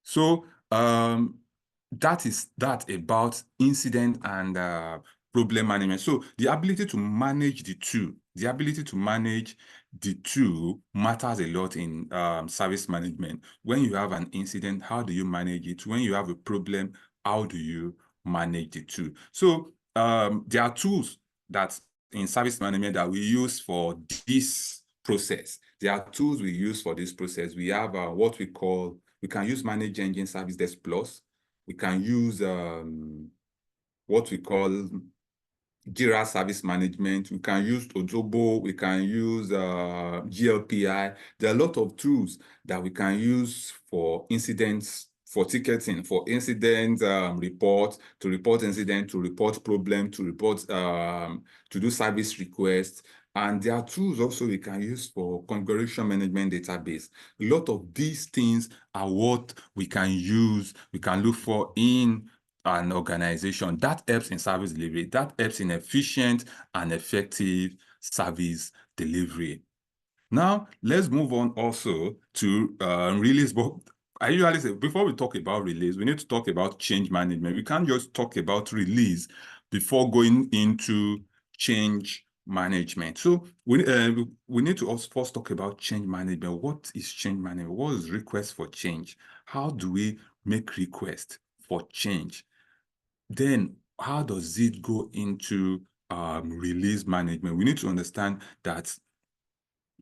So that is that about incident and problem management. So the ability to manage the two, matters a lot in service management. When you have an incident, how do you manage it? When you have a problem, how do you manage the two? So there are tools that in service management that we use for this process. There are tools we use for this process. We have what we call, we can use Manage Engine Service Desk Plus. We can use what we call Jira Service Management. We can use Ojobo. We can use GLPI. There are a lot of tools that we can use for incidents, for ticketing, for incident report, to report incident, to report problem, to report, to do service requests. And there are tools also we can use for configuration management database. A lot of these things are what we can use, we can look for in an organization. That helps in service delivery. That helps in efficient and effective service delivery. Now, let's move on also to release. But I usually say, before we talk about release, we need to talk about change management. We can't just talk about release before going into change management. So we need to also first talk about change management. What is change management? What is request for change? How do we make request for change? Then how does it go into release management? We need to understand that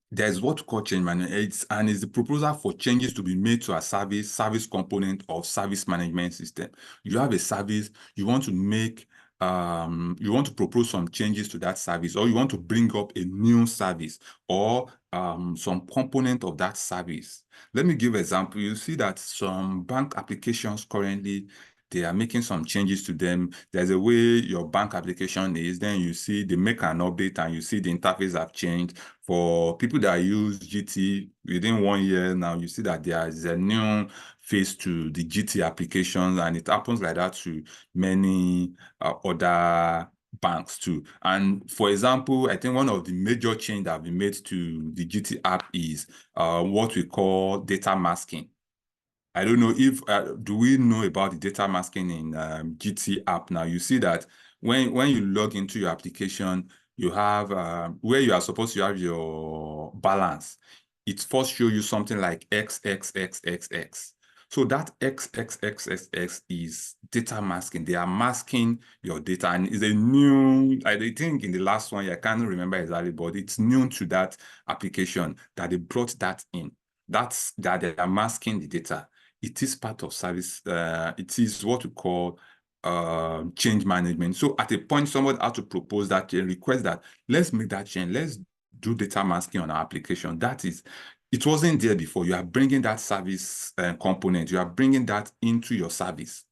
there's what we call change management, and it's the proposal for changes to be made to a service component of service management system. You have a service, you want to make, you want to propose some changes to that service, or you want to bring up a new service or some component of that service. Let me give an example. You see that some bank applications currently, they are making some changes to them. There's a way your bank application is, then you see they make an update and you see the interface have changed. For people that use GT within 1 year now, you see that there is a new phase to the GT applications, and it happens like that to many other banks too. And for example, I think one of the major changes that have been made to the GT app is what we call data masking. I don't know if, do we know about the data masking in GT app now? You see that when you log into your application, you have where you are supposed to have your balance. It first shows you something like XXXXX. So that XXXXX is data masking. They are masking your data, and it's a new, I think in the last one, I can't remember exactly, but it's new to that application that they brought that in. That they are masking the data. It is part of service. It is what we call change management. So at a point, someone had to propose that change, request that, let's make that change. Let's do data masking on our application. That is, it wasn't there before. You are bringing that service component. You are bringing that into your service.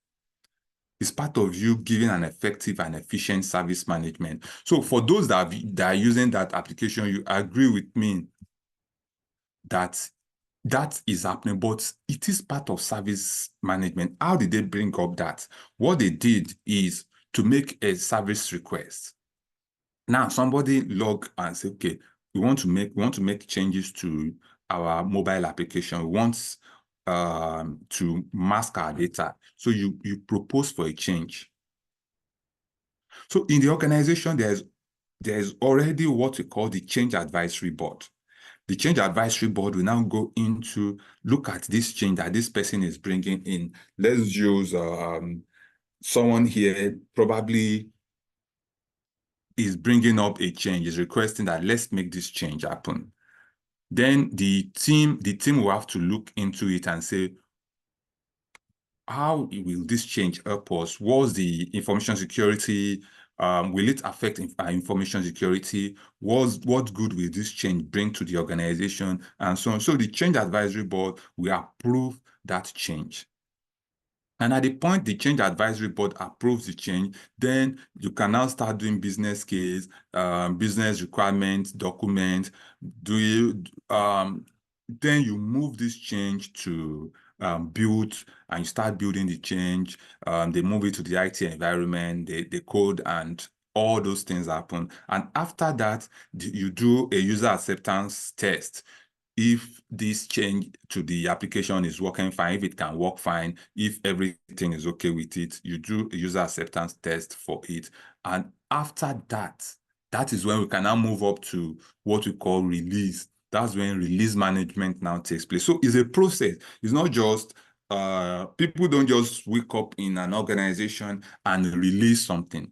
It's part of you giving an effective and efficient service management. So for those that are using that application, you agree with me that that is happening, but it is part of service management. How did they bring up that? What they did is to make a service request. Now somebody log and say, okay, we want to make changes to our mobile application. We want to mask our data. So you propose for a change. So in the organization, there's already what we call the change advisory board. The change advisory board will now go into look at this change that this person is bringing in. Let's use someone here probably is bringing up a change, is requesting that let's make this change happen. Then the team will have to look into it and say, how will this change help us? What's the information security? Will it affect our information security? What good will this change bring to the organization? And so on. So the change advisory board will approve that change. And at the point the change advisory board approves the change, then you can now start doing business case, business requirements, document. Then you move this change to build, and you start building the change. They move it to the IT environment, they code, and all those things happen. And after that, you do a user acceptance test. If this change to the application is working fine, if it can work fine, if everything is okay with it, you do a user acceptance test for it. And after that, that is when we can now move up to what we call release. That's when release management now takes place. So it's a process. It's not just, people don't just wake up in an organization and release something.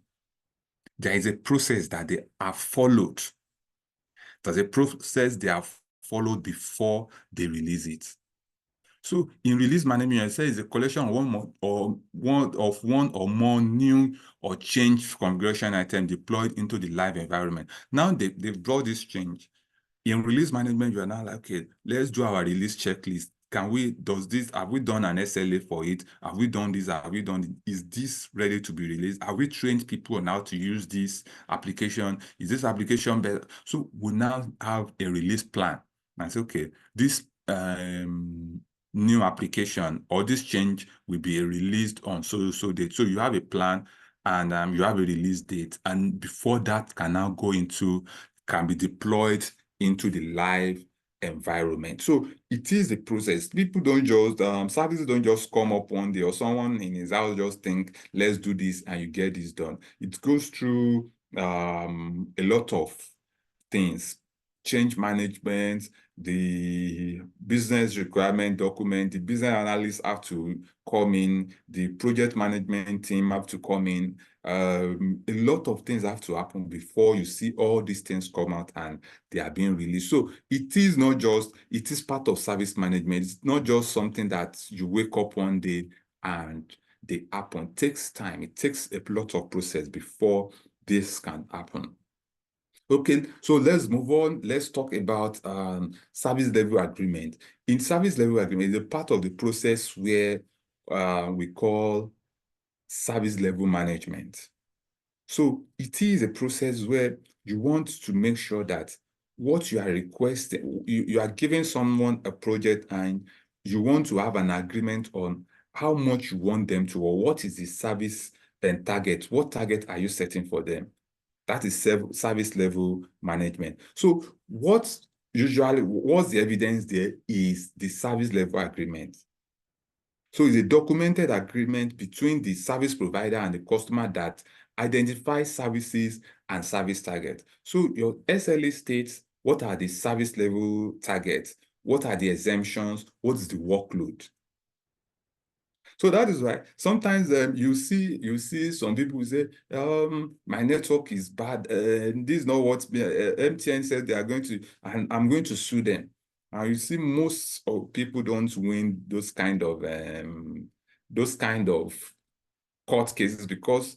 There is a process that they have followed. There's a process they have followed before they release it. So in release management, I say it's a collection of one or more new or changed configuration items deployed into the live environment. Now they've brought this change. In release management, you are now like, okay, let's do our release checklist. Have we done an SLA for it? Have we done this? Is this ready to be released? Have we trained people on how to use this application? Is this application better? So we now have a release plan. And say, okay, this new application or this change will be released on so date. So you have a plan, and you have a release date. And before that can be deployed into the live environment. So it is a process. People don't just, services don't just come up one day, or someone in his house just think, let's do this, and you get this done. It goes through a lot of things. Change management, the business requirement document, the business analysts have to come in, the project management team have to come in. A lot of things have to happen before you see all these things come out and they are being released. So it is part of service management. It's not just something that you wake up one day and they happen. It takes time. It takes a lot of process before this can happen. Okay, so let's move on. Let's talk about service level agreement. In service level agreement, it's a part of the process where we call service level management. So it is a process where you want to make sure that what you are requesting, you are giving someone a project and you want to have an agreement on how much you want them to, or what is the service and target. What target are you setting for them? That is service level management. So what's the evidence there is the service level agreement. So it's a documented agreement between the service provider and the customer that identifies services and service targets. So your SLA states what are the service level targets, what are the exemptions, what is the workload. So that is why sometimes you see some people say, my network is bad. This is not what MTN said they are going to, and I'm going to sue them. And you see most of people don't win those kind of court cases, because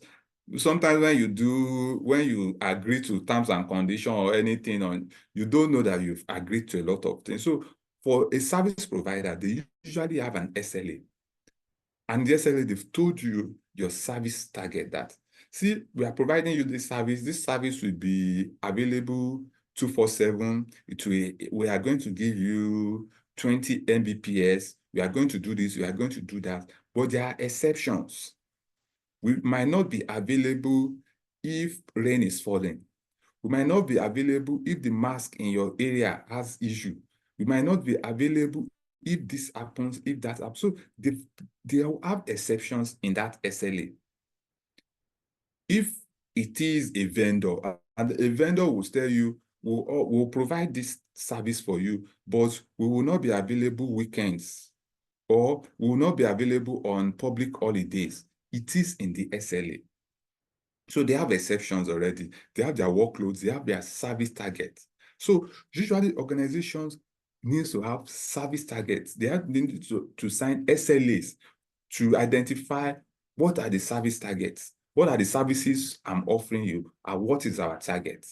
sometimes when you agree to terms and conditions or anything, you don't know that you've agreed to a lot of things. So for a service provider, they usually have an SLA. And the SLA, they've told you your service target that, see, we are providing you this service. This service will be available 24/7. We are going to give you 20 Mbps. We are going to do this. We are going to do that. But there are exceptions. We might not be available if rain is falling. We might not be available if the mask in your area has issue. We might not be available if this happens, if that happens. So they will have exceptions in that SLA. If it is a vendor, and a vendor will tell you, we'll provide this service for you, but we will not be available weekends, or we will not be available on public holidays. It is in the SLA. So they have exceptions already. They have their workloads, they have their service targets. So usually organizations need to have service targets. They need to sign SLAs to identify what are the service targets, what are the services I'm offering you, and what is our target.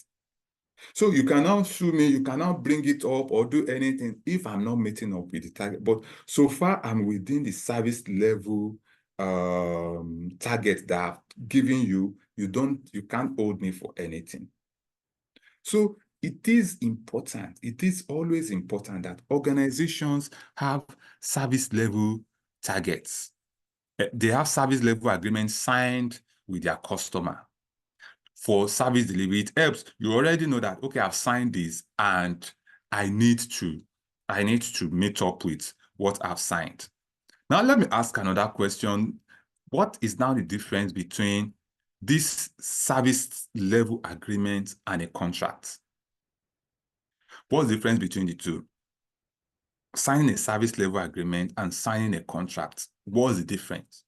So you cannot sue me, you cannot bring it up or do anything if I'm not meeting up with the target. But so far, I'm within the service level target that I've given you. You can't hold me for anything. So it is important, it is always important that organizations have service level targets. They have service level agreements signed with their customer for service delivery. It helps. You already know that, okay, I've signed this and I need to meet up with what I've signed. Now, let me ask another question. What is now the difference between this service level agreement and a contract? What's the difference between the two? Signing a service level agreement and signing a contract. What's the difference?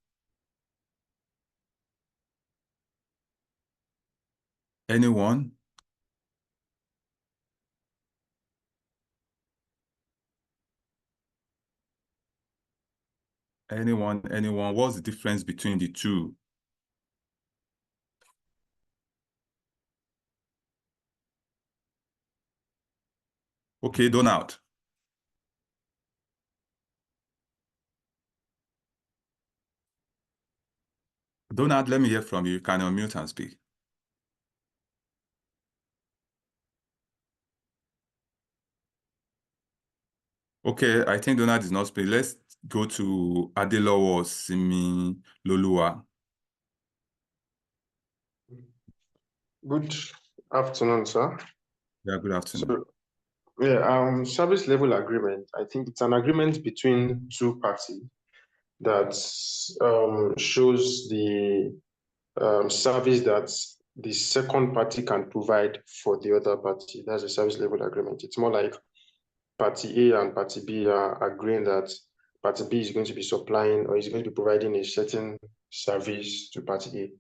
Anyone? Anyone? What's the difference between the two? Okay, Donald. Donald, let me hear from you. You can unmute and speak. Okay, I think Donald is not speaking. Let's go to Adelowo Simi Lolua. Good afternoon, sir. Yeah, good afternoon. So, yeah, service level agreement. I think it's an agreement between two parties that shows the service that the second party can provide for the other party. That's a service level agreement. It's more like party A and party B are agreeing that party B is going to be supplying or is going to be providing a certain service to party A.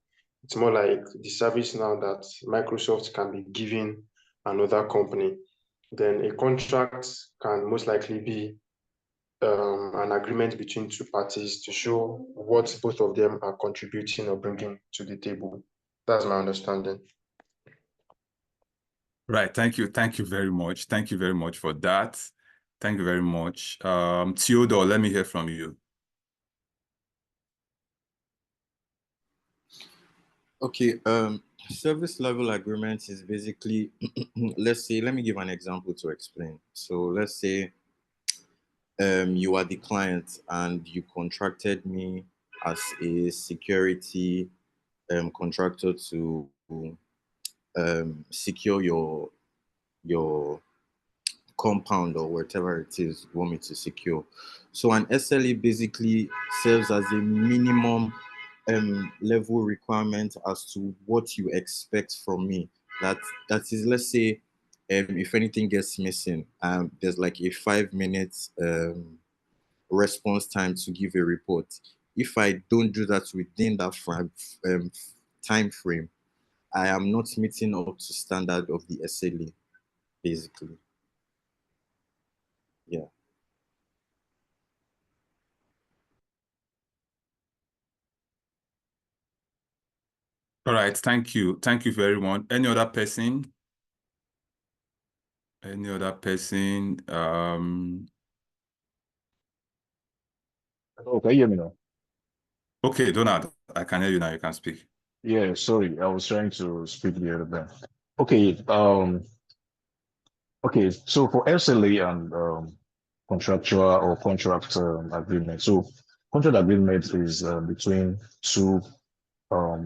It's more like the service now that Microsoft can be giving another company. Then a contract can most likely be an agreement between two parties to show what both of them are contributing or bringing to the table. That's my understanding. Right. Thank you. Thank you very much. Thank you very much for that. Thank you very much. Theodore, let me hear from you. Okay, service level agreement is basically, let me give an example to explain. So let's say you are the client and you contracted me as a security contractor to secure your compound or whatever it is you want me to secure. So an SLA basically serves as a minimum level requirement as to what you expect from me. That is, let's say, if anything gets missing, there's like a 5 minutes response time to give a report. If I don't do that within that time frame, I am not meeting up to standard of the SLA, basically. Yeah. All right. Thank you. Thank you very much. Any other person? Any other person? Okay, you hear me now? Okay, Donald, I can hear you now. You can speak. Yeah, sorry, I was trying to speak the other time. Okay, okay, so for SLA and contractual or contract agreement. So contract agreement is between two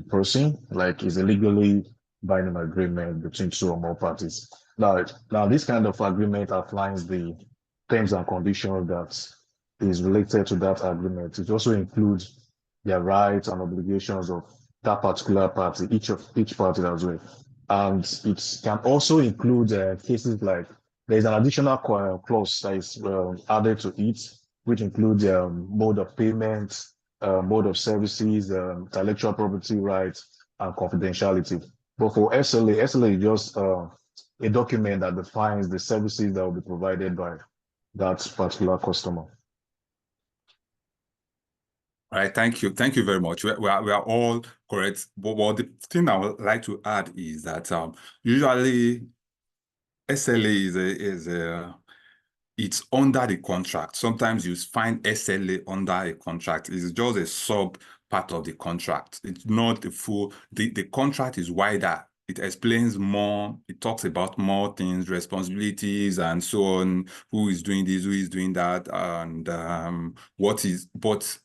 person, like is a legally binding agreement between two or more parties. Now this kind of agreement outlines the terms and conditions that is related to that agreement. It also includes the rights and obligations of that particular party, each party as well. And it can also include cases like there's an additional clause that is added to it, which includes mode of payment, mode of services, intellectual property rights, and confidentiality. But for SLA is just a document that defines the services that will be provided by that particular customer. All right, thank you very much. We are all correct. But the thing I would like to add is that usually SLA it's under the contract. Sometimes you find SLA under a contract. It's just a sub part of the contract. It's not the full. The contract is wider. It explains more. It talks about more things, responsibilities, and so on. Who is doing this? Who is doing that? And what is but.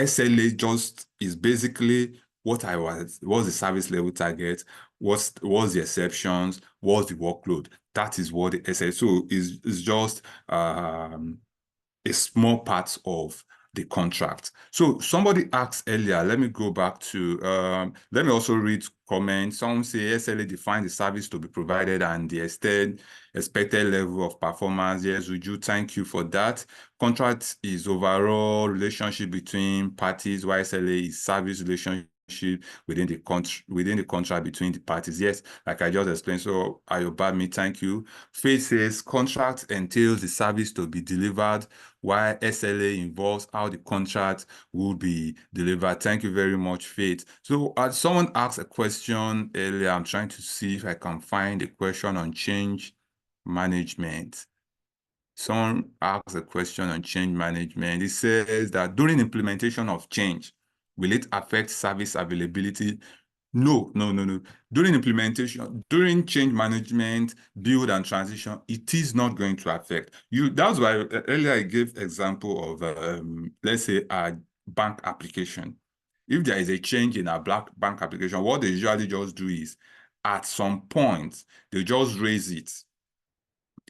SLA just is basically what's the service level target, what's the exceptions, what's the workload. That is what the SLA. So is just a small part of the contract. So somebody asked earlier, let me go back to, let me also read comments. Some say SLA defines the service to be provided and the expected level of performance. Yes, Uju, thank you for that. Contract is overall relationship between parties, while SLA is service relationship within the contract between the parties. Yes, like I just explained. So Ayobami, thank you. Faith says contract entails the service to be delivered, while SLA involves how the contract will be delivered. Thank you very much, Faith. So someone asked a question earlier. I'm trying to see if I can find a question on change management. Someone asked a question on change management. It says that during implementation of change, will it affect service availability? No. During implementation, during change management, build and transition, it is not going to affect you. That's why earlier I gave example of, let's say, a bank application. If there is a change in a bank application, what they usually just do is, at some point, they just raise it.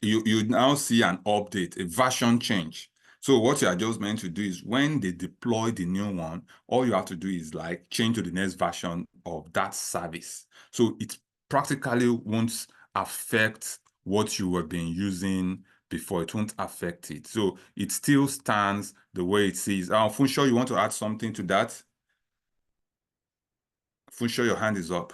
You now see an update, a version change. So what you are just meant to do is when they deploy the new one, all you have to do is like change to the next version of that service. So it practically won't affect what you were being using before. It won't affect it. So it still stands the way it is. Funsho, you want to add something to that? Funsho, your hand is up.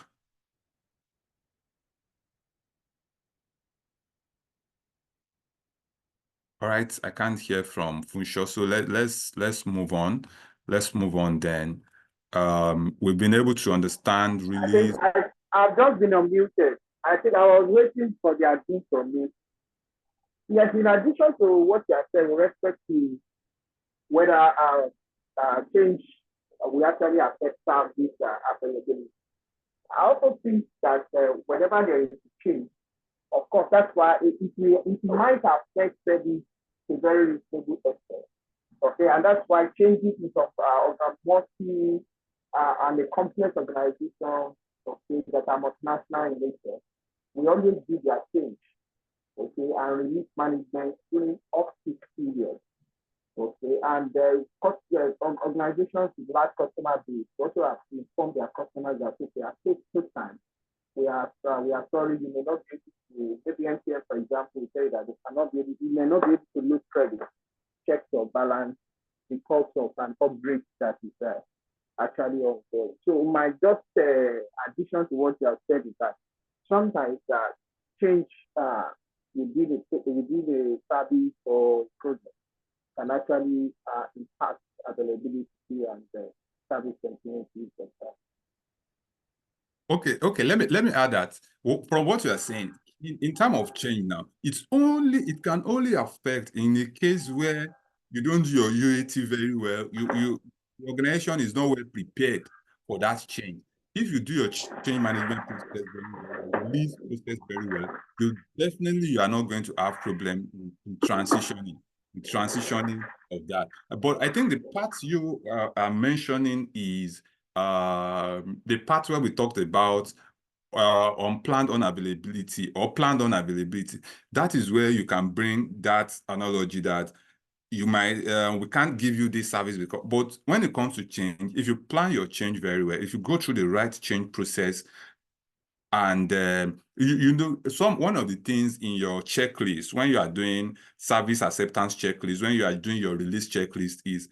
All right, I can't hear from Funsho, so let's move on. Let's move on then. We've been able to understand really. I've just been unmuted. I think I was waiting for the addition from me. Yes, in addition to what you have said with respect to whether change will actually affect service availability, I also think that whenever there is a change, of course, that's why it might affect service to very reasonable extent. Okay, and that's why changes of a multi and a complex organization, okay, that are multinational in nature, we always do their change, okay, and release management during off-peak periods, okay, and organizations with large customer base also have to inform their customers that okay, take time. We are sorry, you may not be able to, maybe NTF, for example, will say that you may not be able to lose credit, check your balance because of an upgrade that is actually ongoing. So my just addition to what you have said is that sometimes change within a service or project can actually impact availability and service continuity. Okay. Let me add that from what you are saying, in terms of change now, it can only affect in a case where you don't do your UAT very well. The organization is not well prepared for that change. If you do your change management process very well, release process very well, you are not going to have problem in transitioning of that. But I think the part you are mentioning is the part where we talked about unplanned unavailability or planned unavailability. That is where you can bring that analogy that you might, we can't give you this service because, but when it comes to change, if you plan your change very well, if you go through the right change process, and you know, one of the things in your checklist when you are doing service acceptance checklist, when you are doing your release checklist, is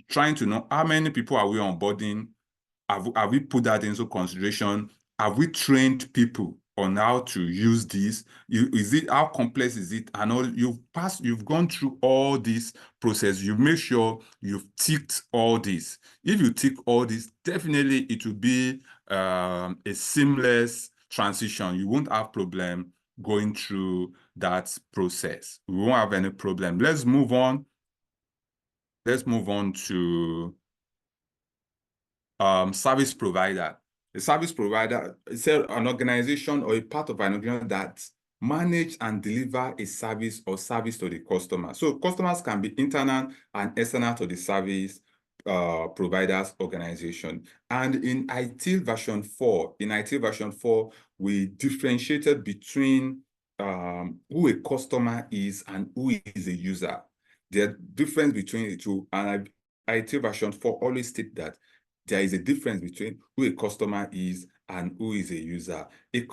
trying to know how many people are we onboarding. Have we put that into consideration? Have we trained people on how to use this? Is it, how complex is it? And all you've gone through all this process. You make sure you've ticked all this. If you tick all this, definitely it will be a seamless transition. You won't have problem going through that process. We won't have any problem. Let's move on. Let's move on to service provider. A service provider is an organization or a part of an organization that manage and deliver a service or service to the customer. So customers can be internal and external to the service providers organization. And in ITIL version 4, we differentiated between who a customer is and who is a user. The difference between the two, and ITIL version 4 always state that there is a difference between who a customer is and who is a user. A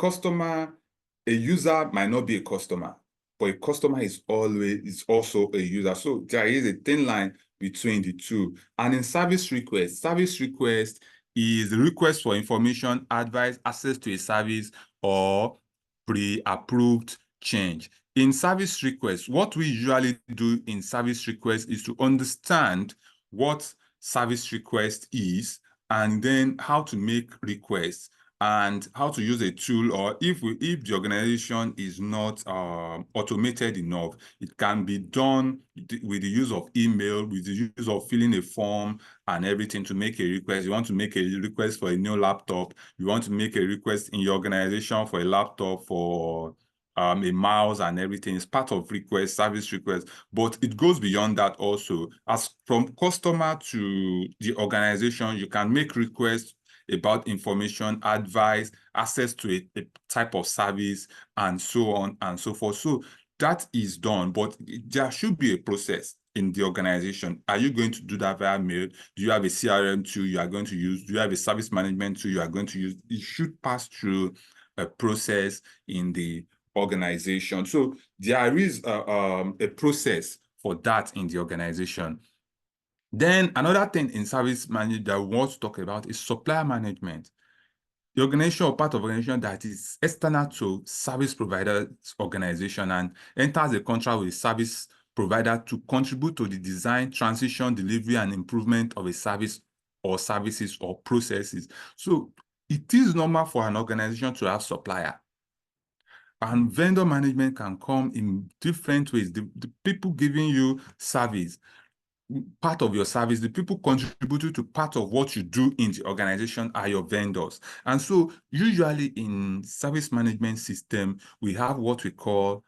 user might not be a customer, but a customer is also a user. So there is a thin line between the two. And in service request is the request for information, advice, access to a service, or pre-approved change. In service request, what we usually do in service request is to understand what service request is, and then how to make requests and how to use a tool, or if the organization is not automated enough, it can be done with the use of email, with the use of filling a form and everything to make a request. You want to make a request for a new laptop. You want to make a request in your organization for a laptop, for a mouse and everything. Is part of request, service request, but it goes beyond that also. As from customer to the organization, you can make requests about information, advice, access to a type of service, and so on and so forth. So that is done, but there should be a process in the organization. Are you going to do that via mail? Do you have a CRM tool you are going to use? Do you have a service management tool you are going to use? It should pass through a process in the organization. So there is a process for that in the organization. Then another thing in service management that we want to talk about is supplier management. The organization or part of organization that is external to service provider organization and enters a contract with a service provider to contribute to the design, transition, delivery, and improvement of a service or services or processes. So it is normal for an organization to have supplier. And vendor management can come in different ways. The people giving you service, part of your service, the people contributing to part of what you do in the organization are your vendors. And so usually in service management system, we have what we call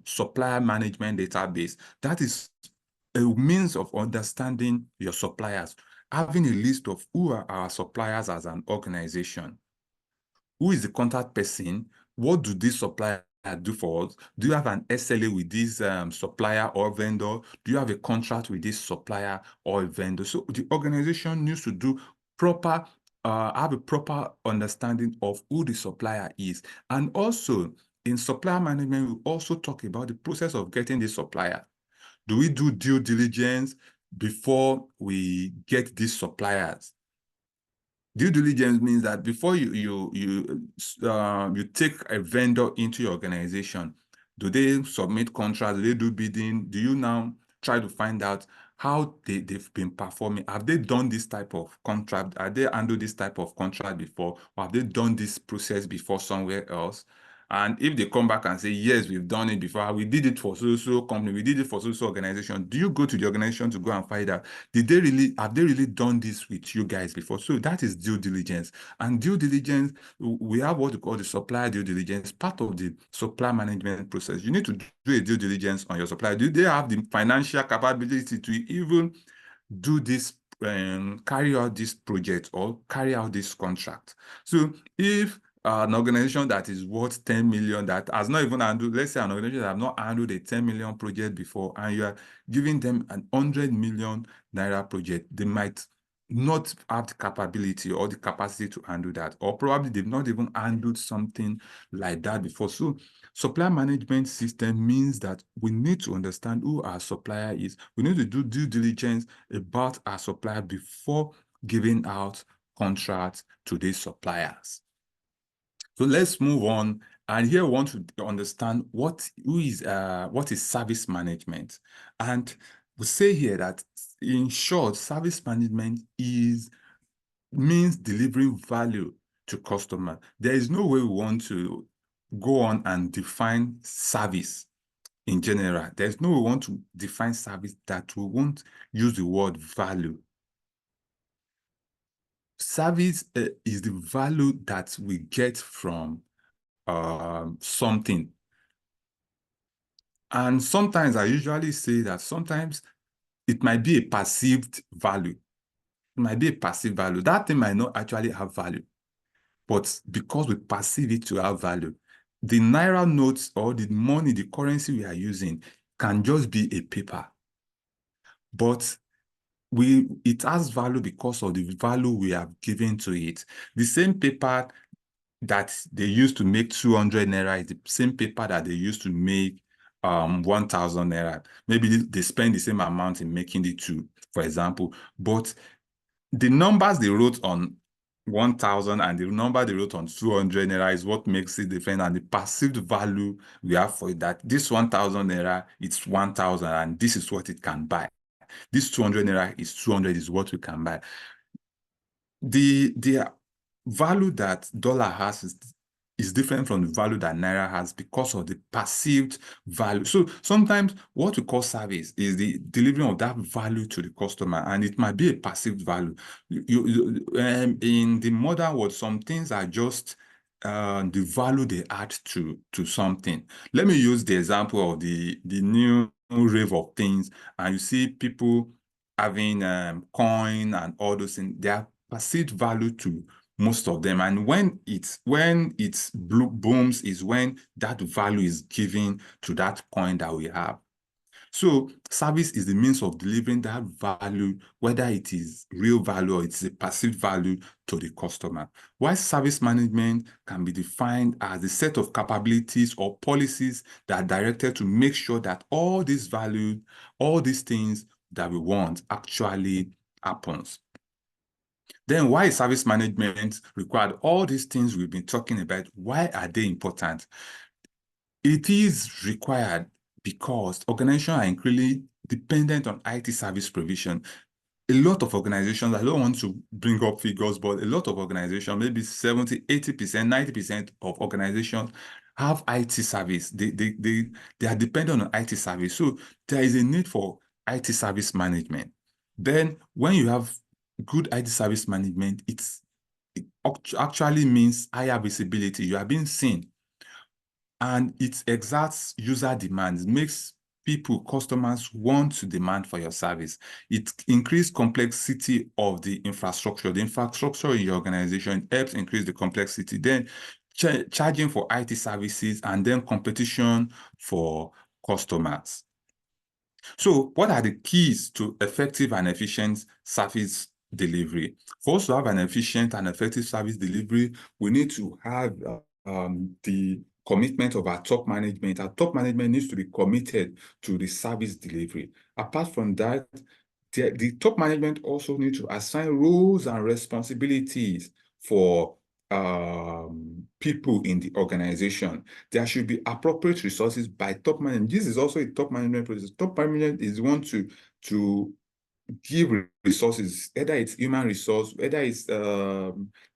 supplier management database. That is a means of understanding your suppliers, having a list of who are our suppliers as an organization. Who is the contact person? What do this supplier do for us? Do you have an SLA with this supplier or vendor? Do you have a contract with this supplier or vendor? So the organization needs to do have a proper understanding of who the supplier is. And also in supplier management, we also talk about the process of getting the supplier. Do we do due diligence before we get these suppliers? Due diligence means that before you take a vendor into your organization, do they submit contracts? Do they do bidding? Do you now try to find out how they've been performing? Have they done this type of contract? Have they handled this type of contract before? Or have they done this process before somewhere else? And if they come back and say, yes, we've done it before, we did it for so company, we did it for so organization, do you go to the organization to go and find out, have they really done this with you guys before? So that is due diligence. And due diligence, we have what we call the supplier due diligence, part of the supply management process. You need to do a due diligence on your supplier. Do they have the financial capability to even do this, carry out this project or carry out this contract? So if an organization that is worth 10 million that has not even handled, let's say an organization that have not handled a 10 million project before, and you are giving them an 100 million naira project, they might not have the capability or the capacity to handle that, or probably they've not even handled something like that before. So supply management system means that we need to understand who our supplier is. We need to do due diligence about our supplier before giving out contracts to these suppliers. So let's move on. And here we want to understand what is service management. And we say here that, in short, service management means delivering value to customer. There is no way we want to go on and define service in general. There's no way we want to define service that we won't use the word value. Service is the value that we get from something. And sometimes I usually say that sometimes it might be a perceived value. It might be a perceived value. That thing might not actually have value. But because we perceive it to have value, the naira notes or the money, the currency we are using can just be a paper. But it has value because of the value we have given to it. The same paper that they used to make 200 naira is the same paper that they used to make 1,000 naira. Maybe they spend the same amount in making the two, for example. But the numbers they wrote on 1,000 and the number they wrote on 200 naira is what makes it different, and the perceived value we have for it, that this 1,000 naira, it's 1,000 and this is what it can buy. This 200 naira is 200 is what we can buy. The value that dollar has is different from the value that naira has because of the perceived value. So sometimes what we call service is the delivering of that value to the customer, and it might be a perceived value. In the modern world, some things are just the value they add to something. Let me use the example of the new rave of things, and you see people having coin and all those things. They are perceived value to most of them, and when it booms is when that value is given to that coin that we have. So service is the means of delivering that value, whether it is real value or it's a perceived value to the customer. While service management can be defined as the set of capabilities or policies that are directed to make sure that all these values, all these things that we want actually happens. Then why is service management required? All these things we've been talking about, why are they important? It is required because organizations are increasingly dependent on IT service provision. A lot of organizations, I don't want to bring up figures, but a lot of organizations, maybe 70, 80%, 90% of organizations have IT service. They are dependent on IT service. So there is a need for IT service management. Then when you have good IT service management, it actually means higher visibility. You are being seen. And it exerts user demands, makes customers want to demand for your service. It increases complexity of the infrastructure. The infrastructure in your organization helps increase the complexity. Then charging for IT services, and then competition for customers. So what are the keys to effective and efficient service delivery? For us to have an efficient and effective service delivery, we need to have the commitment of our top management. Our top management needs to be committed to the service delivery. Apart from that, the top management also need to assign roles and responsibilities for people in the organization. There should be appropriate resources by top management. This is also a top management process. Top management is one to give resources, whether it's human resource, whether it's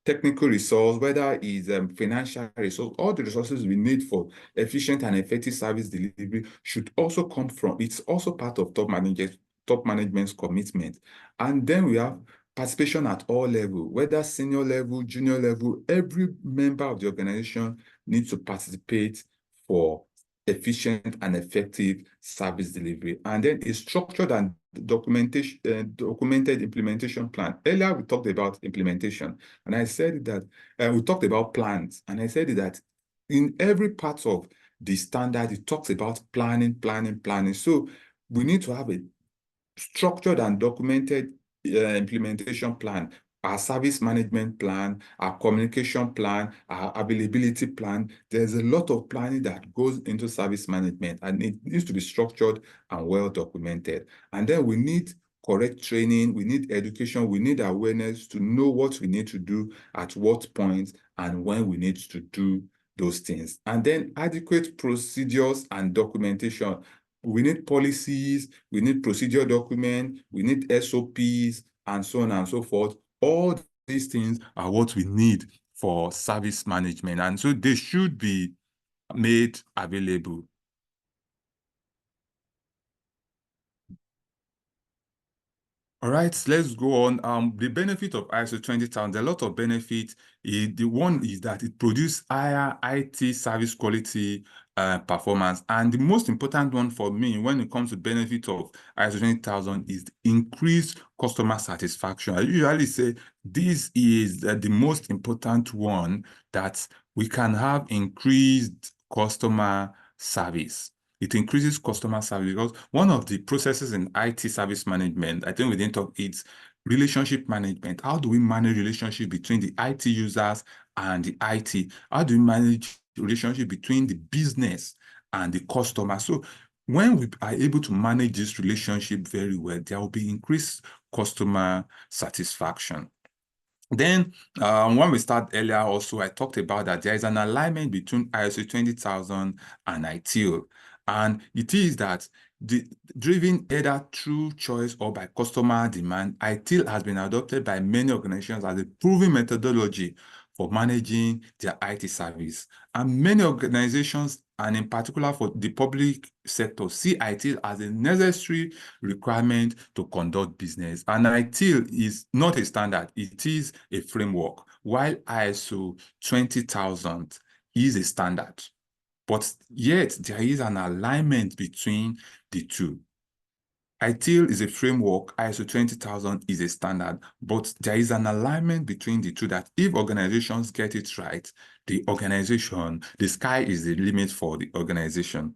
technical resource, whether it's financial resource. All the resources we need for efficient and effective service delivery should also come from, it's also part of top management's commitment. And then we have participation at all levels, whether senior level, junior level. Every member of the organization needs to participate for efficient and effective service delivery. And then a structured and documented implementation plan. Earlier, we talked about implementation, and I said that we talked about plans, and I said that in every part of the standard, it talks about planning. So we need to have a structured and documented implementation plan, our service management plan, our communication plan, our availability plan. There's a lot of planning that goes into service management, and it needs to be structured and well documented. And then we need correct training, we need education, we need awareness to know what we need to do at what point and when we need to do those things. And then adequate procedures and documentation. We need policies, we need procedure document, we need SOPs, and so on and so forth. All these things are what we need for service management, and so they should be made available. All right, let's go on. The benefit of ISO 20000, a lot of benefits. The one is that it produces higher IT service quality performance. And the most important one for me when it comes to benefit of ISO 20000 is increased customer satisfaction. I usually say this is the most important one, that we can have increased customer service. It increases customer service because one of the processes in IT service management, I think we didn't talk, it's relationship management. How do we manage relationship between the IT users and the IT? How do we manage relationship between the business and the customer? So when we are able to manage this relationship very well, there will be increased customer satisfaction. Then, when we start earlier also, I talked about that there is an alignment between ISO 20000 and ITIL. And it is that driven either through choice or by customer demand, ITIL has been adopted by many organizations as a proven methodology for managing their IT service. And many organizations, and in particular for the public sector, see ITIL as a necessary requirement to conduct business. And ITIL is not a standard, it is a framework, while ISO 20000 is a standard. But yet there is an alignment between the two. ITIL is a framework, ISO 20000 is a standard, but there is an alignment between the two that if organizations get it right, the sky is the limit for the organization.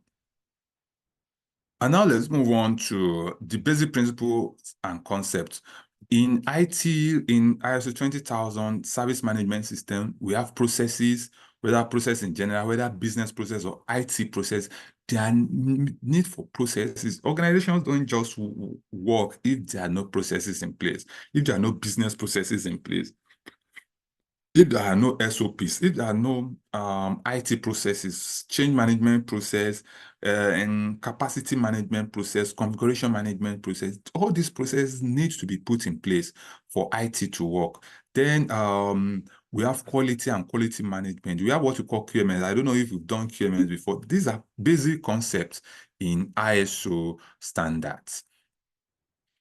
And now let's move on to the basic principles and concepts. In IT, in ISO 20000 service management system, we have processes, whether process in general, whether business process or IT process. There are need for processes. Organizations don't just work if there are no processes in place, if there are no business processes in place, if there are no SOPs, if there are no IT processes, change management process, and capacity management process, configuration management process, all these processes need to be put in place for IT to work. Then we have quality and quality management. We have what we call QMS. I don't know if you've done QMS before. These are basic concepts in ISO standards.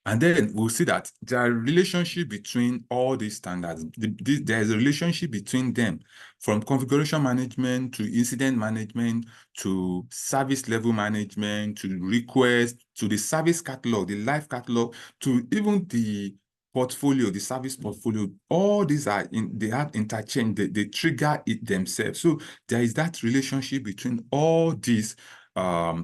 And then we'll see that there are relationship between all these standards. There is a relationship between them, from configuration management to incident management to service level management to request to the service catalog, the life catalog, to even the portfolio, the service portfolio. All these are they have interchange, they trigger it themselves. So there is that relationship between all these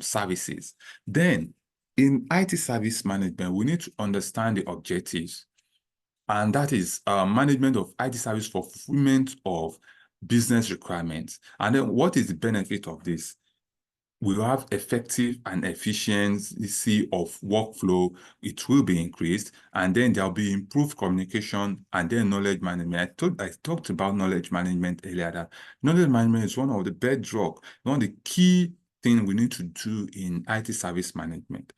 services. Then in IT service management, we need to understand the objectives, and that is management of IT service for fulfillment of business requirements. And then what is the benefit of this? We will have effective and efficiency of workflow. It will be increased, and then there'll be improved communication, and then knowledge management. I talked about knowledge management earlier. That knowledge management is one of the bedrock, one of the key things we need to do in IT service management.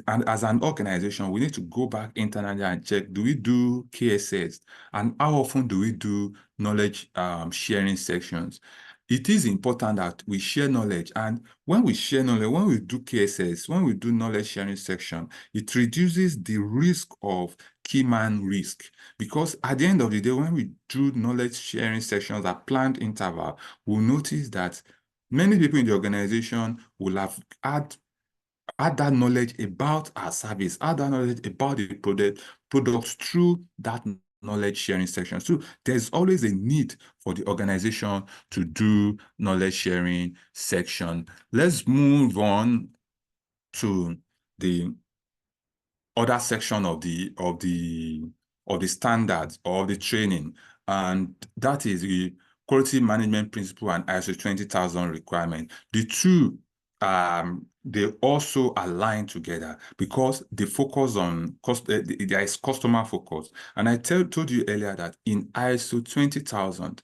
And as an organization, we need to go back internally and check, do we do KSS? And how often do we do knowledge sharing sections? It is important that we share knowledge. And when we share knowledge, when we do KSS, when we do knowledge sharing section, it reduces the risk of key man risk. Because at the end of the day, when we do knowledge sharing sections at planned interval, we'll notice that many people in the organization will have had add that knowledge about our service, add that knowledge about the products through that knowledge sharing section. So there's always a need for the organization to do knowledge sharing section. Let's move on to the other section of the standards or the training, and that is the quality management principle and ISO 20000 requirement. The two they also align together because they focus on there is customer focus. And I told you earlier that in ISO 20000,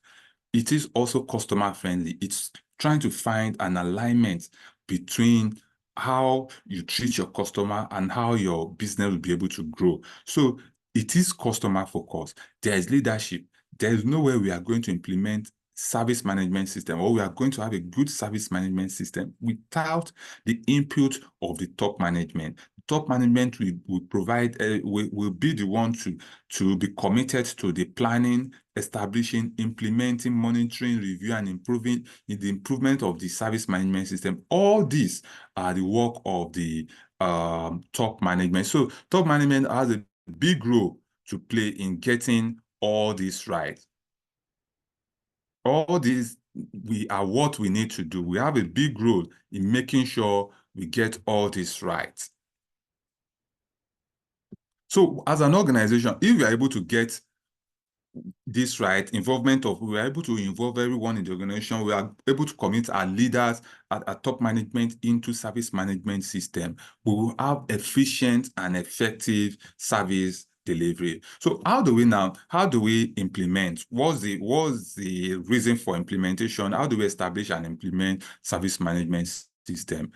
it is also customer friendly. It's trying to find an alignment between how you treat your customer and how your business will be able to grow. So it is customer focused. There is leadership. There is nowhere we are going to implement service management system, or we are going to have a good service management system without the input of the top management. Top management will provide, will be the one to be committed to the planning, establishing, implementing, monitoring, review, and improving in the improvement of the service management system. All these are the work of the top management. So top management has a big role to play in getting all this right. All these are what we need to do. We have a big role in making sure we get all this right. So as an organization, if we are able to get this right, we are able to involve everyone in the organization, we are able to commit our leaders at top management into service management system, we will have efficient and effective service delivery. So how do we implement? What's the reason for implementation? How do we establish and implement service management system?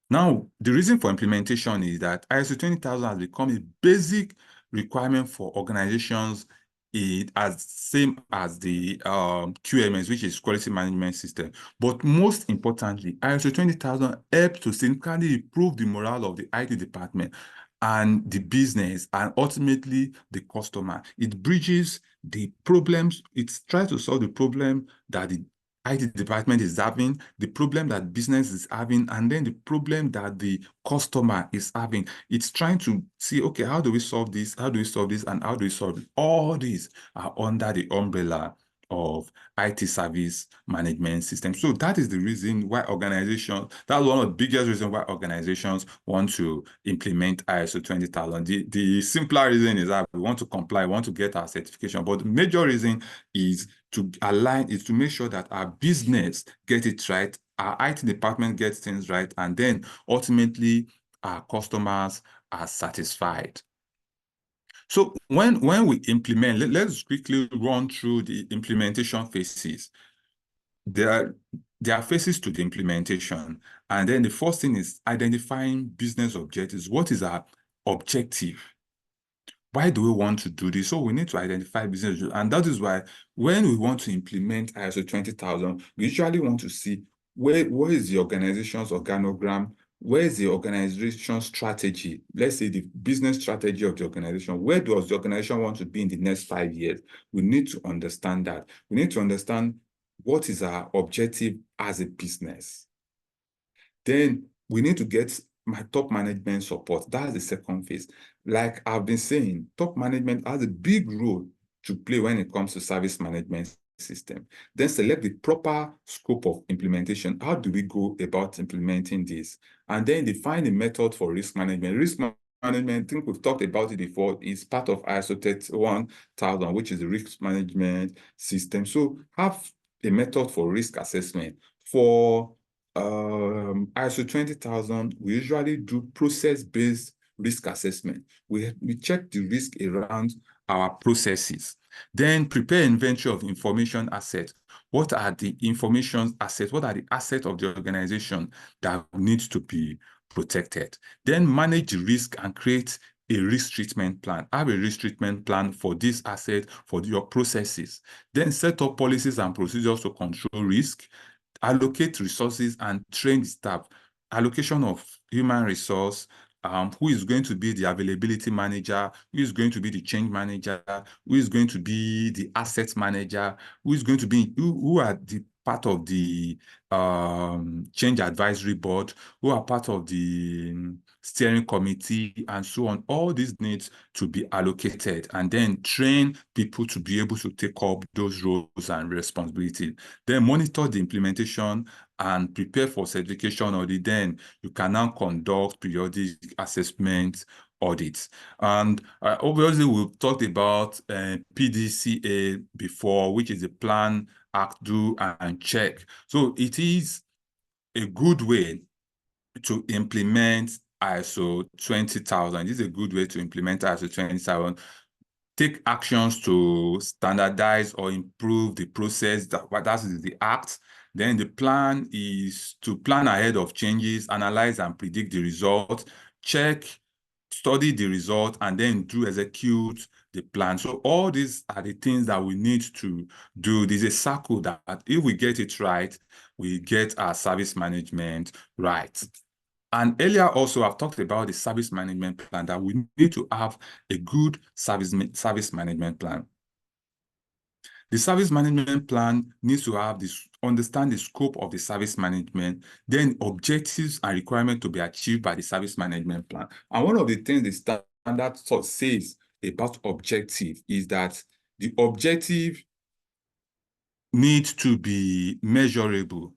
Now, the reason for implementation is that ISO 20000 has become a basic requirement for organizations, as same as the QMS, which is quality management system. But most importantly, ISO 20000 helps to significantly improve the morale of the IT department and the business, and ultimately the customer. It bridges the problems. It tries to solve the problem that the IT department is having, the problem that business is having, and then the problem that the customer is having. It's trying to see, okay, how do we solve this? How do we solve this? And how do we solve it? All these are under the umbrella of IT service management system. So that is the reason why that's one of the biggest reasons why organizations want to implement ISO 20000. The simpler reason is that we want to comply, we want to get our certification, but the major reason is to make sure that our business get it right, our IT department gets things right, and then ultimately our customers are satisfied. So when we implement, let's quickly run through the implementation phases. There are phases to the implementation. And then the first thing is identifying business objectives. What is our objective? Why do we want to do this? So we need to identify business, and that is why when we want to implement ISO 20000, we usually want to see where is the organization's organogram, where is the organization strategy, let's say the business strategy of the organization, where does the organization want to be in the next 5 years? We need to understand that. We need to understand what is our objective as a business. Then we need to get my top management support. That's the second phase. Like I've been saying, top management has a big role to play when it comes to service management system. Then select the proper scope of implementation. How do we go about implementing this? And then define the method for risk management. Risk management, I think we've talked about it before, is part of ISO 31000, which is the risk management system. So have a method for risk assessment. For ISO 20000, we usually do process-based risk assessment. We check the risk around our processes. Then prepare inventory of information assets. What are the information assets? What are the assets of the organization that needs to be protected? Then manage the risk and create a risk treatment plan. Have a risk treatment plan for this asset, for your processes. Then set up policies and procedures to control risk. Allocate resources and train the staff. Allocation of human resource, who is going to be the availability manager, who is going to be the change manager, who is going to be the asset manager, who are the part of the change advisory board, who are part of the steering committee, and so on. All these needs to be allocated and then train people to be able to take up those roles and responsibilities. Then monitor the implementation and prepare for certification audit. Then you can now conduct periodic assessment audits. And obviously, we've talked about PDCA before, which is the plan, act, do, and check. So it is a good way to implement ISO 20000. This is a good way to implement ISO 20000. Take actions to standardize or improve the process. That is the act. Then the plan is to plan ahead of changes, analyze and predict the result, check, study the result, and then do execute the plan. So all these are the things that we need to do. There's a circle that if we get it right, we get our service management right. And earlier also, I've talked about the service management plan, that we need to have a good service management plan. The service management plan needs to have this, understand the scope of the service management, then objectives and requirements to be achieved by the service management plan. And one of the things the standard says about objective is that the objective needs to be measurable.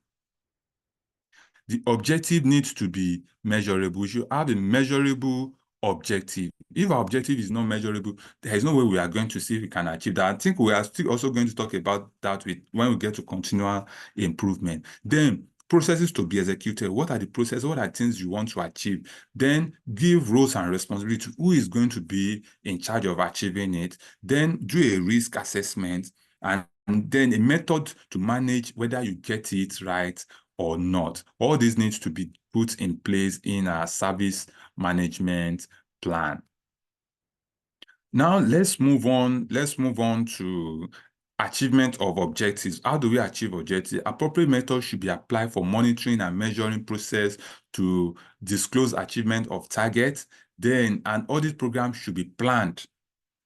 The objective needs to be measurable. We should have a measurable objective. If our objective is not measurable, there is no way we are going to see if we can achieve that. I think we are still also going to talk about that when we get to continual improvement. Then processes to be executed. What are the processes? What are things you want to achieve? Then give roles and responsibility to who is going to be in charge of achieving it. Then do a risk assessment, and then a method to manage whether you get it right or not. All this needs to be put in place in our service management plan. Now let's move on. Let's move on to achievement of objectives. How do we achieve objectives? Appropriate methods should be applied for monitoring and measuring process to disclose achievement of targets. Then an audit program should be planned.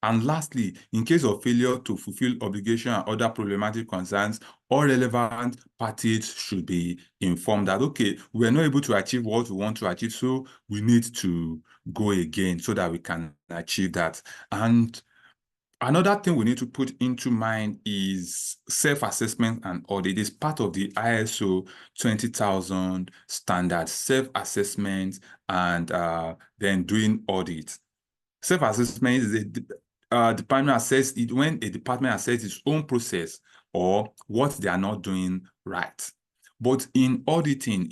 And lastly, in case of failure to fulfill obligation and other problematic concerns, all relevant parties should be informed that, okay, we are not able to achieve what we want to achieve, so we need to go again so that we can achieve that. And another thing we need to put into mind is self-assessment and audit. It is part of the ISO 20000 standard, self-assessment and then doing audit. Self-assessment is department assess it when a department assesses its own process or what they are not doing right. But in auditing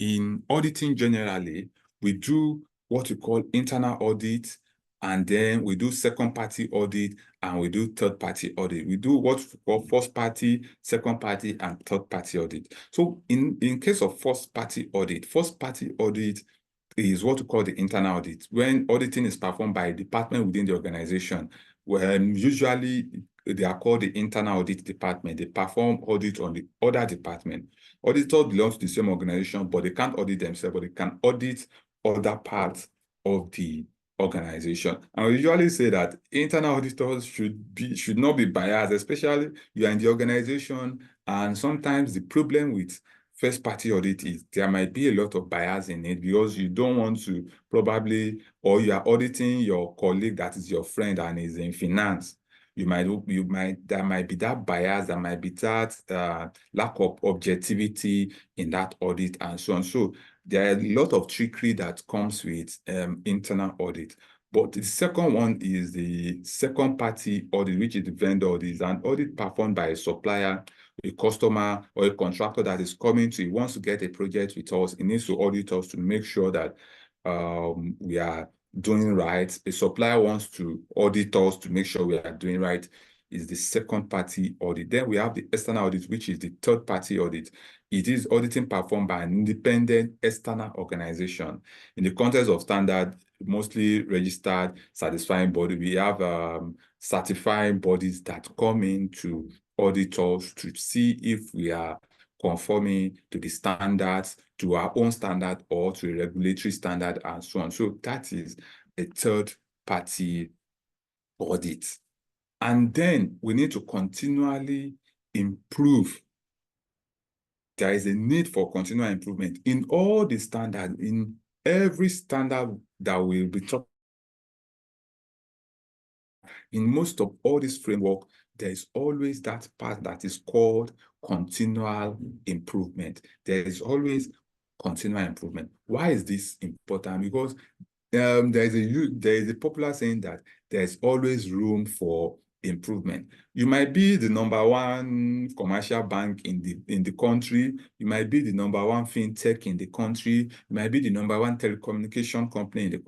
generally, we do what we call internal audit, and then we do second-party audit, and we do third-party audit. We do what we call first-party, second-party, and third-party audit. So in case of first-party audit is what we call the internal audit. When auditing is performed by a department within the organization, usually they are called the internal audit department. They perform audit on the other department. Auditors belong to the same organization, but they can't audit themselves, but they can audit other parts of the organization. And we usually say that internal auditors should not be biased, especially you are in the organization, and sometimes the problem with first-party audit is there might be a lot of bias in it because you don't want to probably, or you are auditing your colleague that is your friend and is in finance. There might be that bias, there might be that lack of objectivity in that audit and so on. So there are a lot of trickery that comes with internal audit. But the second one is the second-party audit, which is the vendor audit. It's an audit performed by a supplier, a customer, or a contractor that is coming to, he wants to get a project with us. He needs to audit us to make sure that we are doing right. A supplier wants to audit us to make sure we are doing right. Is the second-party audit. Then we have the external audit, which is the third-party audit. It is auditing performed by an independent external organization. In the context of standard, mostly registered, satisfying body, we have certifying bodies that come in to audit us to see if we are conforming to the standards, to our own standard or to a regulatory standard and so on. So that is a third-party audit. And then we need to continually improve there is a need for continual improvement in all the standards, in every standard that we'll be talking. In most of all this framework, there is always that part that is called continual improvement. There is always continual improvement. Why is this important? Because there is a popular saying that there's always room for improvement. You might be the number 1 commercial bank in the country. You might be the number 1 fintech in the country. You might be the number 1 telecommunication company in the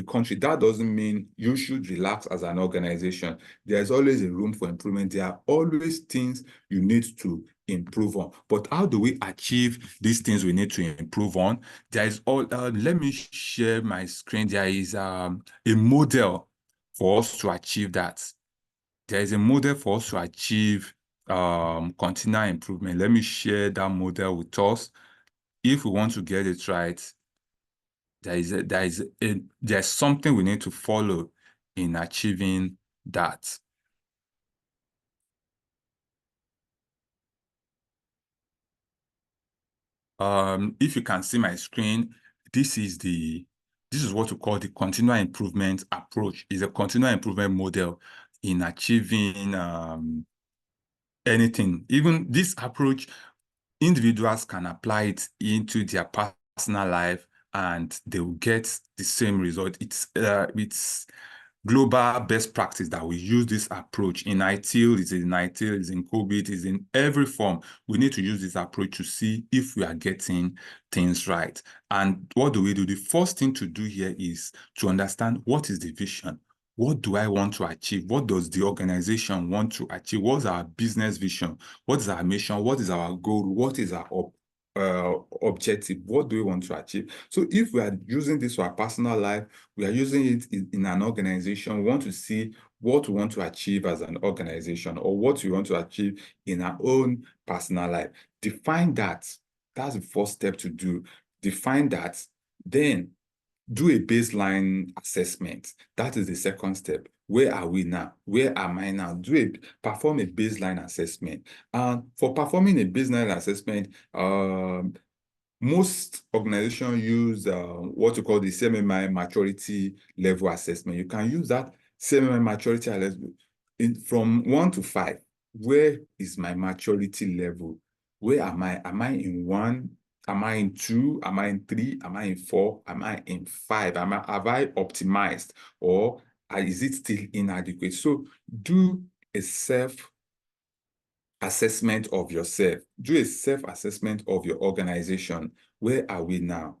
country. That doesn't mean you should relax as an organization. There's always a room for improvement. There are always things you need to improve on. But how do we achieve these things we need to improve on? There is let me share my screen. There is a model for us to achieve that. There is a model for us to achieve continual improvement. Let me share that model with us. If we want to get it right, there's something we need to follow in achieving that. If you can see my screen, this is what we call the continual improvement approach. It's a continual improvement model in achieving anything. Even this approach, individuals can apply it into their personal life and they will get the same result. It's global best practice that we use this approach in ITIL, it's in COVID, it's in every form. We need to use this approach to see if we are getting things right. And what do we do? The first thing to do here is to understand what is the vision. What do I want to achieve? What does the organization want to achieve? What's our business vision? What is our mission? What is our goal? What is our objective? What do we want to achieve? So if we are using this for our personal life, we are using it in an organization, we want to see what we want to achieve as an organization or what we want to achieve in our own personal life. Define that. That's the first step to do. Define that. Then do a baseline assessment. That is the second step. Where are we now? Where am I now? Perform a baseline assessment. For performing a baseline assessment, most organizations use what we call the CMMI maturity level assessment. You can use that CMMI maturity assessment from 1 to 5. Where is my maturity level? Where am I? Am I in 1? Am I in 2? Am I in 3? Am I in 4? Am I in 5? Have I optimized or is it still inadequate? So do a self-assessment of yourself. Do a self-assessment of your organization. Where are we now?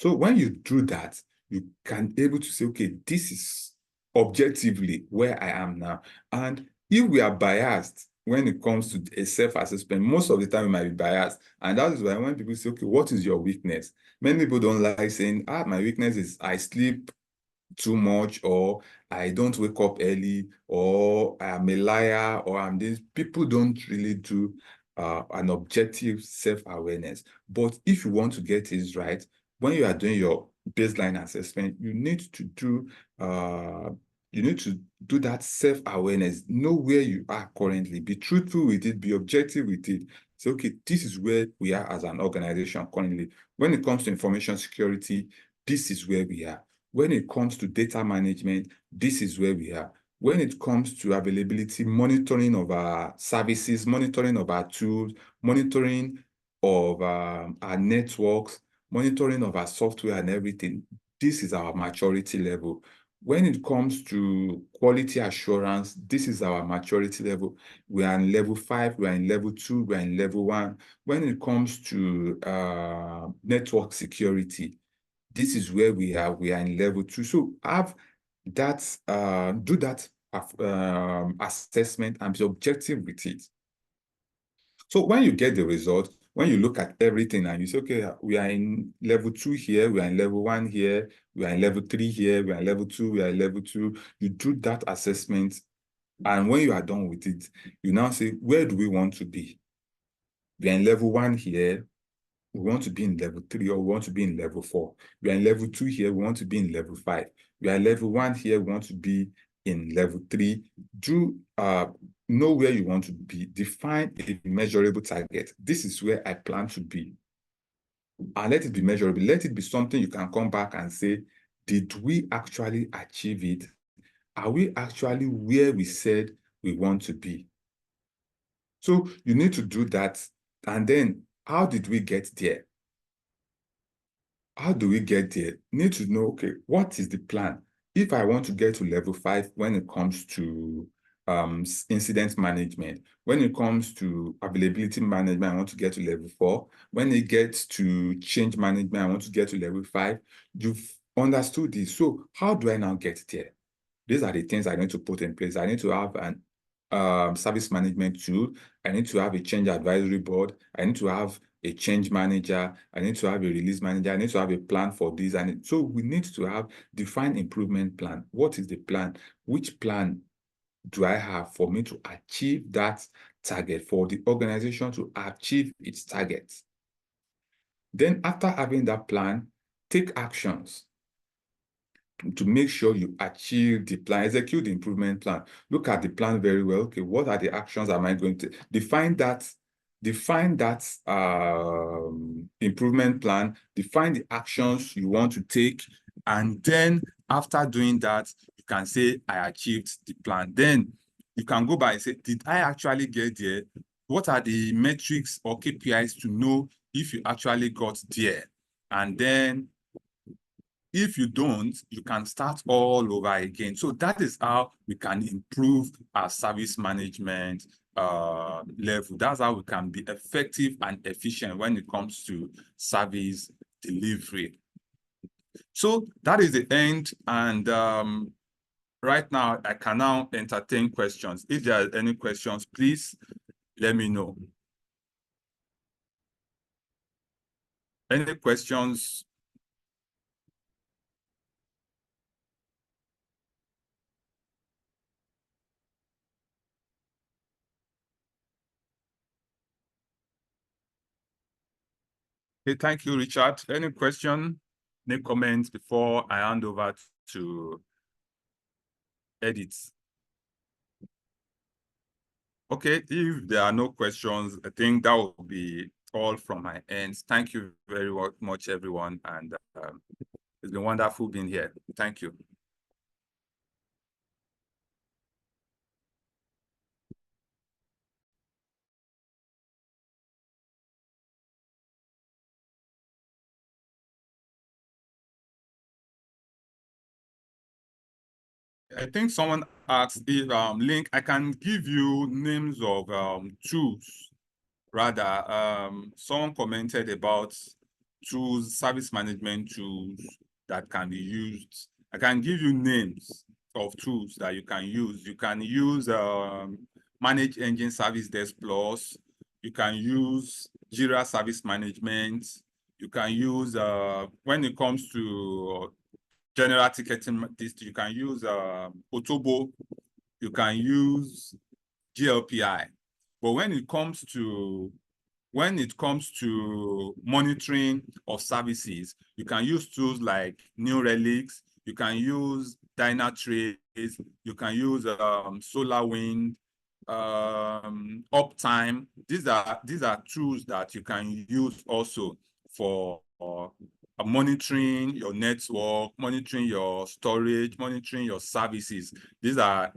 So when you do that, you can be able to say, okay, this is objectively where I am now. And if we are biased when it comes to a self-assessment, most of the time we might be biased. And that is why when people say, okay, what is your weakness? Many people don't like saying, my weakness is I sleep too much, or I don't wake up early, or I'm a liar, or I'm this. People don't really do an objective self-awareness. But if you want to get it right, when you are doing your baseline assessment, you need to do that self-awareness. Know where you are currently. Be truthful with it. Be objective with it. Say, okay, this is where we are as an organization currently. When it comes to information security, this is where we are. When it comes to data management, this is where we are. When it comes to availability, monitoring of our services, monitoring of our tools, monitoring of our networks, monitoring of our software and everything, this is our maturity level. When it comes to quality assurance, this is our maturity level. We are in level 5, we are in level 2, we are in level 1. When it comes to network security, this is where we are in level 2. So have that, do that assessment and be objective with it. So when you get the result, when you look at everything and you say, okay, we are in level 2 here, we are in level 1 here, we are in level 3 here, we are in level 2, we are in level 2, you do that assessment. And when you are done with it, you now say, where do we want to be? We are in level 1 here, we want to be in level 3, or we want to be in level 4. We are in level 2 here, we want to be in level 5. We are in level 1 here, we want to be in level 3, do know where you want to be, define a measurable target. This is where I plan to be. And let it be measurable. Let it be something you can come back and say, did we actually achieve it? Are we actually where we said we want to be? So you need to do that. And then how did we get there? How do we get there? Need to know, okay, what is the plan? If I want to get to level 5 when it comes to incident management, when it comes to availability management, I want to get to level 4. When it gets to change management, I want to get to level 5. You've understood this. So how do I now get there? These are the things I need to put in place. I need to have an service management tool. I need to have a change advisory board. I need to have a change manager. I need to have a release manager. I need to have a plan for this. And so we need to have defined improvement plan. What is the plan? Which plan do I have for me to achieve that target, for the organization to achieve its targets? Then after having that plan, take actions to make sure you achieve the plan, execute the improvement plan. Look at the plan very well. Okay, what are the actions am I going to define that improvement plan, define the actions you want to take, and then after doing that, you can say, I achieved the plan. Then you can go by and say, did I actually get there? What are the metrics or KPIs to know if you actually got there? And then if you don't, you can start all over again. So that is how we can improve our service management level. That's how we can be effective and efficient when it comes to service delivery. So that is the end. And right now, I can now entertain questions. If there are any questions, please let me know. Any questions? Okay, thank you, Richard. Any question, any comments before I hand over to Edith? Okay, if there are no questions, I think that will be all from my end. Thank you very much, everyone. And it's been wonderful being here. Thank you. I think someone asked if Link, I can give you names of tools. Rather, someone commented about tools, service management tools that can be used. I can give you names of tools that you can use. You can use Manage Engine Service Desk Plus. You can use Jira Service Management. You can use, when it comes to general ticketing, you can use Otobo. You can use GLPI. But when it comes to monitoring of services, you can use tools like New Relics, you can use Dynatrace, you can use SolarWind, Uptime. These are tools that you can use also for monitoring your network, monitoring your storage, monitoring your services. These are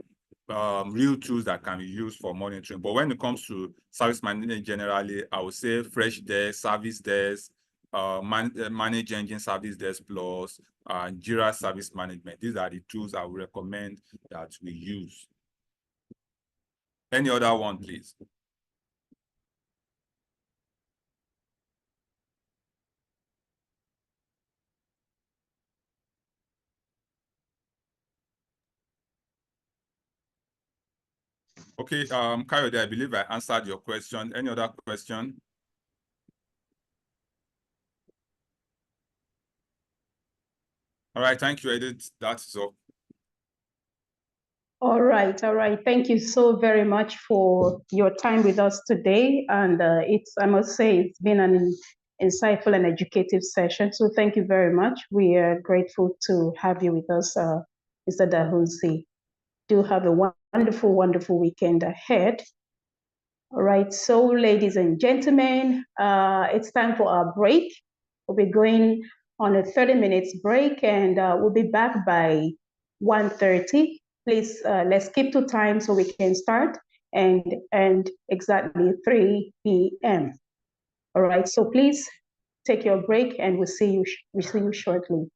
real tools that can be used for monitoring. But when it comes to service management generally, I would say Freshdesk, Service Desk, Manage Engine Service Desk Plus, Jira Service Management. These are the tools I would recommend that we use. Any other one, please? Okay, Kayode, I believe I answered your question. Any other question? All right, thank you, Edith. That's all. All right, all right. Thank you so very much for your time with us today. And I must say, it's been an insightful and educative session. So thank you very much. We are grateful to have you with us, Mr. Dahunsi. do have a wonderful, wonderful weekend ahead. All right, so ladies and gentlemen, it's time for our break. We'll be going on a 30 minutes break, and we'll be back by 1:30. Please, let's keep to time so we can start and end exactly 3 p.m. All right, so please take your break, and we'll see you shortly.